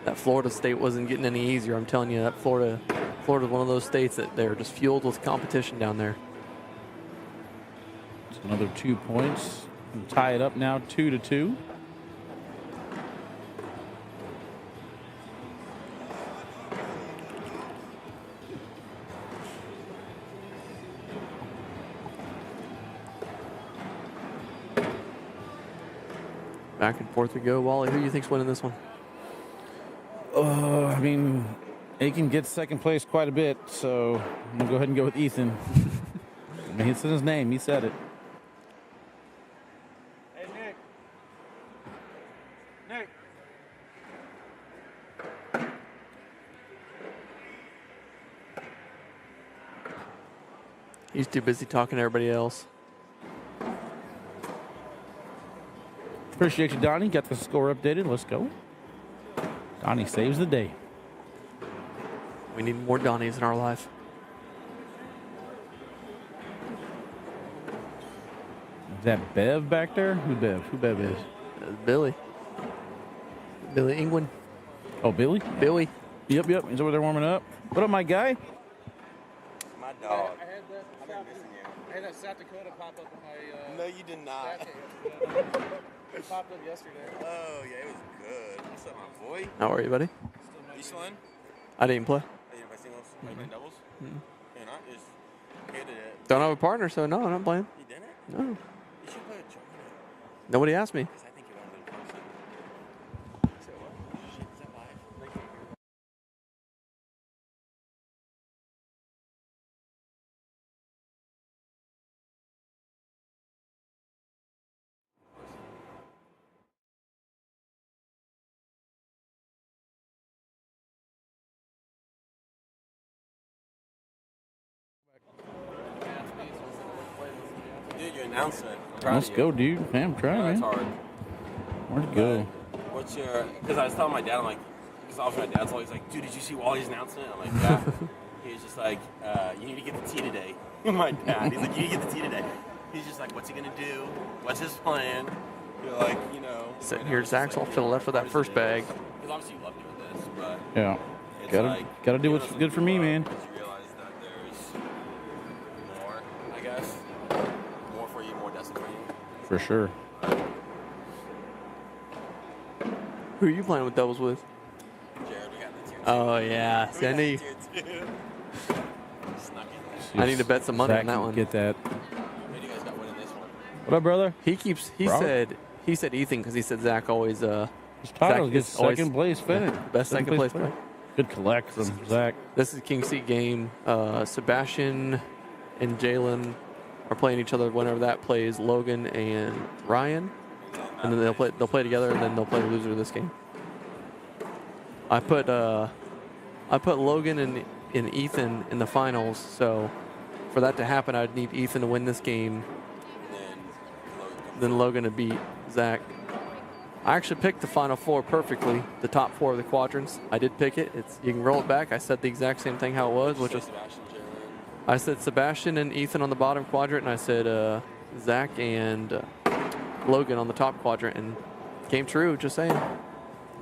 that Florida state wasn't getting any easier. I'm telling you, that Florida's one of those states that they're just fueled with competition down there. It's another 2 points. We'll tie it up now, 2-2. Back and forth we go. Wally, who do you think's winning this one? I mean, Aiken gets second place quite a bit, so I'm going to go ahead and go with Ethan. I mean, it's in his name. He said it. Hey, Nick. He's too busy talking to everybody else. Appreciate you, Donnie. Got the score updated. Let's go. Donnie saves the day. We need more Donnies in our life. Is that Bev back there? Who Bev? Who Bev is? Billy. Billy England. Oh, Billy? Billy. Yep. He's over there warming up. What up, my guy? My dog. I had that. I've been missing you. I had that South Dakota pop up in my. No, you did not. It popped up yesterday. Oh, yeah, it was good. What's up, my boy? How are you, buddy? You still in? I didn't play. Are you play singles? Are you playing doubles? And I just hated it. Don't have a partner, so no, I'm not playing. You didn't? No. You should play with Jordan. Nobody asked me. Because I think you're one of the person. So what? Shit, is that live? Like, dude, your announcement. I'm proud Let's of you. go, dude. Man, I'm trying, I know it's man. hard. Where'd it go? What's your? Because I was telling my dad, I'm like, because obviously my dad's always like, dude, did you see Wally's announcement? I'm like, yeah. He was just like, you need to get the tea today. My dad, he's like, you need to get the tea today. He's just like, what's he gonna do? What's his plan? You're like, you know. Sitting right here, now it's just Zach's like, off to the left of that first bag. Because obviously you love doing this, but Yeah. it's Gotta do you what's know, good for me, man. because you realize that there's more, I guess, more for you, more destined for you. For sure. Who are you playing with doubles with? Oh, yeah. See, I need to bet some money Zach on that can one. Get that. Maybe you guys got winning this one. What up, brother? He Bro. said Ethan because he said Zach always His title Zach gets is always- second place finish. best second place player. Good collect from Zach. This is King Seat game. Sebastian and Jalen are playing each other. Whenever that plays Logan and Ryan, and then they'll play together, and then they'll play loser of this game. I put Logan and Ethan in the finals. So for that to happen, I'd need Ethan to win this game, then Logan to beat Zach. I actually picked the final four perfectly, the top four of the quadrants. I did pick it. You can roll it back. I said the exact same thing how it was, which was I said Sebastian and Ethan on the bottom quadrant, and I said Zach and Logan on the top quadrant, and it came true. Just saying.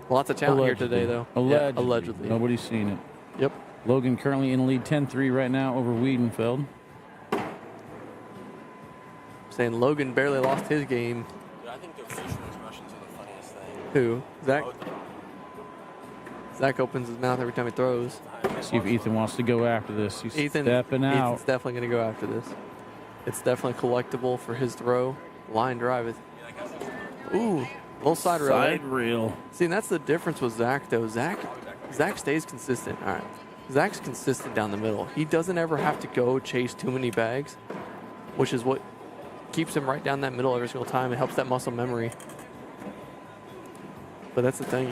Lots of talent here today, though. Allegedly. Yeah, allegedly. Nobody's seen it. Yep. Logan currently in lead 10-3 right now over Wiedenfeld. Saying Logan barely lost his game. Dude, I think their facial expressions are the funniest thing. Who? Zach? Both of them. Zach opens his mouth every time he throws. See if Ethan wants to go after this. He's stepping out. Ethan's definitely going to go after this. It's definitely collectible for his throw. Line drive it. Ooh, little side rail. Side reel. See, and that's the difference with Zach, though. Zach stays consistent. All right. Zach's consistent down the middle. He doesn't ever have to go chase too many bags, which is what keeps him right down that middle every single time. It helps that muscle memory. But that's the thing.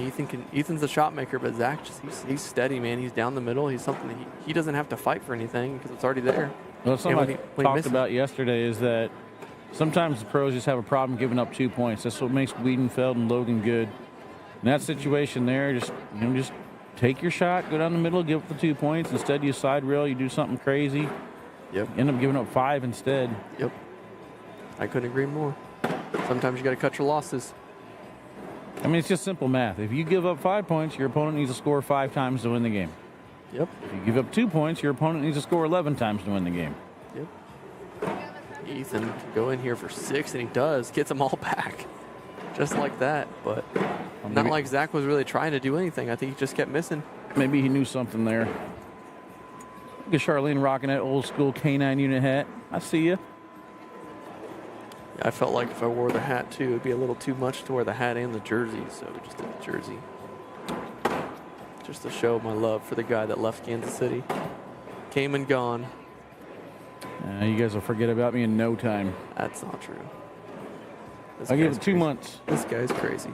Ethan's the shot maker, but Zach he's steady, man. He's down the middle. He's something that he doesn't have to fight for anything because it's already there. Well, something when I he talked misses- about yesterday is that sometimes the pros just have a problem giving up 2 points. That's what makes Wiedenfeld and Logan good. In that situation there, just take your shot, go down the middle, give up the 2 points. Instead, you side rail, you do something crazy. Yep. You end up giving up 5 instead. Yep. I couldn't agree more. Sometimes you got to cut your losses. I mean, it's just simple math. If you give up 5 points, your opponent needs to score 5 times to win the game. Yep. If you give up 2 points, your opponent needs to score 11 times to win the game. Yep. Ethan can go in here for 6, and he does. Gets them all back. Just like that. But not like Zach was really trying to do anything. I think he just kept missing. Maybe he knew something there. Look at Charlene rocking that old school K9 unit hat. I see you. I felt like if I wore the hat too, it'd be a little too much to wear the hat and the jersey, so I just did the jersey. Just to show my love for the guy that left Kansas City. Came and gone. You guys will forget about me in no time. That's not true. This I'll give guy's it 2 crazy. months. This guy's crazy.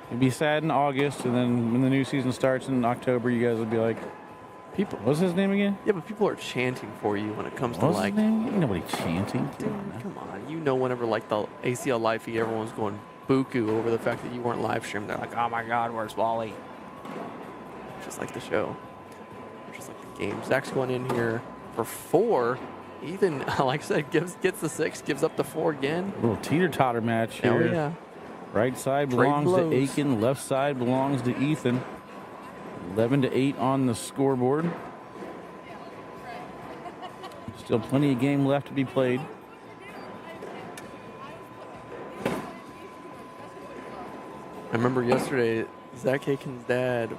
It'll be sad in August, and then when the new season starts in October, you guys will be like, People. what's his name again? Yeah, but people are chanting for you when it comes to What's like. his name? Ain't nobody chanting. Dude, come on. You know, whenever like the ACL live feed, everyone's going buku over the fact that you weren't live streamed. They're like, oh my God, where's Wally? Just like the show. Just like the game. Zach's going in here for 4. Ethan, like I said, gets the 6, gives up the 4 again. A little teeter-totter match Oh, here. yeah. Right side Trade belongs to blows. Aiken. Left side belongs to Ethan. 11-8 on the scoreboard. Still plenty of game left to be played. I remember yesterday, Zach Aiken's dad,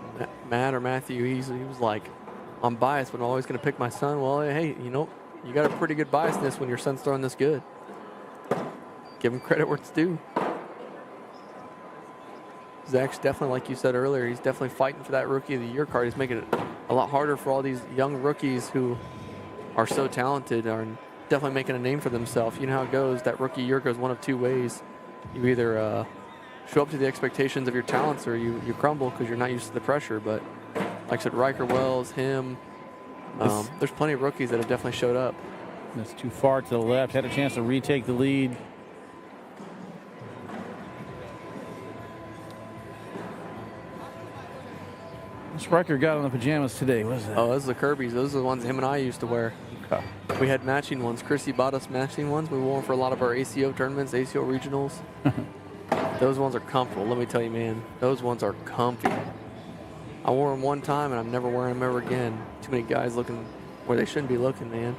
Matt or Matthew, he was like, I'm biased, but I'm always going to pick my son. Well, hey, you got a pretty good biasness when your son's throwing this good. Give him credit where it's due. Zach's definitely, like you said earlier, he's definitely fighting for that Rookie of the Year card. He's making it a lot harder for all these young rookies who are so talented, are definitely making a name for themselves. You know how it goes. That Rookie Year goes one of 2 ways. You either show up to the expectations of your talents or you crumble because you're not used to the pressure. But like I said, Riker Wells, him, there's plenty of rookies that have definitely showed up. That's too far to the left. Had a chance to retake the lead. What's Riker got on the pajamas today? What is that? Oh, those are the Kirby's. Those are the ones him and I used to wear. Okay. We had matching ones. Chrissy bought us matching ones. We wore them for a lot of our ACO tournaments, ACO regionals. Those ones are comfortable. Let me tell you, man. Those ones are comfy. I wore them one time, and I'm never wearing them ever again. Too many guys looking where they shouldn't be looking, man.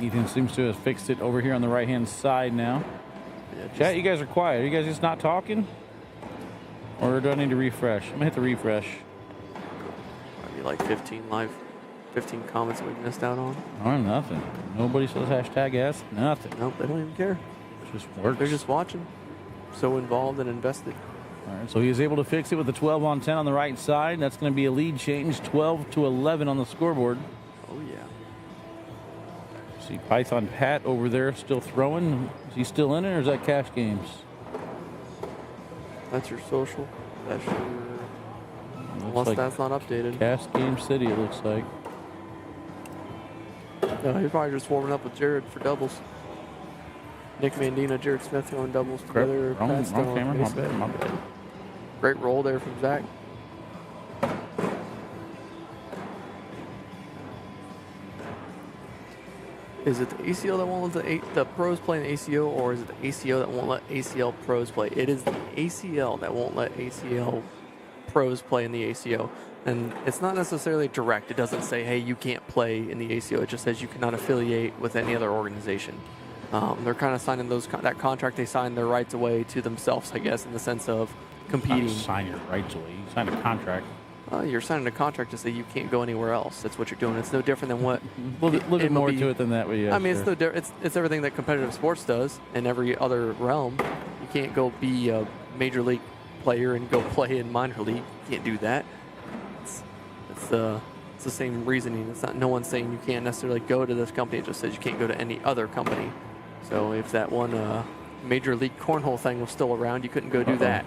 Ethan seems to have fixed it over here on the right-hand side now. Yeah, Chat, you guys are quiet. Are you guys just not talking? Or do I need to refresh? I'm going to hit the refresh. Maybe like 15 comments that we missed out on. Oh, nothing. Nobody says hashtag S. Nothing. Nope, they don't even care. It just works. They're just watching. So involved and invested. All right, so he was able to fix it with the 12 on 10 on the right side. That's going to be a lead change, 12 to 11 on the scoreboard. Oh, yeah. See Python Pat over there still throwing. Is he still in it, or is that Cash Games? That's your social. That's your... Unless like that's not updated. Cash Game City, it looks like. No, he's probably just warming up with Jared for doubles. Nick Mandina, Jared Smith throwing doubles together. Wrong Pat's throwing camera, my bases. bad, my bad. Great roll there from Zach. Is it the ACO that won't let the pros play in the ACO, or is it the ACO that won't let ACL pros play? It is the ACL that won't let ACL pros play in the ACO. And it's not necessarily direct. It doesn't say, hey, you can't play in the ACO. It just says you cannot affiliate with any other organization. They're kind of signing that contract. They sign their rights away to themselves, I guess, in the sense of competing. Sign your rights away. You sign a contract. You're signing a contract to say you can't go anywhere else. That's what you're doing. It's no different than what. A little bit more to it than that. But yeah, I mean, sure. it's everything that competitive sports does in every other realm. You can't go be a major league player and go play in minor league. You can't do that. It's the same reasoning. It's not. No one's saying you can't necessarily go to this company. It just says you can't go to any other company. So if that one major league cornhole thing was still around, you couldn't go do that.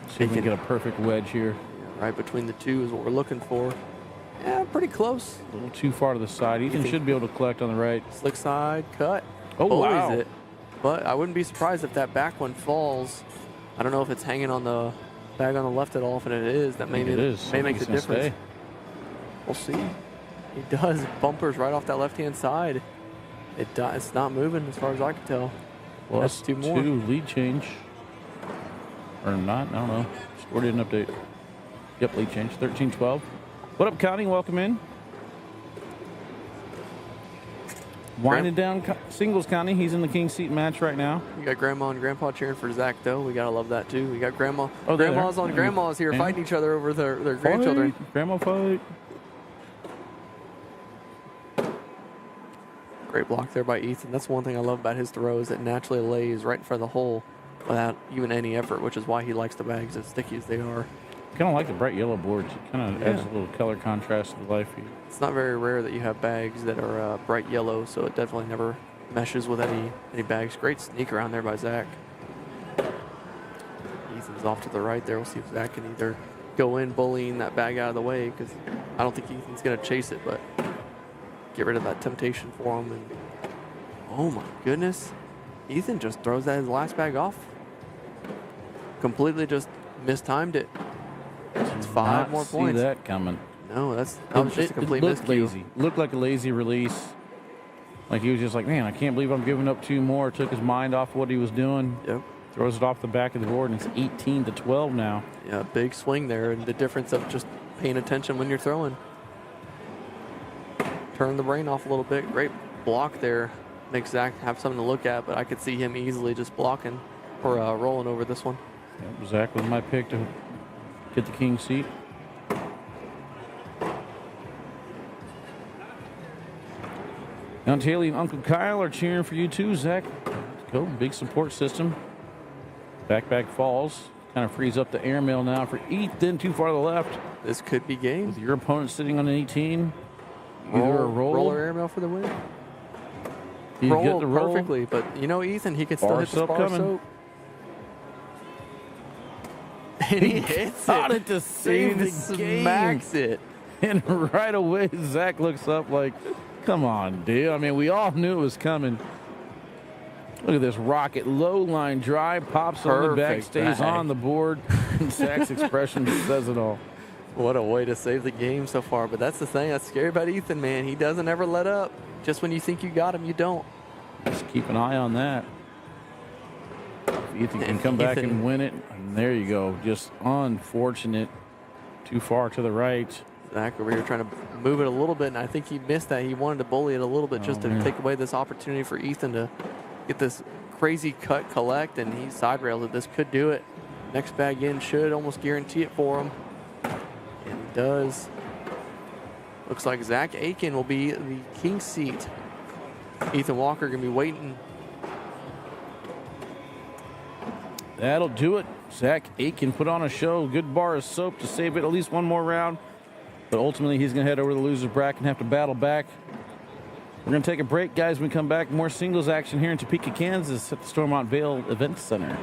See if we can get a perfect wedge here. Right between the two is what we're looking for. Yeah, pretty close. A little too far to the side. Ethan should be able to collect on the right. Slick side cut. Oh, wow. It. But I wouldn't be surprised if that back one falls. I don't know if it's hanging on the bag on the left at all. If it is, that may make the difference. Stay. We'll see. He does bumpers right off that left-hand side. It's not moving as far as I can tell. Well, that's two more. Lead change. Or not, I don't know. Score didn't update. Yep, lead change, 13-12. What up, Connie? Welcome in. Winding down singles, Connie. He's in the king seat match right now. We got Grandma and Grandpa cheering for Zach, though. We got to love that, too. We got Grandma. Oh, Grandmas on Grandmas here fighting each other over their grandchildren. Grandma fight. Great block there by Ethan. That's one thing I love about his throws. It naturally lays right in front of the hole without even any effort, which is why he likes the bags as sticky as they are. Kind of like the bright yellow boards. It kind of adds a little color contrast to the life here. It's not very rare that you have bags that are bright yellow, so it definitely never meshes with any bags. Great sneak around there by Zach. Ethan's off to the right there. We'll see if Zach can either go in bullying that bag out of the way, because I don't think Ethan's going to chase it, but get rid of that temptation for him. And oh my goodness, Ethan just throws that his last bag off. Completely just mistimed it. It's 5 more points. See that coming. No, that was just a complete looked miscue. lazy. Looked like a lazy release. Like he was just like, man, I can't believe I'm giving up 2 more. Took his mind off what he was doing. Yep. Throws it off the back of the board, and it's 18-12 now. Yeah, big swing there, and the difference of just paying attention when you're throwing. Turn the brain off a little bit. Great block there. Makes Zach have something to look at, but I could see him easily just blocking or rolling over this one. Yep, Zach was my pick to get the king seat. Aunt Haley and Uncle Kyle are cheering for you too, Zach. Let's go. Big support system. Back falls. Kind of frees up the airmail now for Ethan. Too far to the left. This could be game. With your opponent sitting on an 18. Either a roll or airmail for the win. You roll get the roll perfectly, but you know Ethan, he can still Bar hit the soap bar coming. soap. And he hits got it. it to save the game. Smacks it. And right away, Zach looks up like, come on, dude. I mean, we all knew it was coming. Look at this rocket. Low line drive, pops on the back, stays on the board. Zach's expression says it all. What a way to save the game so far. But that's the thing that's scary about Ethan, man. He doesn't ever let up. Just when you think you got him, you don't. Just keep an eye on that. If Ethan can come back and win it. And there you go. Just unfortunate. Too far to the right. Zach over here trying to move it a little bit, and I think he missed that. He wanted to bully it a little bit just to take away this opportunity for Ethan to get this crazy cut collect, and he side railed it. This could do it. Next bag in should almost guarantee it for him. And he does. Looks like Zach Aiken will be the king seat. Ethan Walker going to be waiting. That'll do it. Zach Aiken put on a show. Good bar of soap to save it at least one more round. But ultimately, he's going to head over to the loser's bracket and have to battle back. We're going to take a break, guys. When we come back, more singles action here in Topeka, Kansas at the Stormont Vale Event Center.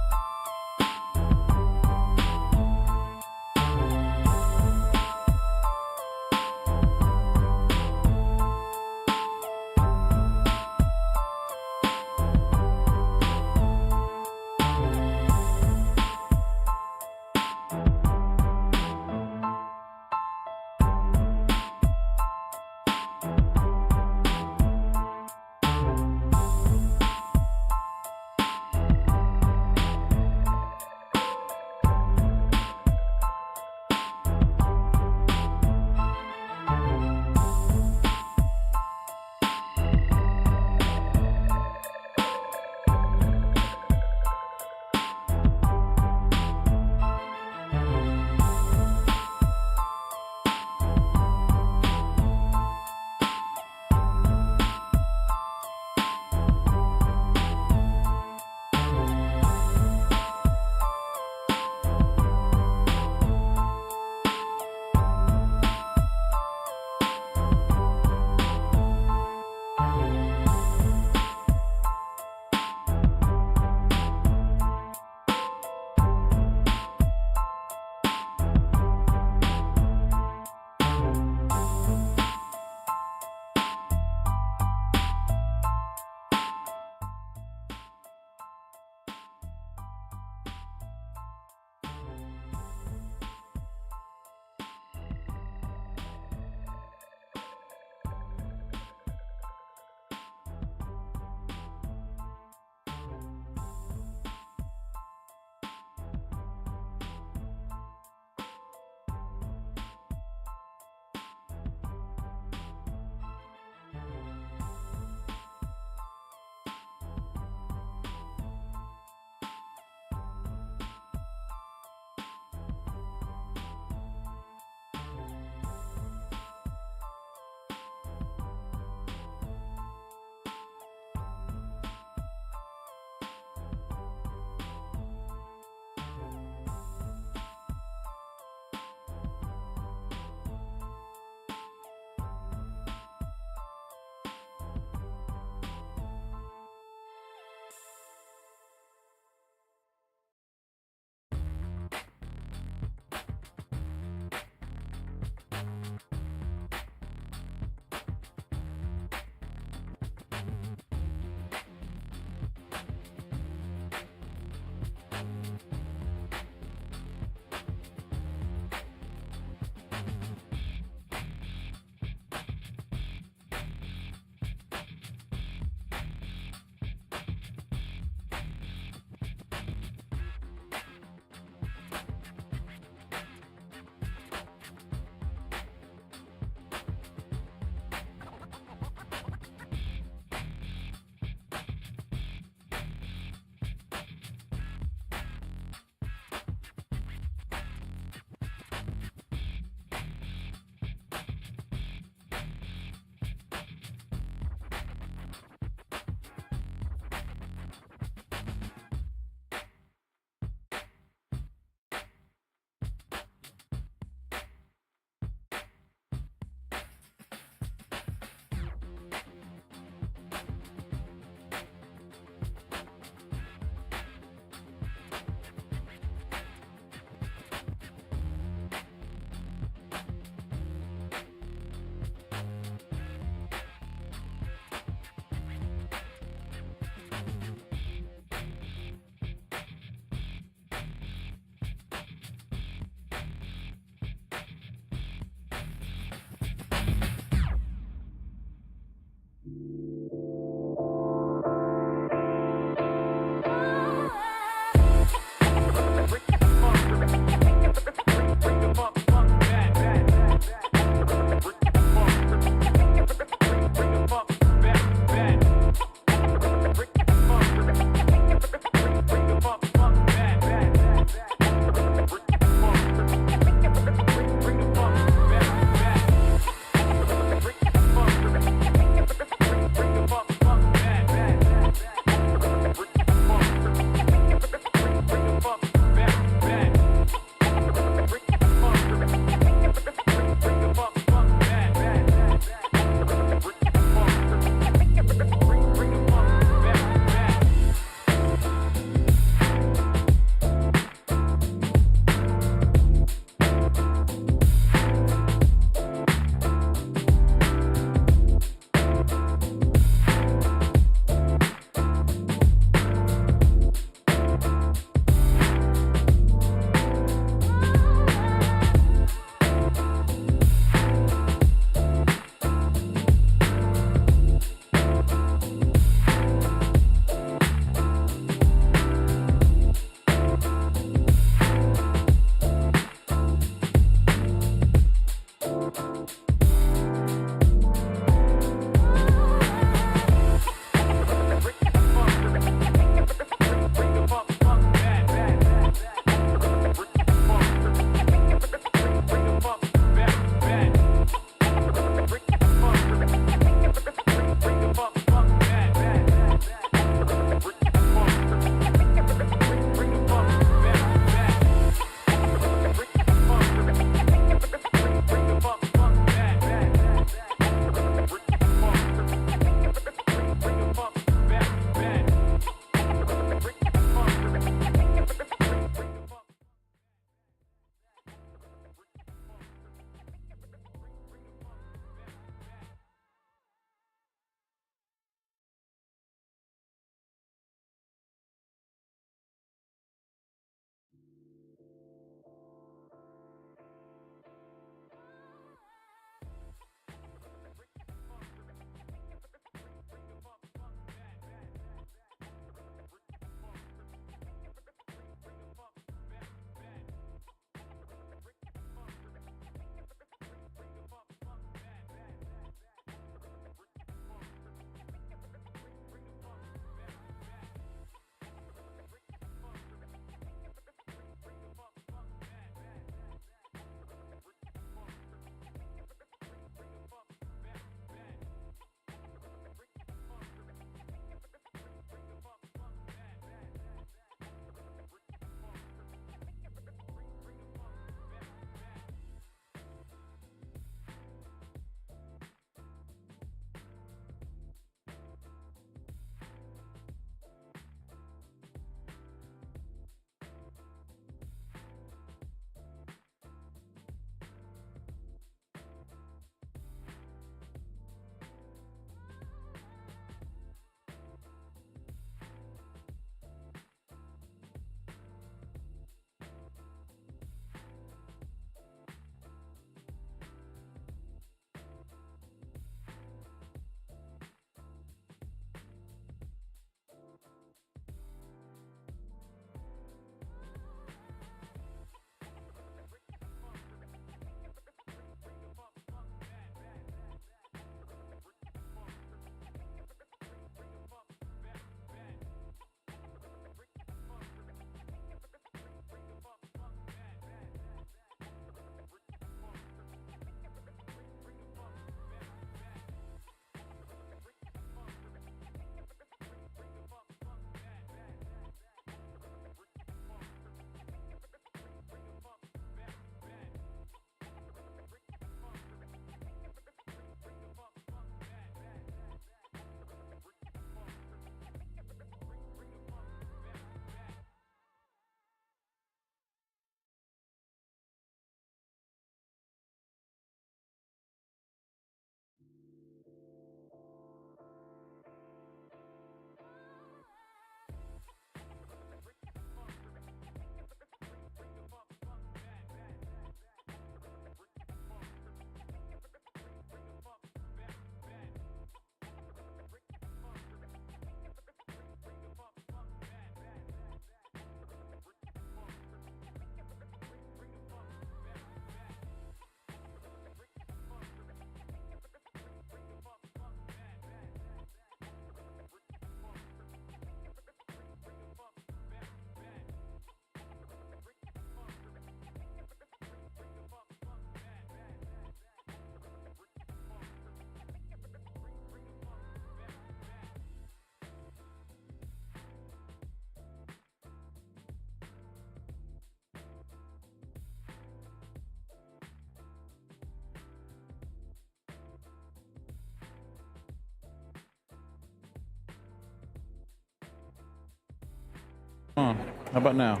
Huh. How about now?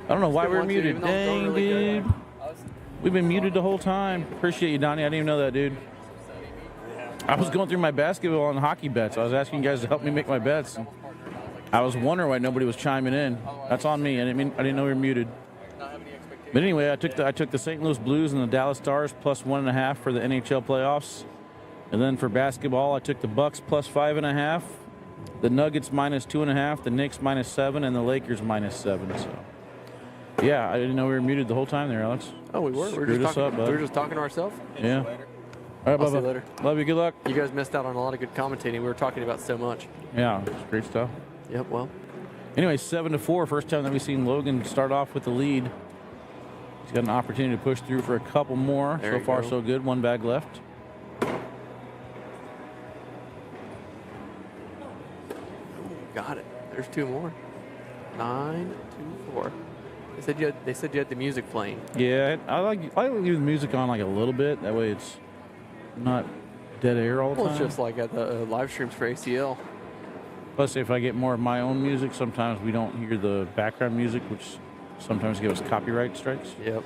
I don't know why we're muted. Dang, dude. We've been muted the whole time. Appreciate you, Donnie. I didn't even know that, dude. I was going through my basketball and hockey bets. I was asking you guys to help me make my bets. And I was wondering why nobody was chiming in. That's on me. I didn't know we were muted. But anyway, I took the St. Louis Blues and the Dallas Stars plus 1.5 for the NHL playoffs. And then for basketball, I took the Bucks plus 5.5, the Nuggets minus 2.5, the Knicks minus 7, and the Lakers minus 7. So, yeah, I didn't know we were muted the whole time there, Alex. Oh, we were. Screwed us up, bud. We were just talking to ourselves. Yeah. All right, I'll see you Bubba. later. Love you. Good luck. You guys missed out on a lot of good commentating. We were talking about so much. Yeah, it's great stuff. Yep. Well, Anyway, 7-4. First time that we've seen Logan start off with the lead. He's got an opportunity to push through for a couple more. There So you far, go. so good. One bag left. got it. There's 2 more. 9, 2, 4. They said you had the music playing. Yeah, I like leave the music on like a little bit. That way it's not dead air all the Well, time. it's just like at the live streams for ACL. Plus, if I get more of my own music, sometimes we don't hear the background music, which sometimes gives us copyright strikes. Yep.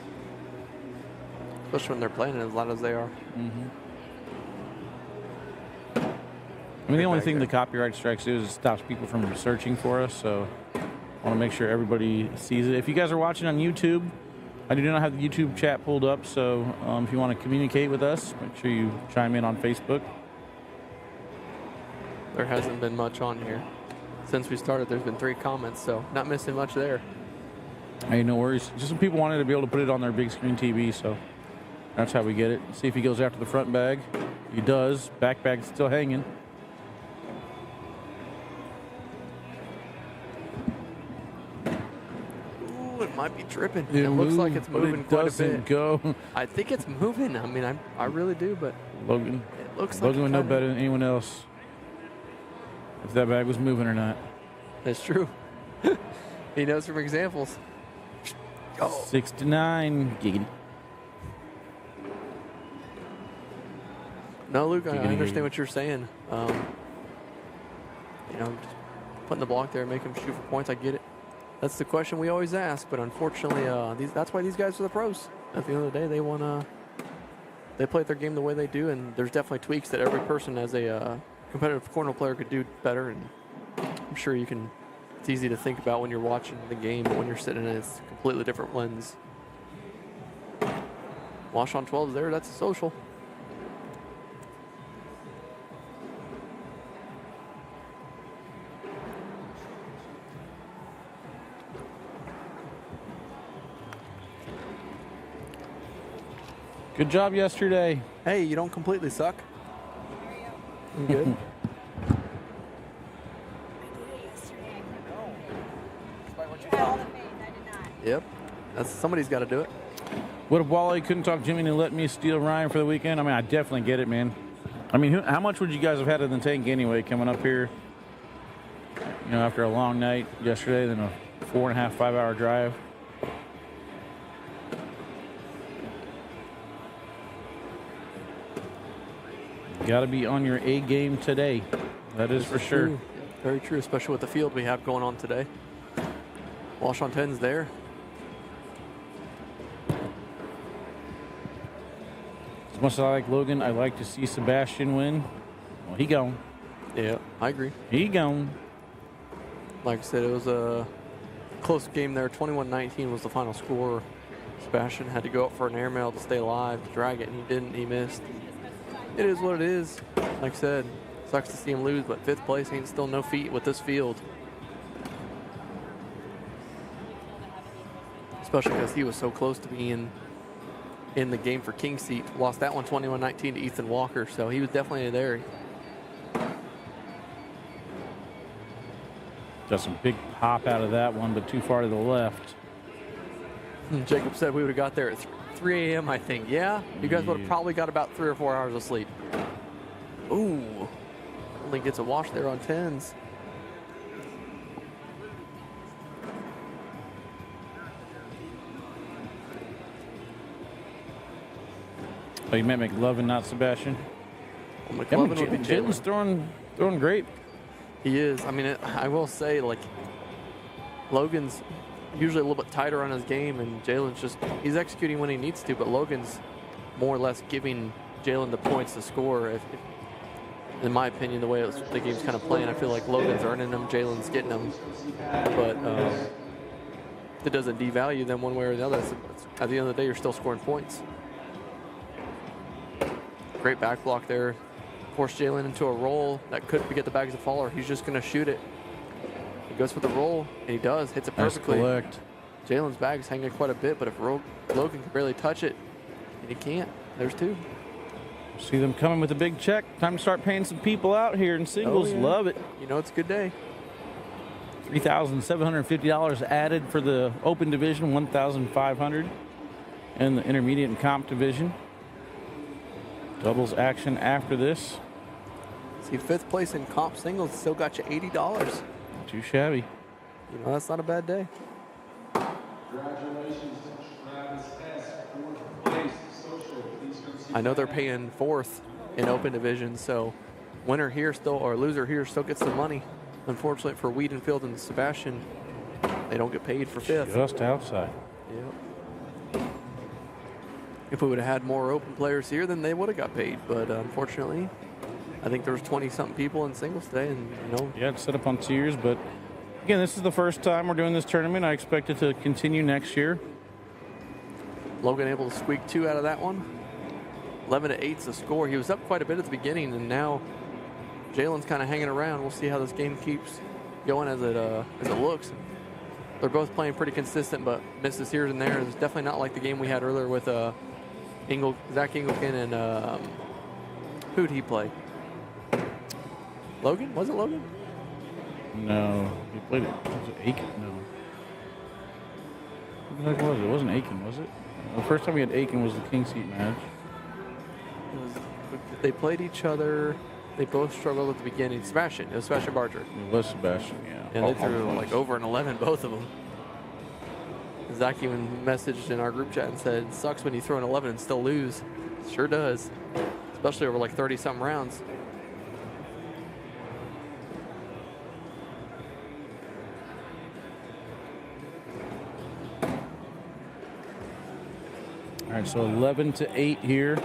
Especially when they're playing it as loud as they are. I mean, the only thing the copyright strikes do is it stops people from searching for us. So I want to make sure everybody sees it. If you guys are watching on YouTube, I do not have the YouTube chat pulled up. So if you want to communicate with us, make sure you chime in on Facebook. There hasn't been much on here. Since we started, there's been 3 comments, so not missing much there. Hey, no worries. Just some people wanted to be able to put it on their big screen TV, so that's how we get it. See if he goes after the front bag. He does. Back bag's still hanging. Ooh, it might be tripping. It looks like it's moving but it quite a doesn't bit. go. I think it's moving. I mean, I really do, but Logan. it looks like Logan it would know kinda- better than anyone else if that bag was moving or not. That's true. He knows from examples. Oh, 6-9. Giggity. no, Luke, I Giggity, understand giggity. what you're saying. Just putting the block there, make him shoot for points. I get it. That's the question we always ask, but unfortunately, that's why these guys are the pros. At the end of the day, they play their game the way they do, and there's definitely tweaks that every person as a competitive cornhole player could do better. And I'm sure you can. It's easy to think about when you're watching the game, but when you're sitting in it, it's a completely different lens. Wash on 12's there. That's a social. Good job yesterday. Hey, you don't completely suck. I'm good. Yep. Somebody's got to do it. What if Wally couldn't talk Jimmy and let me steal Ryan for the weekend? I mean, I definitely get it, man. I mean, how much would you guys have had in the tank anyway coming up here? You know, after a long night yesterday, then a 4.5, 5-hour drive. Got to be on your A game today. That is for sure. True. Very true, especially with the field we have going on today. Wash on 10's there. As much as I like Logan, I like to see Sebastian win. Well, he gone. Yeah, I agree. He gone. Like I said, it was a close game there. 21-19 was the final score. Sebastian had to go up for an airmail to stay alive, to drag it, and he didn't. He missed. It is what it is. Like I said, sucks to see him lose, but 5th place ain't still no feat with this field. Especially because he was so close to being in the game for King seat. Lost that one 21-19 to Ethan Walker, so he was definitely there. Got some big pop out of that one, but too far to the left. Jacob said we would have got there at 3 a.m., I think. Yeah? You guys would have probably got about 3 or 4 hours of sleep. Ooh. Only gets a wash there on 10s. Oh, you meant McLovin, not Sebastian? Well, Yeah, McLovin would be Jalen's throwing great. He is. I mean, I will say, like, Logan's usually a little bit tighter on his game, and Jalen's he's executing when he needs to, but Logan's more or less giving Jalen the points to score. In my opinion, the way the game's kind of playing, I feel like Logan's earning them, Jalen's getting them, but it doesn't devalue them one way or the other. At the end of the day, you're still scoring points. Great back block there. Force Jalen into a roll that could get the bags to fall, or he's just going to shoot it. He goes for the roll, and he does. Hits it perfectly. Nice collect. Jalen's bag's hanging quite a bit, but if Logan can barely touch it, and he can't, there's two. See them coming with a big check. Time to start paying some people out here in singles. Oh, yeah. Love it. You know, it's a good day. $3,750 added for the open division, $1,500 in the intermediate and comp division. Doubles action after this. See, 5th place in comp singles still got you $80. Not too shabby. You know, that's not a bad day. Congratulations to Travis S. 4th place. Social, please come see. I know they're paying 4th in open division, so winner here still, or loser here still gets some money. Unfortunately for Wiedenfield and Sebastian, they don't get paid for 5th. Just outside. Yep. If we would have had more open players here, then they would have got paid. But unfortunately, I think there was 20-something people in singles today, and you know. Yeah, it's set up on tiers, but again, this is the first time we're doing this tournament. I expect it to continue next year. Logan able to squeak 2 out of that one. 11-8's the score. He was up quite a bit at the beginning, and now Jalen's kind of hanging around. We'll see how this game keeps going as it looks. They're both playing pretty consistent, but misses here and there. It's definitely not like the game we had earlier with Zach Engelken and who'd he play? Logan? Was it Logan? No, he played it. Was it Aiken? No. Who the heck was it? It wasn't Aiken, was it? The first time we had Aiken was the King Seat match. They played each other. They both struggled at the beginning. Sebastian. It was Sebastian Barger. It was Sebastian, yeah. And they threw like over an 11, both of them. Zach even messaged in our group chat and said, it sucks when you throw an 11 and still lose. It sure does. Especially over like 30-something rounds. All right, so 11-8 here.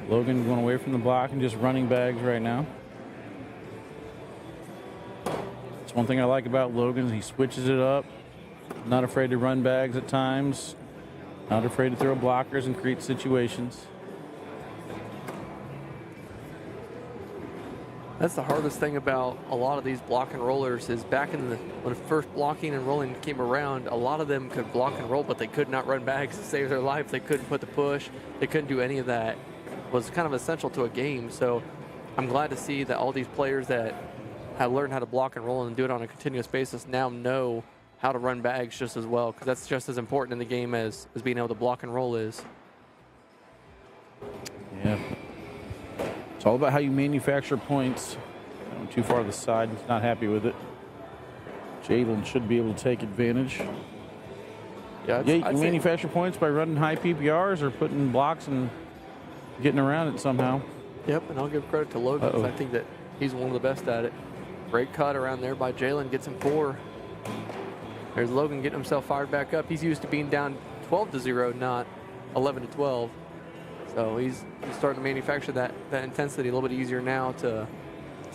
Logan going away from the block and just running bags right now. That's one thing I like about Logan. He switches it up. Not afraid to run bags at times. Not afraid to throw blockers and create situations. That's the hardest thing about a lot of these block and rollers is back in when first blocking and rolling came around, a lot of them could block and roll, but they could not run bags to save their life. They couldn't put the push. They couldn't do any of that. It was kind of essential to a game. So I'm glad to see that all these players that have learned how to block and roll and do it on a continuous basis now know how to run bags just as well, because that's just as important in the game as being able to block and roll is. Yeah. It's all about how you manufacture points. Going too far to the side. He's not happy with it. Jalen should be able to take advantage. Yeah, You can manufacture points by running high PPRs or putting blocks and getting around it somehow. Yep, and I'll give credit to Logan because I think that he's one of the best at it. Great cut around there by Jalen, gets him 4. There's Logan getting himself fired back up. He's used to being down 12-0, not 11-12. So he's starting to manufacture that intensity a little bit easier now to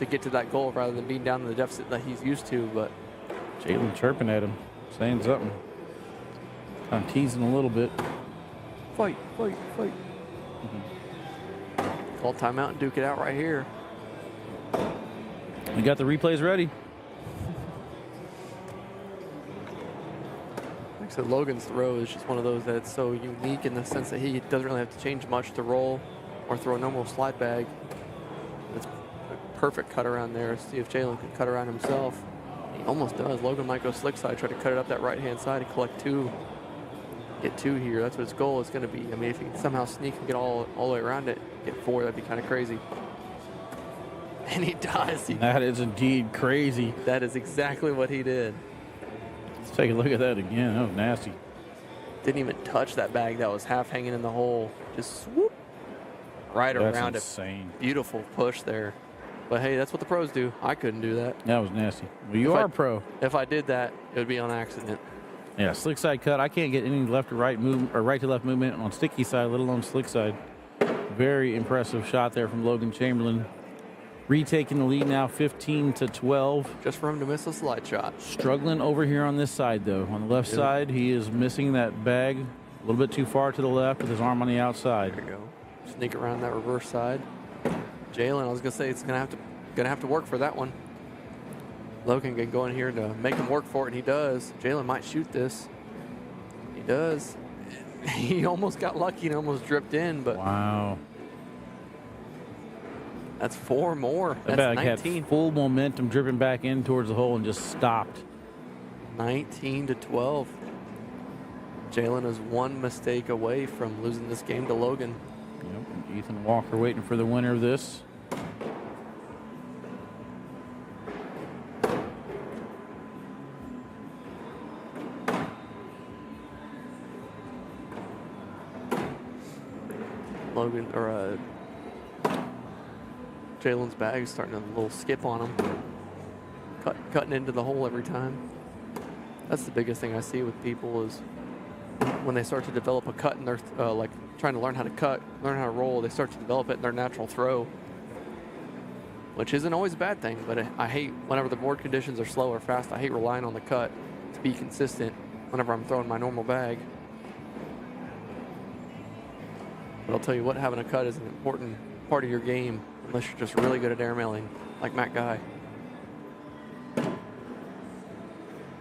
get to that goal rather than being down in the deficit that he's used to. But Jalen chirping at him, saying something. Kind of teasing a little bit. Fight, fight, fight. Call timeout and duke it out right here. We got the replays ready. Like I said, Logan's throw is just one of those that's so unique in the sense that he doesn't really have to change much to roll or throw a normal slide bag. It's a perfect cut around there. See if Jalen can cut around himself. He almost does. Logan might go slick side, try to cut it up that right-hand side and collect 2. Get 2 here. That's what his goal is going to be. I mean, if he can somehow sneak and get all the way around it, get 4, that'd be kind of crazy. And he does. That is indeed crazy. That is exactly what he did. Let's take a look at that again. That was nasty. Didn't even touch that bag that was half hanging in the hole. Just swoop right That's around insane. it. Beautiful push there. But hey, that's what the pros do. I couldn't do that. That was nasty. Well, you are a pro. If I did that, it would be on accident. Yeah, slick side cut. I can't get any left to right movement or right to left movement on sticky side, let alone slick side. Very impressive shot there from Logan Chamberlain. Retaking the lead now, 15-12. Just for him to miss a slide shot. Struggling over here on this side, though. On the left side, he is missing that bag a little bit too far to the left with his arm on the outside. There you go. Sneak around that reverse side. Jalen, I was gonna say it's gonna have to work for that one. Logan can go in here to make him work for it, and he does. Jalen might shoot this. He does. He almost got lucky and almost dripped in, but wow. That's 4 more. That That's bag 19. had full momentum dripping back in towards the hole and just stopped. 19-12. Jalen is one mistake away from losing this game to Logan. Yep. Ethan Walker waiting for the winner of this. Logan or Jalen's bag is starting a little skip on him, cutting into the hole every time. That's the biggest thing I see with people is when they start to develop a cut and they're like trying to learn how to cut, learn how to roll, they start to develop it in their natural throw, which isn't always a bad thing, but I hate whenever the board conditions are slow or fast, I hate relying on the cut to be consistent whenever I'm throwing my normal bag. But I'll tell you what, having a cut is an important part of your game unless you're just really good at airmailing, like Matt Guy.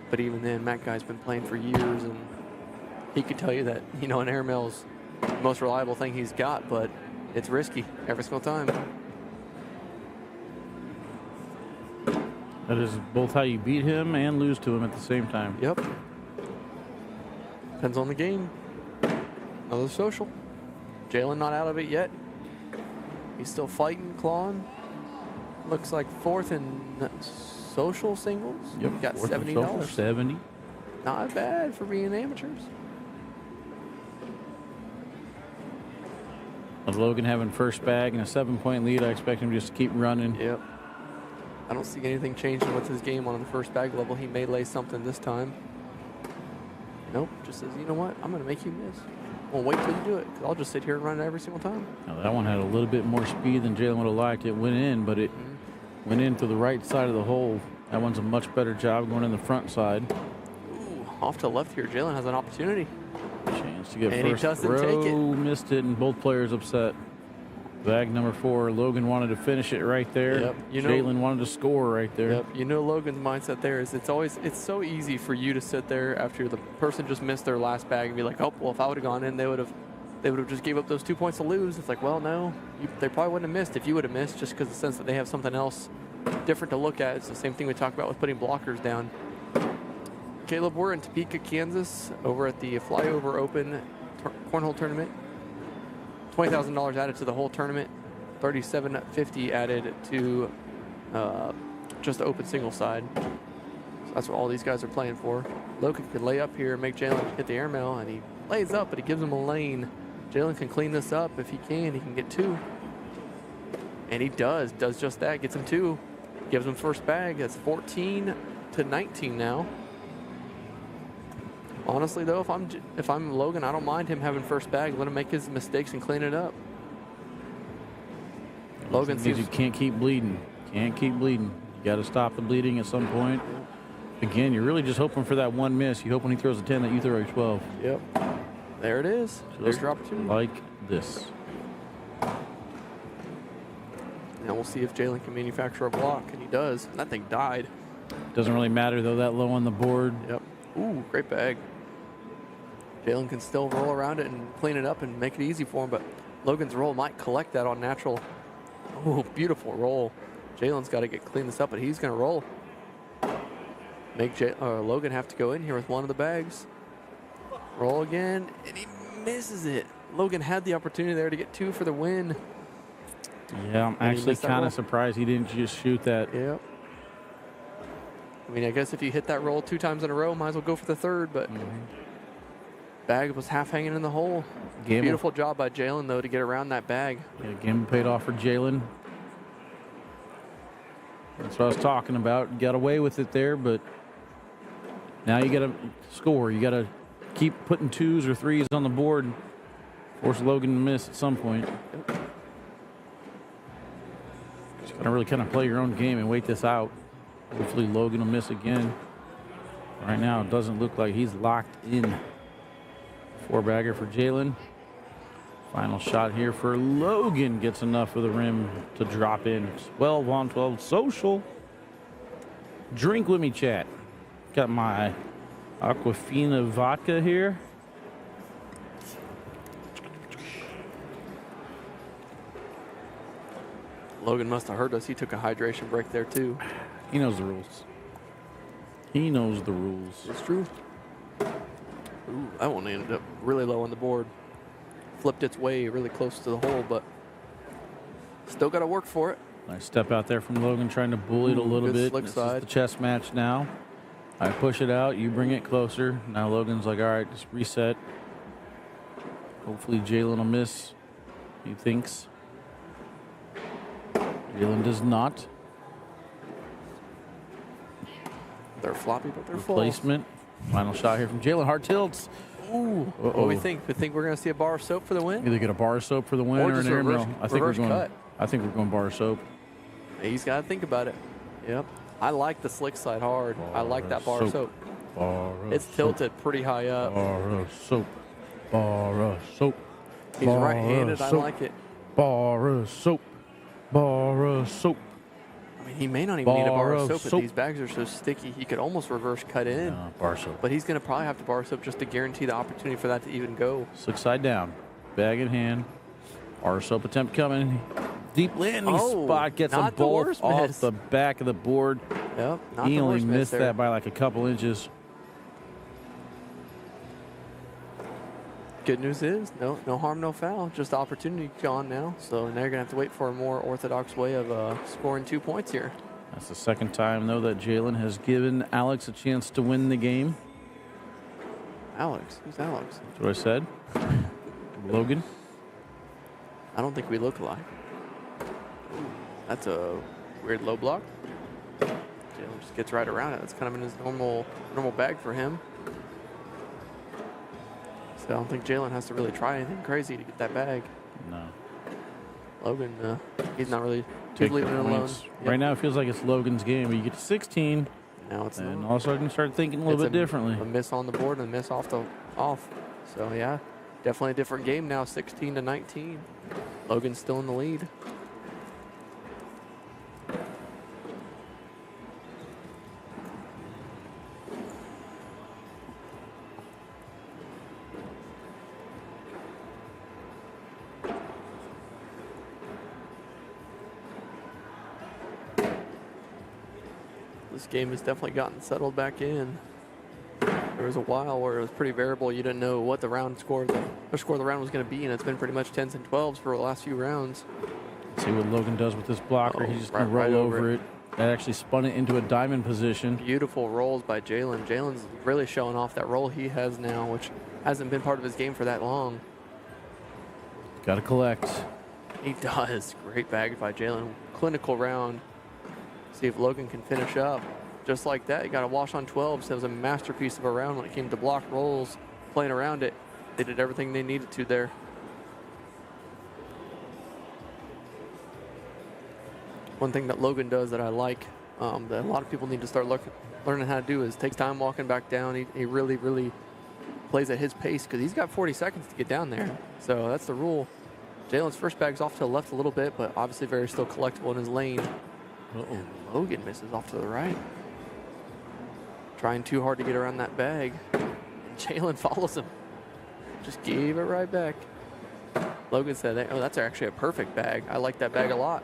But even then, Matt Guy's been playing for years, and he could tell you that, you know, an airmail's the most reliable thing he's got, but it's risky every single time. That is both how you beat him and lose to him at the same time. Yep. Depends on the game. Another social. Jalen not out of it yet. He's still fighting, clawing. Looks like 4th in social singles. Yep. Got fourth and $70. social, 70. Not bad for being amateurs. With Logan having first bag and a 7-point lead, I expect him just to keep running. Yep. I don't see anything changing with his game on the first bag level. He may lay something this time. Nope. Just says, you know what? I'm going to make you miss. Well, wait till you do it, because I'll just sit here and run it every single time. Now that one had a little bit more speed than Jalen would have liked. It went in, but it went in to the right side of the hole. That one's a much better job going in the front side. Ooh, off to the left here. Jalen has an opportunity. Chance to get And he first doesn't throw. take it. Missed it, and both players upset. Bag number 4. Logan wanted to finish it right there. Yep. You know, Jalen wanted to score right there. Yep. You know Logan's mindset there is it's so easy for you to sit there after the person just missed their last bag and be like, oh, well, if I would have gone in, they would have just gave up those 2 points to lose. It's like, well, no, they probably wouldn't have missed if you would have missed, just because the sense that they have something else different to look at. It's the same thing we talked about with putting blockers down. Caleb, we're in Topeka, Kansas, over at the Flyover Open Cornhole Tournament. $20,000 added to the whole tournament. $37.50 added to just the open single side. So that's what all these guys are playing for. Logan can lay up here and make Jalen hit the airmail, and he lays up, but he gives him a lane. Jalen can clean this up if he can get 2. And he does just that, gets him 2. Gives him first bag. That's 14-19 now. Honestly, though, if I'm Logan, I don't mind him having first bag. Let him make his mistakes and clean it up. Logan sees you can't keep bleeding. Can't keep bleeding. You got to stop the bleeding at some point. Again, you're really just hoping for that one miss. You hope when he throws a 10 that you throw a 12. Yep. There it is. There's your opportunity. Like this. Now we'll see if Jalen can manufacture a block, and he does. That thing died. Doesn't really matter, though, that low on the board. Yep. Ooh, great bag. Jalen can still roll around it and clean it up and make it easy for him, but Logan's roll might collect that on natural. Ooh, beautiful roll. Jalen's got to clean this up, but he's going to roll. Make Logan have to go in here with one of the bags. Roll again, and he misses it. Logan had the opportunity there to get 2 for the win. Yeah, I'm actually kind of surprised he didn't just shoot that. Yep. I mean, I guess if you hit that roll 2 times in a row, might as well go for the 3rd, but bag was half hanging in the hole. Gamble. Beautiful job by Jalen, though, to get around that bag. Yeah, gamble paid off for Jalen. That's what I was talking about. Got away with it there, but now you got to score. You got to keep putting 2s or 3s on the board and force Logan to miss at some point. Just got to really kind of play your own game and wait this out. Hopefully Logan will miss again. Right now, it doesn't look like he's locked in. 4-bagger for Jalen. Final shot here for Logan. Gets enough of the rim to drop in. 12 on 12 social. Drink with me, chat. Got my Aquafina vodka here. Logan must have heard us. He took a hydration break there, too. He knows the rules. He knows the rules. It's true. Ooh, that one ended up really low on the board. Flipped its way really close to the hole, but still got to work for it. Nice step out there from Logan, trying to bully it a little good bit. slick This side. is the chess match now. I push it out, you bring it closer. Now Logan's like, all right, just reset. Hopefully Jalen will miss, he thinks. Jalen does not. They're floppy, but they're full. Replacement. Final shot here from Jalen. Hard tilts. Ooh. What do we think? We think we're going to see a bar of soap for the win? Either get a bar of soap for the win Or or just an air reverse- mill. I think reverse cut. I think we're going bar of soap. He's got to think about it. Yep. I like the slick side hard. I like that bar of soap. Bar of It's soap. tilted pretty high up. Bar of soap. Bar of soap. He's bar right-handed. of I soap. like it. Bar of soap. Bar of soap. I mean, he may not even need a bar of soap, soap. but these bags are so sticky, he could almost reverse cut in. No, bar soap. But he's going to probably have to bar soap just to guarantee the opportunity for that to even go. Slick side down. Bag in hand. Bar soap attempt coming. Deep landing spot. Gets them not the both worst off miss. the back of the board. Yep, not He the only worst miss missed there. that by like a couple inches. Good news is, no harm, no foul. Just opportunity gone now. So now you're going to have to wait for a more orthodox way of scoring 2 points here. That's the second time, though, that Jalen has given Alex a chance to win the game. Alex? Who's Alex? That's what I said. Logan. I don't think we look alike. That's a weird low block. Jalen just gets right around it. That's kind of in his normal bag for him. So I don't think Jalen has to really try anything crazy to get that bag. No. Logan, he's not really Take leaving the it alone. points. Yep. Right now, it feels like it's Logan's game. But you get to 16, Now it's and not. all of a sudden you start thinking a little It's bit differently. A miss on the board and a miss off. So yeah, definitely a different game now. 16 to 19. Logan's still in the lead. This game has definitely gotten settled back in. There was a while where it was pretty variable. You didn't know what the round score, the score of the round was going to be, and it's been pretty much 10s and 12s for the last few rounds. See what Logan does with this blocker. Oh, He's just going to right roll over over it. it. That actually spun it into a diamond position. Beautiful rolls by Jalen. Jalen's really showing off that role he has now, which hasn't been part of his game for that long. Got to collect. He does. Great bag by Jalen. Clinical round. See if Logan can finish up. Just like that, you got to wash on 12. So it was a masterpiece of a round when it came to block rolls, playing around it. They did everything they needed to there. One thing that Logan does that I like, that a lot of people need to start learning how to do, is takes time walking back down. He really, really plays at his pace because he's got 40 seconds to get down there. So that's the rule. Jalen's first bag's off to the left a little bit, but obviously very still collectible in his lane. Uh-oh. Logan misses off to the right. Trying too hard to get around that bag. And Jalen follows him. Just gave it right back. Logan said, oh, that's actually a perfect bag. I like that bag a lot.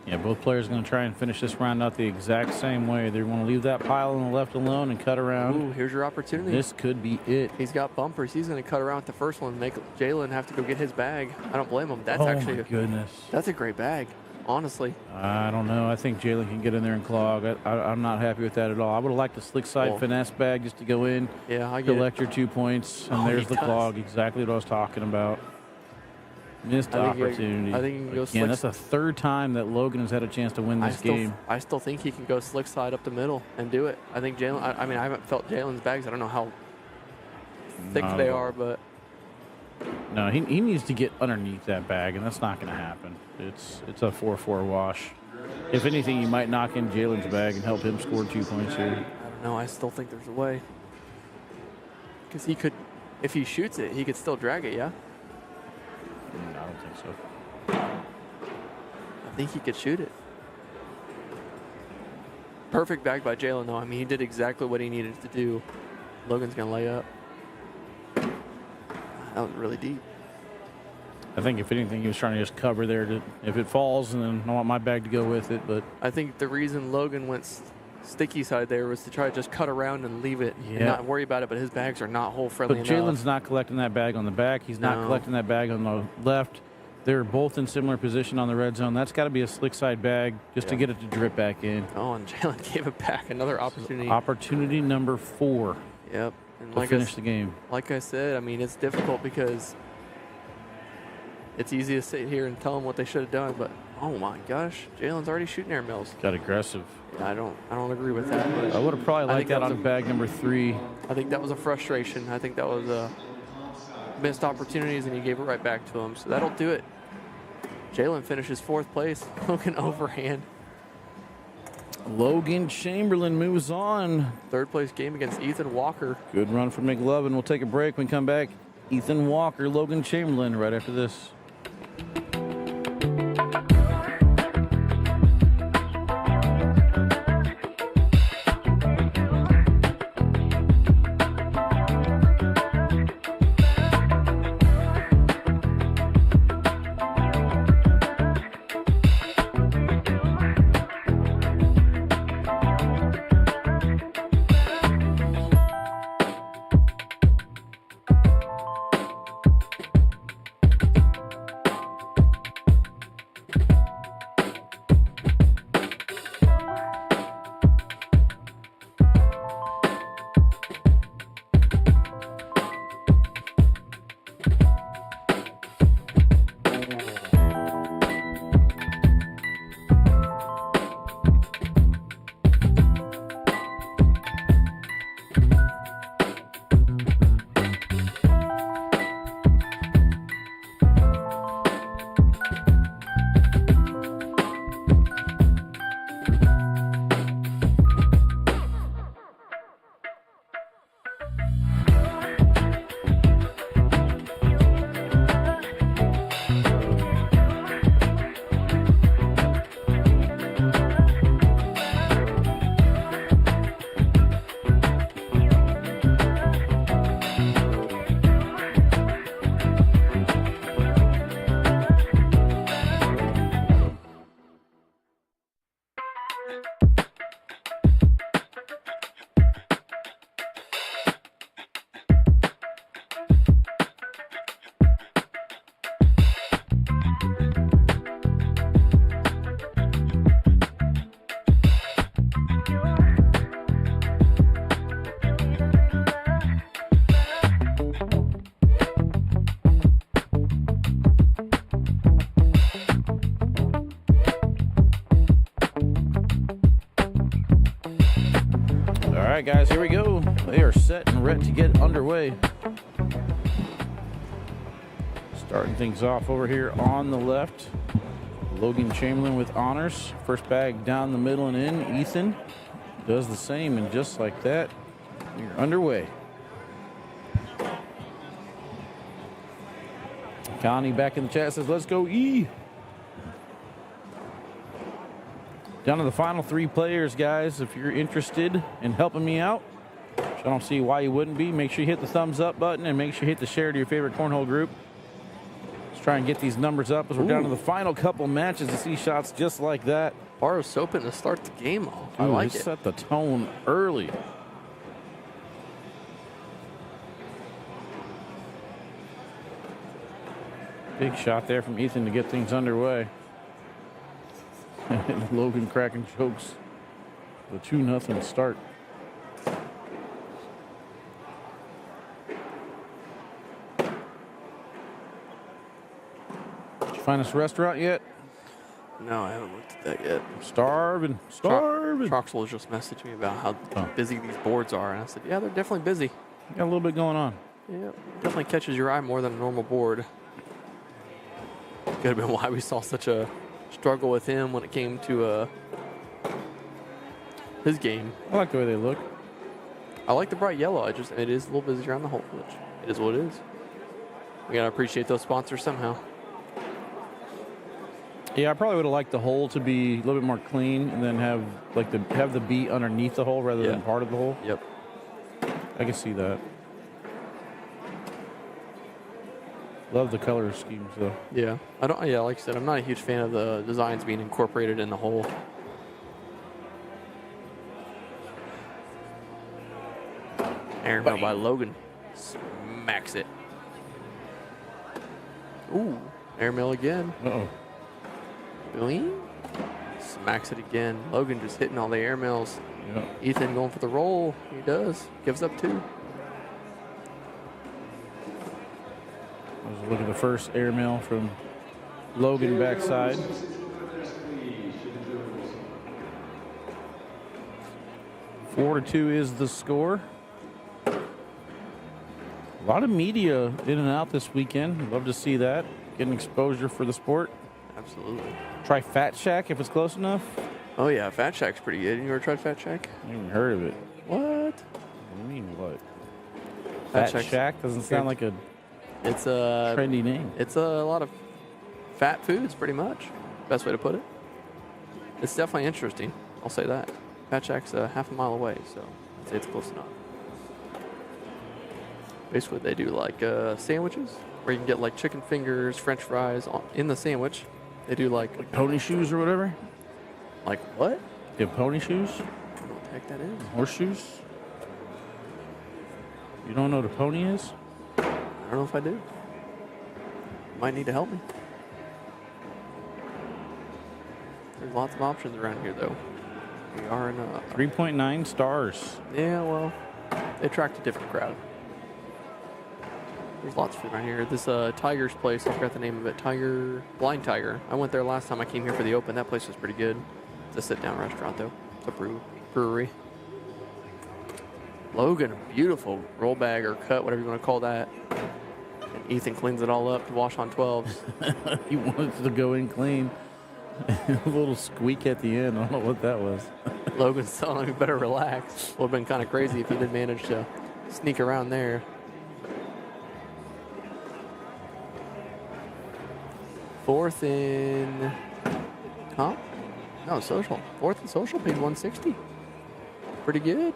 Yeah, both players are going to try and finish this round out the exact same way. They want to leave that pile on the left alone and cut around. Ooh, here's your opportunity. This could be it. He's got bumpers. He's going to cut around with the first one and make Jalen have to go get his bag. I don't blame him. That's Oh, actually my goodness. That's a great bag, honestly. I don't know. I think Jalen can get in there and clog. I'm not happy with that at all. I would have liked a slick side Well, finesse bag just to go in, Yeah, I get it. collect your 2 points, and Oh, there's he the does. clog. Exactly what I was talking about. Missed I think opportunity. I think he can go Again, slick. that's the third time that Logan has had a chance to win this game. I still think he can go slick side up the middle and do it. I think Jalen. I mean, I haven't felt Jalen's bags. I don't know how thick they are, but No, he needs to get underneath that bag, and that's not going to happen. It's a 4-4 wash. If anything, you might knock in Jalen's bag and help him score 2 points here. I don't know. I still think there's a way. Because he could, if he shoots it, he could still drag it, yeah? I don't think so. I think he could shoot it. Perfect bag by Jalen, though. I mean, he did exactly what he needed to do. Logan's going to lay up. That was really deep. I think if anything, he was trying to just cover there. If it falls, and then I want my bag to go with it. But I think the reason Logan went sticky side there was to try to just cut around and leave it and Yeah. not worry about it, but his bags are not hole friendly But enough. Jalen's not collecting that bag on the back. He's not No. collecting that bag on the left. They're both in similar position on the red zone. That's got to be a slick side bag just to Yeah. get it to drip back in. Oh, and Jalen gave it back. Another opportunity. Opportunity number 4 Yep. And to finish the game. like I said, I mean, it's difficult because it's easy to sit here and tell them what they should have done, but oh my gosh, Jalen's already shooting air mills. Got aggressive. Yeah, I don't agree with that. I would have probably I liked think that that on was bag number 3. I think that was a frustration. I think that was a missed opportunities, and he gave it right back to him. So that'll do it. Jalen finishes 4th place. Logan overhand. Logan Chamberlain moves on. 3rd place game against Ethan Walker. Good run from McLovin. We'll take a break. When we come back, Ethan Walker, Logan Chamberlain right after this. All right, guys, here we go. They are set and ready to get underway. Starting things off over here on the left. Logan Chamberlain with honors. First bag down the middle and in. Ethan does the same, and just like that, we're underway. Connie back in the chat says, let's go E. Down to the final 3 players, guys. If you're interested in helping me out, which I don't see why you wouldn't be, make sure you hit the thumbs up button and make sure you hit the share to your favorite cornhole group. Let's try and get these numbers up as we're down to the final couple matches to see shots just like that. Borrow Soapin to start the game off. I Ooh, like he it. set the tone early. Big shot there from Ethan to get things underway. And Logan cracking chokes. The 2-0 start. find us a restaurant yet? No, I haven't looked at that yet. Starving. Troxel just messaged me about how busy these boards are, and I said, yeah, they're definitely busy. Got a little bit going on. Yeah, definitely catches your eye more than a normal board. Could have been why we saw such a struggle with him when it came to his game. I like the way they look. I like the bright yellow. It is a little busy around the hole, which it is what it is. We gotta appreciate those sponsors somehow. Yeah, I probably would have liked the hole to be a little bit more clean, and then have the beat underneath the hole rather than part of the hole. Yep. I can see that. Love the color schemes though. Yeah, like I said, I'm not a huge fan of the designs being incorporated in the hole. Airmail by Logan. Smacks it. Ooh, airmail again. Uh-oh. Boing. Smacks it again. Logan just hitting all the airmails. Yeah. Ethan going for the roll. He does. Gives up 2. Let's look at the first airmail from Logan backside. 4-2 is the score. A lot of media in and out this weekend. Love to see that. Getting exposure for the sport. Absolutely. Try Fat Shack if it's close enough. Oh yeah, Fat Shack's pretty good. You ever tried Fat Shack? I haven't even heard of it. What? What do you mean what? Fat Fat Shack doesn't sound like a It's a trendy name. It's a lot of fat foods, pretty much. Best way to put it. It's definitely interesting. I'll say that. Fat Shack's half a mile away, so I'd say it's close enough. Basically, they do like sandwiches where you can get like chicken fingers, French fries in the sandwich. They do like Pony shoes or whatever? like what? You have pony shoes? I don't know what the heck that is. Horseshoes? You don't know what a pony is? I don't know if I do. Might need to help me. There's lots of options around here, though. We are in a 3.9 stars. Yeah, well, they attract a different crowd. There's lots of food around here. This Tiger's place, I forgot the name of it. Blind Tiger. I went there last time I came here for the Open. That place was pretty good. It's a sit-down restaurant, though. It's a brewery. Logan, a beautiful roll bag or cut, whatever you want to call that. And Ethan cleans it all up to wash on 12s. He wants to go in clean. A little squeak at the end. I don't know what that was. Logan's telling him he better relax. Would have been kind of crazy if he did manage to sneak around there. Fourth in comp? No, social. Fourth in social, paid 160. Pretty good.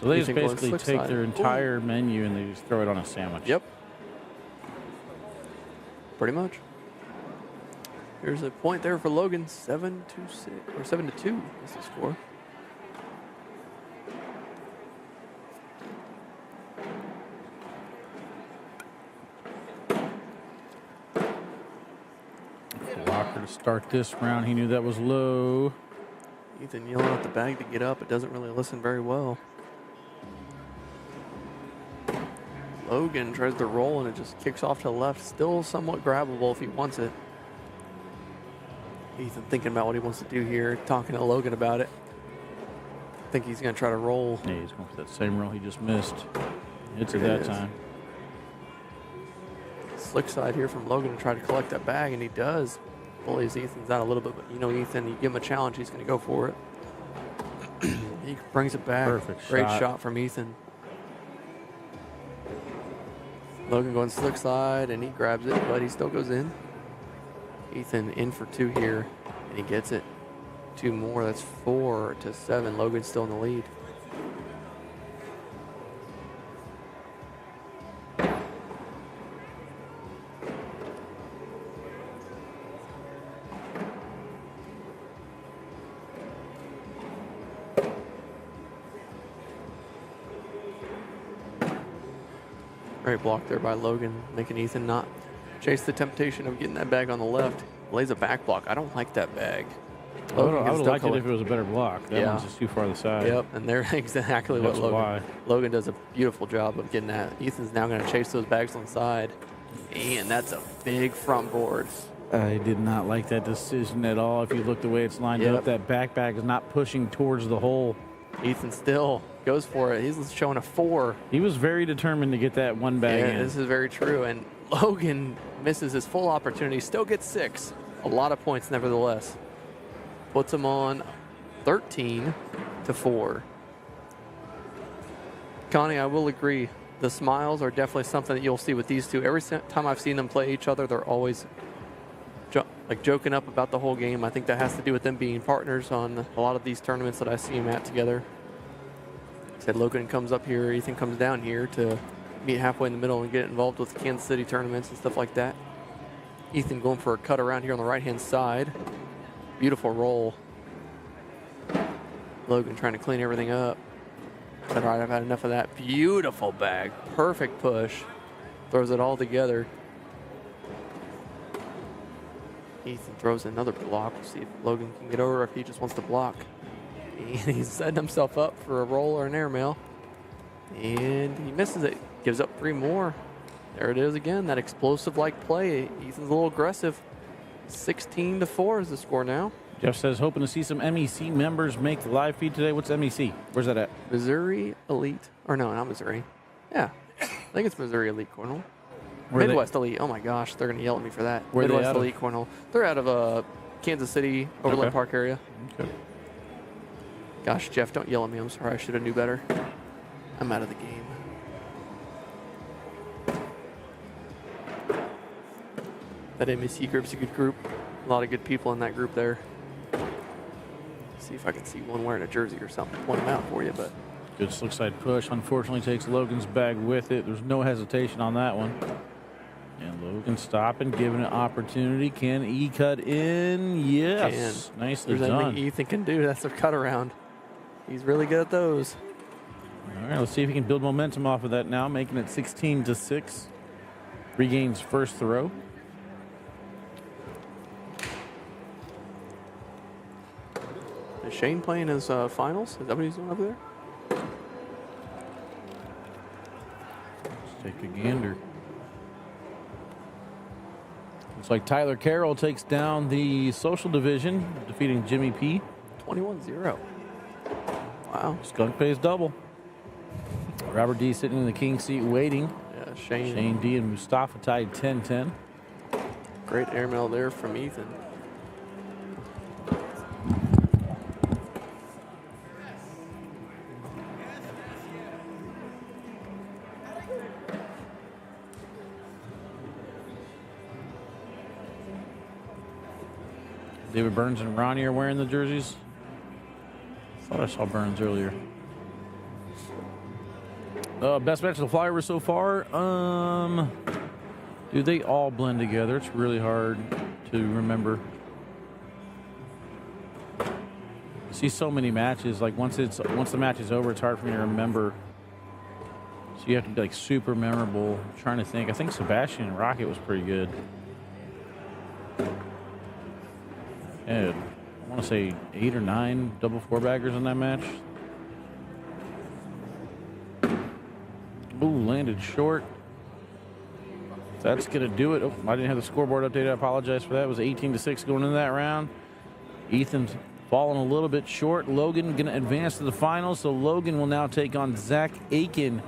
So they just Ethan going basically slick take side. their entire menu and they just throw it on a sandwich. Yep. Pretty much. Here's a point there for Logan. 7-6 or 7-2 is the score. Walker to start this round. He knew that was low. Ethan yelling at the bag to get up. It doesn't really listen very well. Logan tries to roll and it just kicks off to the left. Still somewhat grabbable if he wants it. Ethan thinking about what he wants to do here, talking to Logan about it. I think he's going to try to roll. Yeah, he's going for that same roll he just missed. Hits it There that it is. time. Slick side here from Logan to try to collect that bag, and he does. Bullies Ethan's out a little bit, but you know Ethan, you give him a challenge, he's going to go for it. He brings it back. Perfect Great shot. shot from Ethan. Logan going slick side, and he grabs it, but he still goes in. Ethan in for 2 here, and he gets it. 2 more, that's 4-7. Logan's still in the lead. Great block there by Logan, making Ethan not chase the temptation of getting that bag on the left. Lays a back block. I don't like that bag. I would have liked it if it was a better block. That Yeah. one's just too far to the side. Yep, and they're exactly That's what why. Logan does a beautiful job of getting that. Ethan's now going to chase those bags on the side. And that's a big front board. I did not like that decision at all. If you look the way it's lined Yep. up, that back bag is not pushing towards the hole. Ethan still goes for it. He's showing a 4. He was very determined to get that one bag Yeah, in. this is very true. And Logan misses his full opportunity. Still gets 6. A lot of points, nevertheless. Puts him on 13-4. Connie, I will agree. The smiles are definitely something that you'll see with these two. Every time I've seen them play each other, they're always joking up about the whole game. I think that has to do with them being partners on a lot of these tournaments that I see them at together. Said Logan comes up here, Ethan comes down here to meet halfway in the middle and get involved with Kansas City tournaments and stuff like that. Ethan going for a cut around here on the right-hand side. Beautiful roll. Logan trying to clean everything up. Said, all right, I've had enough of that. Beautiful bag. Perfect push. Throws it all together. Ethan throws another block. We'll see if Logan can get over or if he just wants to block. And he's setting himself up for a roll or an airmail. And he misses it. Gives up 3 more. There it is again, that explosive-like play. Ethan's a little aggressive. 16-4 is the score now. Jeff says, hoping to see some MEC members make the live feed today. What's MEC? Where's that at? Missouri Elite. Or no, not Missouri. Yeah, I think it's Missouri Elite Cornhole. Where Midwest Elite. Oh my gosh, they're going to yell at me for that. Where are they Midwest out of? Elite Cornhole. They're out of Kansas City, Overland Okay. Park area. Okay. Gosh, Jeff, don't yell at me. I'm sorry. I should have knew better. I'm out of the game. That MEC group's a good group. A lot of good people in that group there. See if I can see one wearing a jersey or something. Point them out for you, but Good slick side push. Unfortunately, takes Logan's bag with it. There's no hesitation on that one. And Logan stopping, giving an opportunity. Can he cut in? Yes. Nicely there's done. anything Ethan can do. That's a cut around. He's really good at those. All right, let's see if he can build momentum off of that now, making it 16-6. Regains first throw. Is Shane playing his finals? Is that what he's doing over there? Let's take a gander. Looks like Tyler Carroll takes down the social division, defeating Jimmy P. 21-0. Wow. Skunk pays double. Robert D sitting in the king seat waiting. Yeah, Shane. Shane D and Mustafa tied 10-10. Great airmail there from Ethan. David Burns and Ronnie are wearing the jerseys. Thought I saw Burns earlier. Best match of the flyover so far. Dude, they all blend together. It's really hard to remember. You see so many matches. Like once the match is over, it's hard for me to remember. So you have to be like super memorable. I'm trying to think. I think Sebastian and Rocket was pretty good. And I want to say 8 or 9 double 4-baggers in that match. Ooh, landed short. That's going to do it. Oh, I didn't have the scoreboard updated. I apologize for that. It was 18-6 going into that round. Ethan's falling a little bit short. Logan going to advance to the finals. So Logan will now take on Zach Aiken.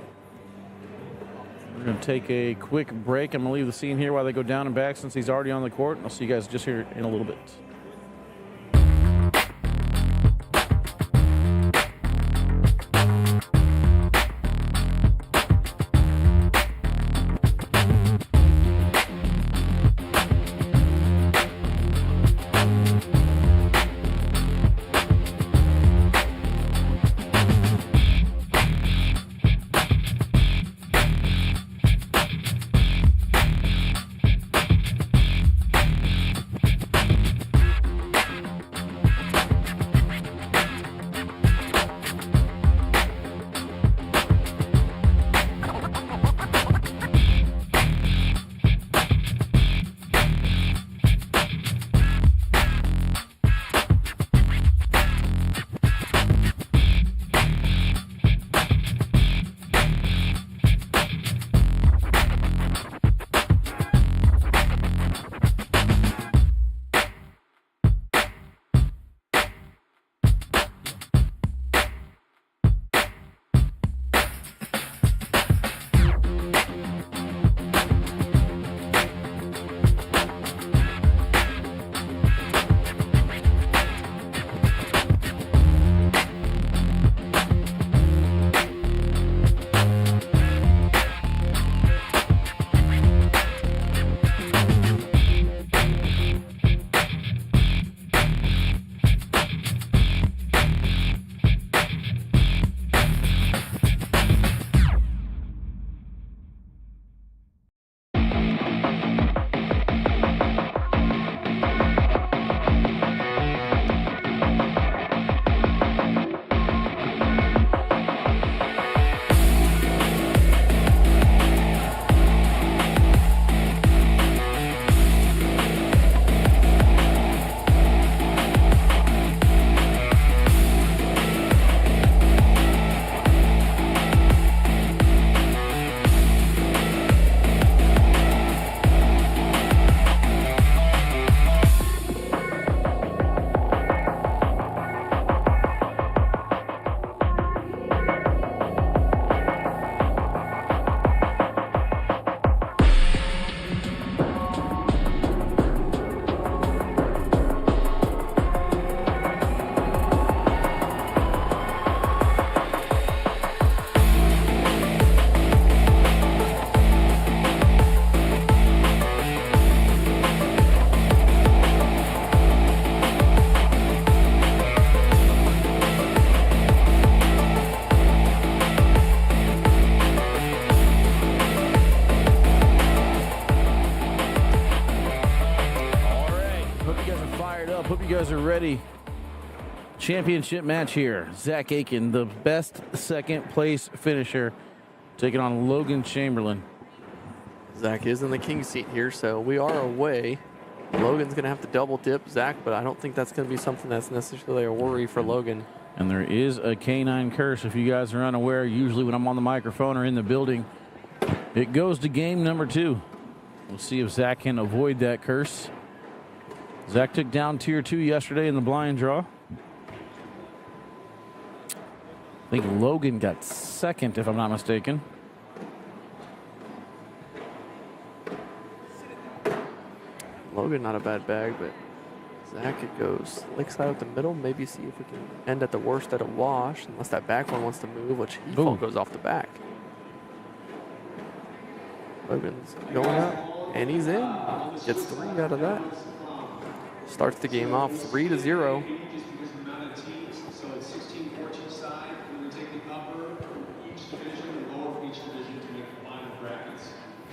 We're going to take a quick break. I'm going to leave the scene here while they go down and back since he's already on the court. I'll see you guys just here in a little bit. ready. Championship match here. Zach Aiken, the best second place finisher, taking on Logan Chamberlain. Zach is in the king seat here, so we are away. Logan's going to have to double dip Zach, but I don't think that's going to be something that's necessarily a worry for Logan. And there is a canine curse. If you guys are unaware, usually when I'm on the microphone or in the building, it goes to game number 2. We'll see if Zach can avoid that curse. Zach took down tier 2 yesterday in the blind draw. I think Logan got second, if I'm not mistaken. Logan, not a bad bag, but Zach, it goes licks side up the middle. Maybe see if we can end at the worst at a wash, unless that back one wants to move, which he goes off the back. Logan's going up, and he's in. Gets 3 out of that. Starts the game off 3-0. So it's 16-14 side. We're going to take the upper from each division and lower from each division to make the final brackets.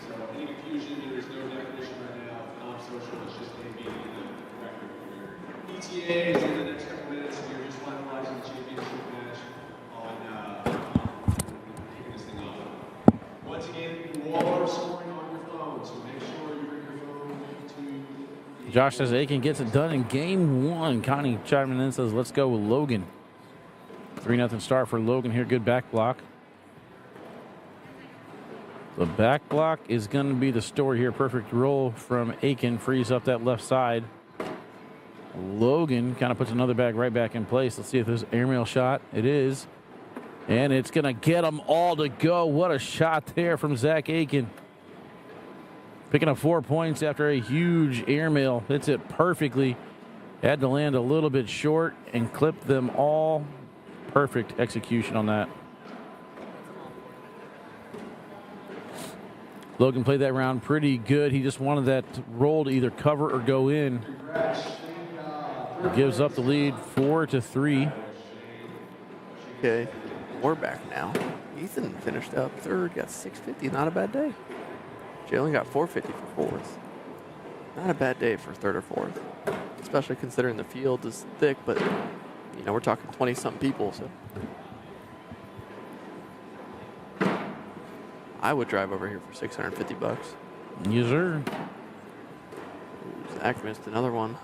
So any confusion, there's no definition right now of non-social. It's just A, B, and the record here. ETA is in the next couple minutes. We're just finalizing the championship match on kicking this thing off. Once again, you all are scoring on your phone, so make sure you bring your phone to Josh says Aiken gets it done in game 1. Connie chiming in says, let's go with Logan. 3-0 start for Logan here. Good back block. The back block is going to be the story here. Perfect roll from Aiken. Frees up that left side. Logan kind of puts another bag right back in place. Let's see if there's an airmail shot. It is. And it's going to get them all to go. What a shot there from Zach Aiken. Picking up 4 points after a huge airmail. Hits it perfectly. Had to land a little bit short and clip them all. Perfect execution on that. Logan played that round pretty good. He just wanted that roll to either cover or go in. Gives up the lead 4-3. Okay, we're back now. Ethan finished up third, got 650. Not a bad day. Jalen got 450 for fourth. Not a bad day for third or fourth, especially considering the field is thick, but you know, we're talking 20-something people, so. I would drive over here for $650. Yes, sir. Zach missed another one.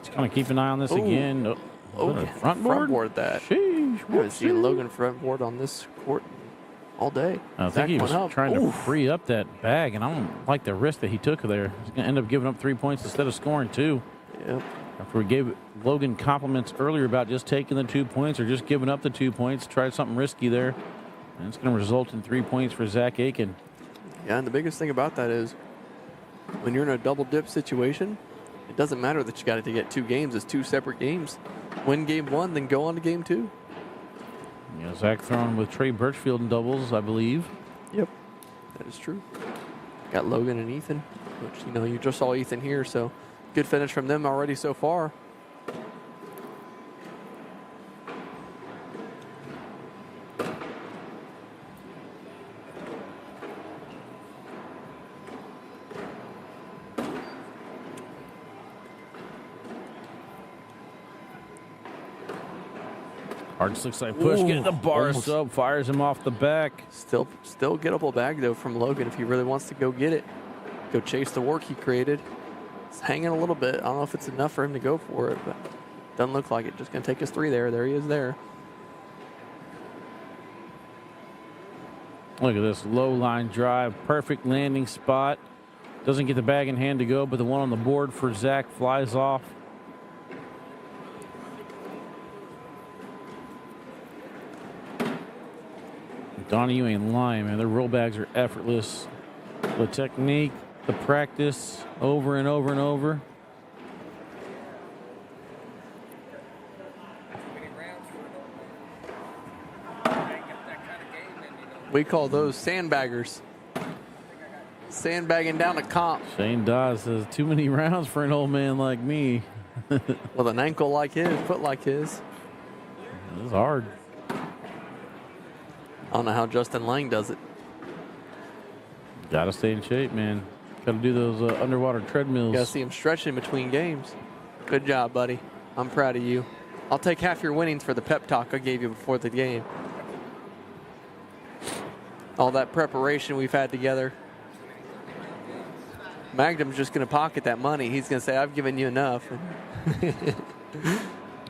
Just kind of keep an eye on this again. Front board that. Sheesh. I haven't seen Logan front board on this court all day. I think he was trying to free up that bag, and I don't like the risk that he took there. He's going to end up giving up 3 points instead of scoring 2. Yep. After we gave Logan compliments earlier about just taking the 2 points or just giving up the 2 points, tried something risky there. And it's going to result in 3 points for Zach Aiken. Yeah, and the biggest thing about that is when you're in a double dip situation, it doesn't matter that you got to get 2 games. It's 2 separate games. Win game 1, then go on to game 2. Yeah, Zach throwing with Trey Birchfield in doubles, I believe. Yep, that is true. Got Logan and Ethan, which, you know, you just saw Ethan here, so good finish from them already so far. Hardest looks like push, getting the bar up, fires him off the back. Still gettable bag, though, from Logan if he really wants to go get it. Go chase the work he created. It's hanging a little bit. I don't know if it's enough for him to go for it, but doesn't look like it. Just going to take his 3 there. There he is there. Look at this low line drive. Perfect landing spot. Doesn't get the bag in hand to go, but the one on the board for Zach flies off. Donnie, you ain't lying, man. Their roll bags are effortless. The technique, the practice, over and over and over. We call those sandbaggers. Sandbagging down a comp. Shane Dawes says, too many rounds for an old man like me. With an ankle like his, foot like his. This is hard. I don't know how Justin Lang does it. Gotta stay in shape, man. Gotta do those underwater treadmills. You gotta see him stretching between games. Good job, buddy. I'm proud of you. I'll take half your winnings for the pep talk I gave you before the game. All that preparation we've had together. Magnum's just going to pocket that money. He's going to say, I've given you enough.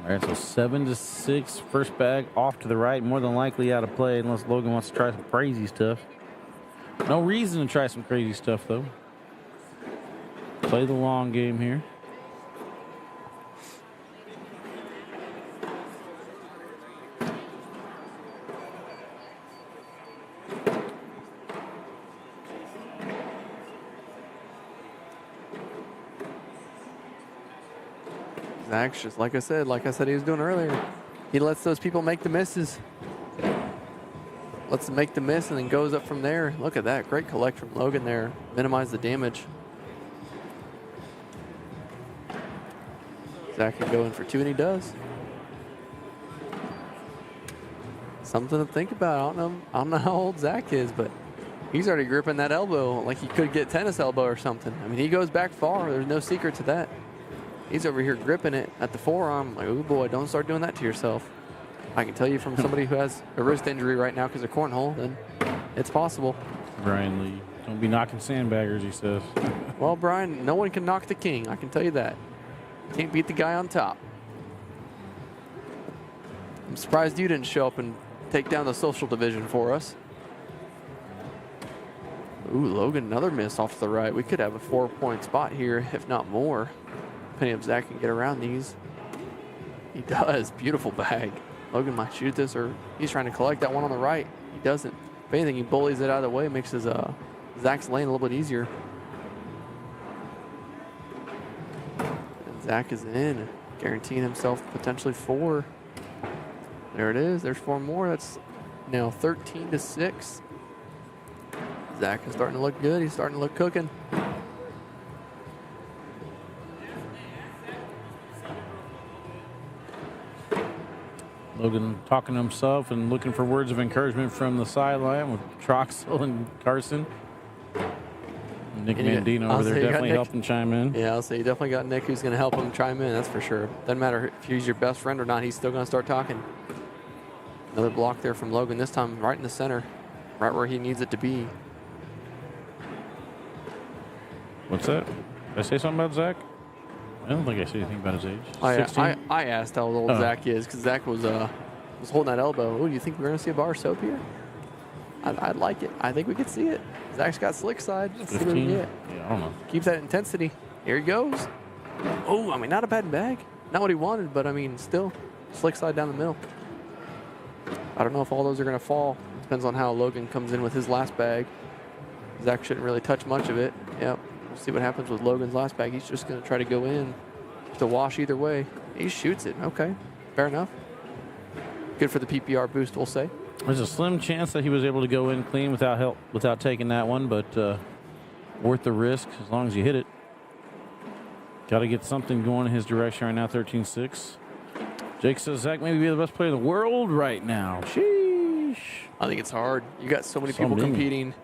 All right, so 7-6, first bag off to the right, more than likely out of play unless Logan wants to try some crazy stuff. No reason to try some crazy stuff, though. Play the long game here. Zach's just like I said he was doing earlier. He lets those people make the misses. Lets them make the miss and then goes up from there. Look at that. Great collect from Logan there. Minimize the damage. Zach can go in for 2, and he does. Something to think about. I don't know how old Zach is, but he's already gripping that elbow like he could get tennis elbow or something. I mean, he goes back far. There's no secret to that. He's over here gripping it at the forearm. Like, oh boy, don't start doing that to yourself. I can tell you from somebody who has a wrist injury right now because of cornhole, then it's possible. Brian Lee, don't be knocking sandbaggers, he says. Well, Brian, no one can knock the king. I can tell you that. Can't beat the guy on top. I'm surprised you didn't show up and take down the social division for us. Ooh, Logan, another miss off to the right. We could have a 4-point spot here, if not more. Depending if Zach can get around these. He does. Beautiful bag. Logan might shoot this, or he's trying to collect that one on the right. He doesn't. If anything, he bullies it out of the way, makes his Zach's lane a little bit easier. And Zach is in, guaranteeing himself potentially 4. There it is. There's 4 more. That's now 13-6. Zach is starting to look good. He's starting to look cooking. Logan talking to himself and looking for words of encouragement from the sideline with Troxel and Carson. Nick Mandino over there definitely helping chime in. Yeah, I'll say you definitely got Nick who's going to help him chime in, that's for sure. Doesn't matter if he's your best friend or not, he's still going to start talking. Another block there from Logan, this time right in the center, right where he needs it to be. What's that? Did I say something about Zach? I don't think I said anything about his age. I asked how old Zach is because Zach was holding that elbow. Oh, do you think we're going to see a bar of soap here? I'd like it. I think we could see it. Zach's got slick side. Let's see what we get. Yeah, I don't know. Keeps that intensity. Here he goes. Oh, I mean, not a bad bag. Not what he wanted, but I mean, still slick side down the middle. I don't know if all those are going to fall. Depends on how Logan comes in with his last bag. Zach shouldn't really touch much of it. Yep. We'll see what happens with Logan's last bag. He's just going to try to go in to wash either way. He shoots it. Okay. Fair enough. Good for the PPR boost, we'll say. There's a slim chance that he was able to go in clean without help, without taking that one, but worth the risk as long as you hit it. Got to get something going in his direction right now, 13-6. Jake says Zach may be the best player in the world right now. Sheesh. I think it's hard. You got so many people competing.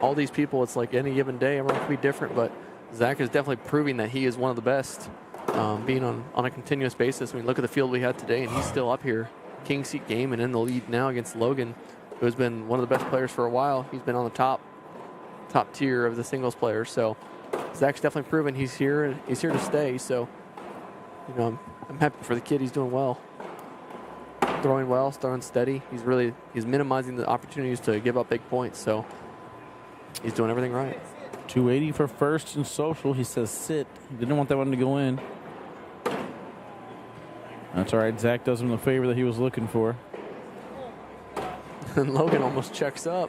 All these people, it's like any given day, everyone can be different, but Zach is definitely proving that he is one of the best, being on a continuous basis. I mean, look at the field we had today, and he's still up here. King seat game and in the lead now against Logan, who has been one of the best players for a while. He's been on the top tier of the singles players. So Zach's definitely proven he's here and he's here to stay. So, you know, I'm happy for the kid. He's doing well. Throwing well, throwing steady. He's minimizing the opportunities to give up big points. So he's doing everything right. 280 for first and social. He says sit. He didn't want that one to go in. That's all right. Zach does him the favor that he was looking for. And Logan almost checks up.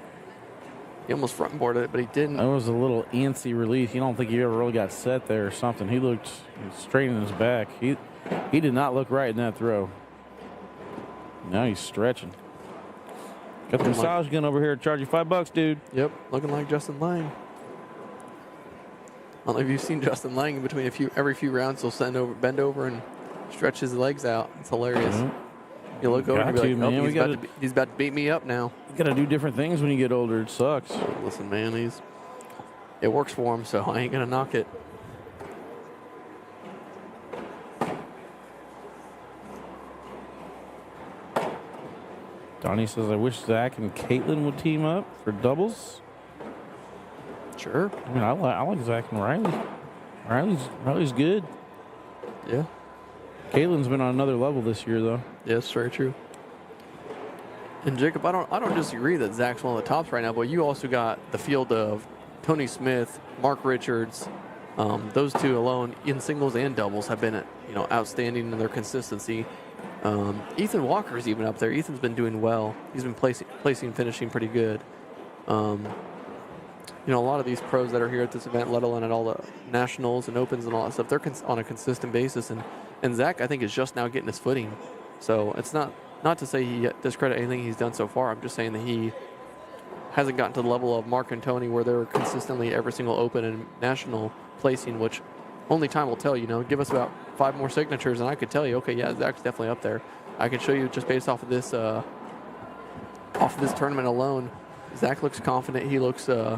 He almost front boarded it, but he didn't. That was a little antsy release. You don't think he ever really got set there or something. He looked straight in his back. He did not look right in that throw. Now he's stretching. Got the massage gun over here to charge you $5, dude. Yep, looking like Justin Lang. I don't know if you've seen Justin Lang in between every few rounds. He'll bend over and stretch his legs out. It's hilarious. Mm-hmm. You look over and be like, oh, he's about to beat me up now. You got to do different things when you get older. It sucks. Listen, man, it works for him, so I ain't going to knock it. Donnie says, I wish Zach and Caitlin would team up for doubles. Sure. I mean, I like Zach and Riley. Riley's good. Yeah. Caitlin's been on another level this year, though. Yes, very true. And Jacob, I don't disagree that Zach's one of the tops right now, but you also got the field of Tony Smith, Mark Richards. Those two alone in singles and doubles have been, outstanding in their consistency. Ethan Walker's even up there. Ethan's been doing well. He's been placing and finishing pretty good. A lot of these pros that are here at this event, let alone at all the nationals and opens and all that stuff, they're on a consistent basis. And Zach, I think, is just now getting his footing. So it's not to say he discredit anything he's done so far. I'm just saying that he hasn't gotten to the level of Mark and Tony where they're consistently every single open and national placing, which only time will tell. Give us about 5 more signatures and I could tell you, okay, yeah, Zach's definitely up there. I can show you just based off of this tournament alone. Zach looks confident. He looks in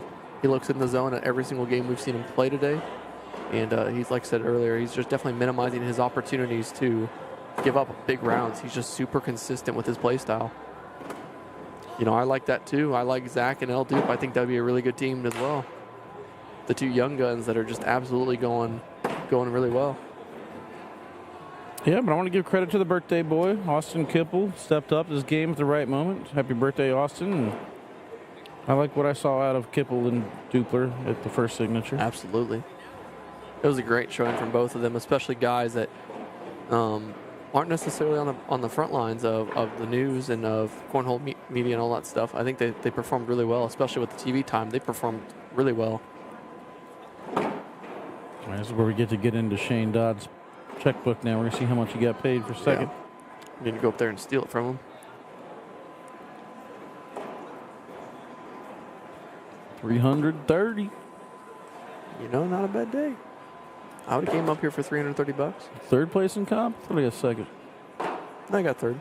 the zone at every single game we've seen him play today. And he's, like I said earlier, he's just definitely minimizing his opportunities to give up big rounds. He's just super consistent with his play style. I like that too. I like Zach and El Dupe. I think that'd be a really good team as well. The two young guns that are just absolutely going really well. Yeah, but I want to give credit to the birthday boy. Austin Kipple stepped up his game at the right moment. Happy birthday, Austin. And I like what I saw out of Kipple and Dupler at the first signature. Absolutely. It was a great showing from both of them, especially guys that aren't necessarily on the front lines of the news and of Cornhole media and all that stuff. I think they performed really well, especially with the TV time. They performed really well. This is where we get into Shane Dodd's checkbook now. We're going to see how much he got paid for second. Yeah. Need to go up there and steal it from him. $330. Not a bad day. I would have came up here for $330. Third place in comp? I thought I got second. I got third.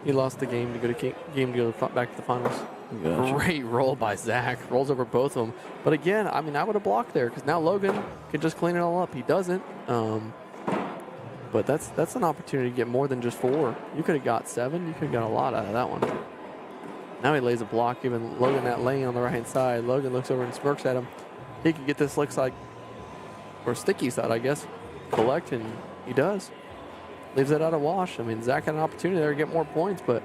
He lost the game to go back to the finals. Gotcha. Great roll by Zach. Rolls over both of them. But again, I would have blocked there because now Logan can just clean it all up. He doesn't. But that's an opportunity to get more than just 4. You could have got 7. You could have got a lot out of that one. Now he lays a block, giving Logan that lane on the right-hand side. Logan looks over and smirks at him. He could get this or sticky side, I guess, collect, and he does. Leaves it out of wash. Zach had an opportunity there to get more points, but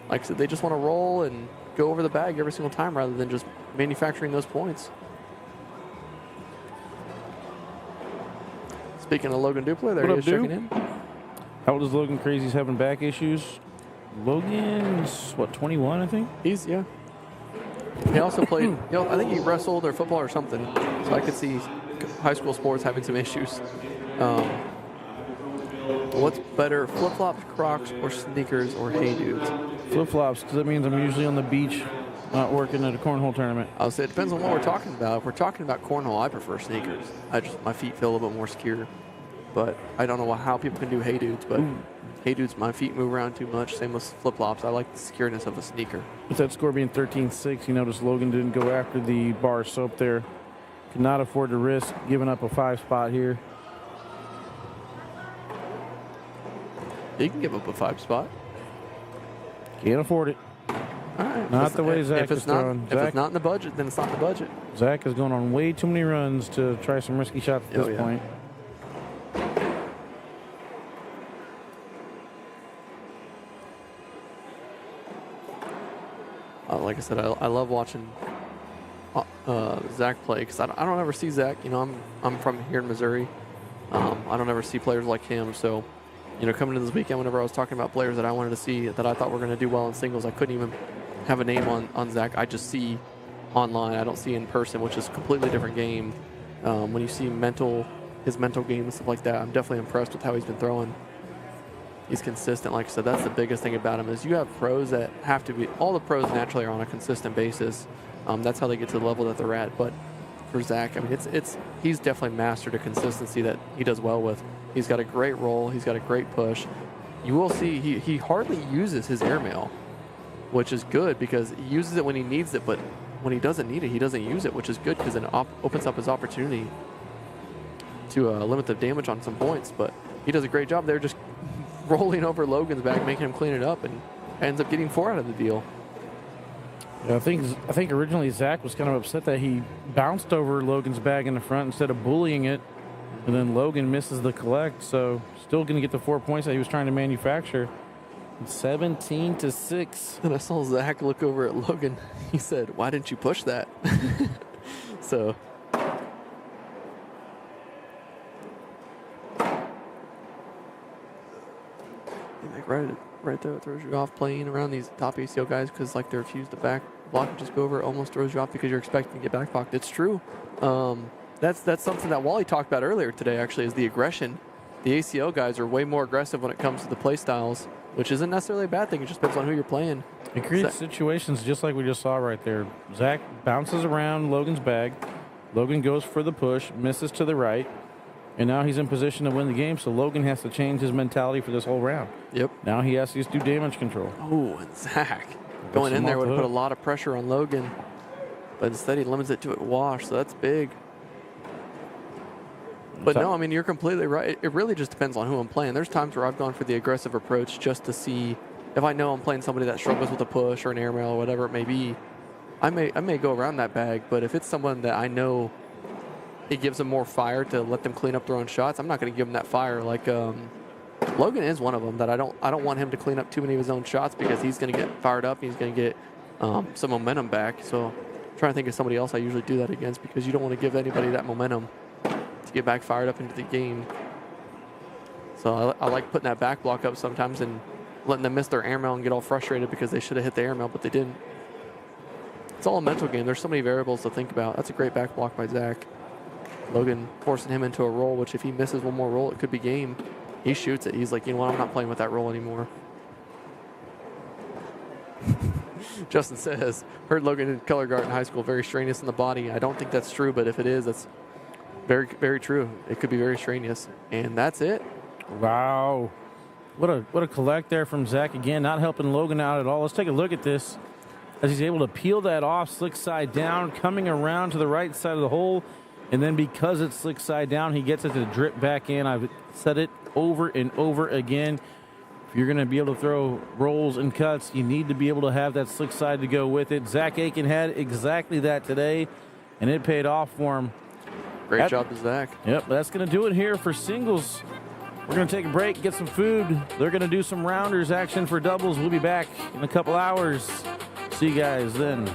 like I said, they just want to roll and go over the bag every single time rather than just manufacturing those points. Speaking of Logan Dupler, there he is checking in. How old is Logan? Crazy's having back issues. Logan's, 21, I think? Yeah. He also played, I think he wrestled or football or something. So I could see high school sports having some issues. What's better, flip-flops, Crocs, or sneakers, or Hey Dudes? Flip-flops, because that means I'm usually on the beach, not working at a cornhole tournament. I'll say it depends on what we're talking about. If we're talking about cornhole, I prefer sneakers. My feet feel a little bit more secure. But I don't know how people can do Hey Dudes, but Hey Dudes, my feet move around too much. Same with flip-flops. I like the secureness of a sneaker. With that score being 13-6, you notice Logan didn't go after the bar soap there. Could not afford to risk giving up a 5 spot here. He can give up a 5 spot. Can't afford it. All right. Not the way Zach is throwing. If it's not in the budget, then it's not in the budget. Zach is going on way too many runs to try some risky shots at this point. Like I said, I love watching Zach play because I don't ever see Zach. I'm from here in Missouri. I don't ever see players like him. So, coming into this weekend, whenever I was talking about players that I wanted to see that I thought were going to do well in singles, I couldn't even have a name on Zach. I just see online. I don't see in person, which is a completely different game. When you see his mental game and stuff like that, I'm definitely impressed with how he's been throwing. He's consistent. Like I said, that's the biggest thing about him is you have pros that have to be, all the pros naturally are on a consistent basis. That's how they get to the level that they're at. But for Zach, he's definitely mastered a consistency that he does well with. He's got a great roll. He's got a great push. You will see he hardly uses his airmail, which is good because he uses it when he needs it, but when he doesn't need it, he doesn't use it, which is good because it opens up his opportunity to limit the damage on some points. But he does a great job there just rolling over Logan's back, making him clean it up. And ends up getting 4 out of the deal. Yeah, I think originally Zach was kind of upset that he bounced over Logan's bag in the front instead of bullying it, and then Logan misses the collect. So still going to get the 4 points that he was trying to manufacture. 17-6. And I saw Zach look over at Logan. He said, "Why didn't you push that?" So. Like right there, it throws you off playing around these top ACL guys because like they refuse to back block and just go over. It almost throws you off because you're expecting to get back blocked. It's true. That's something that Wally talked about earlier today. Actually, is the aggression. The ACL guys are way more aggressive when it comes to the play styles, which isn't necessarily a bad thing. It just depends on who you're playing. It creates situations just like we just saw right there. Zach bounces around Logan's bag. Logan goes for the push, misses to the right, and now he's in position to win the game. So Logan has to change his mentality for this whole round. Yep. Now he has to just do damage control. Oh, and Zach going in there would have put a lot of pressure on Logan, but instead he limits it to a wash. So that's big. But no, I mean, you're completely right. It really just depends on who I'm playing. There's times where I've gone for the aggressive approach just to see if I know I'm playing somebody that struggles with a push or an airmail or whatever it may be. I may go around that bag, but if it's someone that I know it gives them more fire to let them clean up their own shots, I'm not going to give them that fire. Like Logan is one of them that I don't want him to clean up too many of his own shots because he's going to get fired up and he's going to get some momentum back. So I'm trying to think of somebody else I usually do that against because you don't want to give anybody that momentum to get back fired up into the game. So I like putting that back block up sometimes and letting them miss their airmail and get all frustrated because they should have hit the airmail, but they didn't. It's all a mental game. There's so many variables to think about. That's a great back block by Zach. Logan forcing him into a roll, which if he misses one more roll, it could be game. He shoots it. He's like, you know what, I'm not playing with that roll anymore. Justin says, heard Logan in color guard in high school, very strenuous in the body. I don't think that's true, but if it is, that's very, very true. It could be very strenuous. And that's it. Wow. What a collect there from Zach again, not helping Logan out at all. Let's take a look at this as he's able to peel that off, slick side down, coming around to the right side of the hole. And then because it's slick side down, he gets it to drip back in. I've said it over and over again. If you're going to be able to throw rolls and cuts, you need to be able to have that slick side to go with it. Zach Aiken had exactly that today, and it paid off for him. Great job to Zach. Yep, that's going to do it here for singles. We're going to take a break, get some food. They're going to do some rounders action for doubles. We'll be back in a couple hours. See you guys then.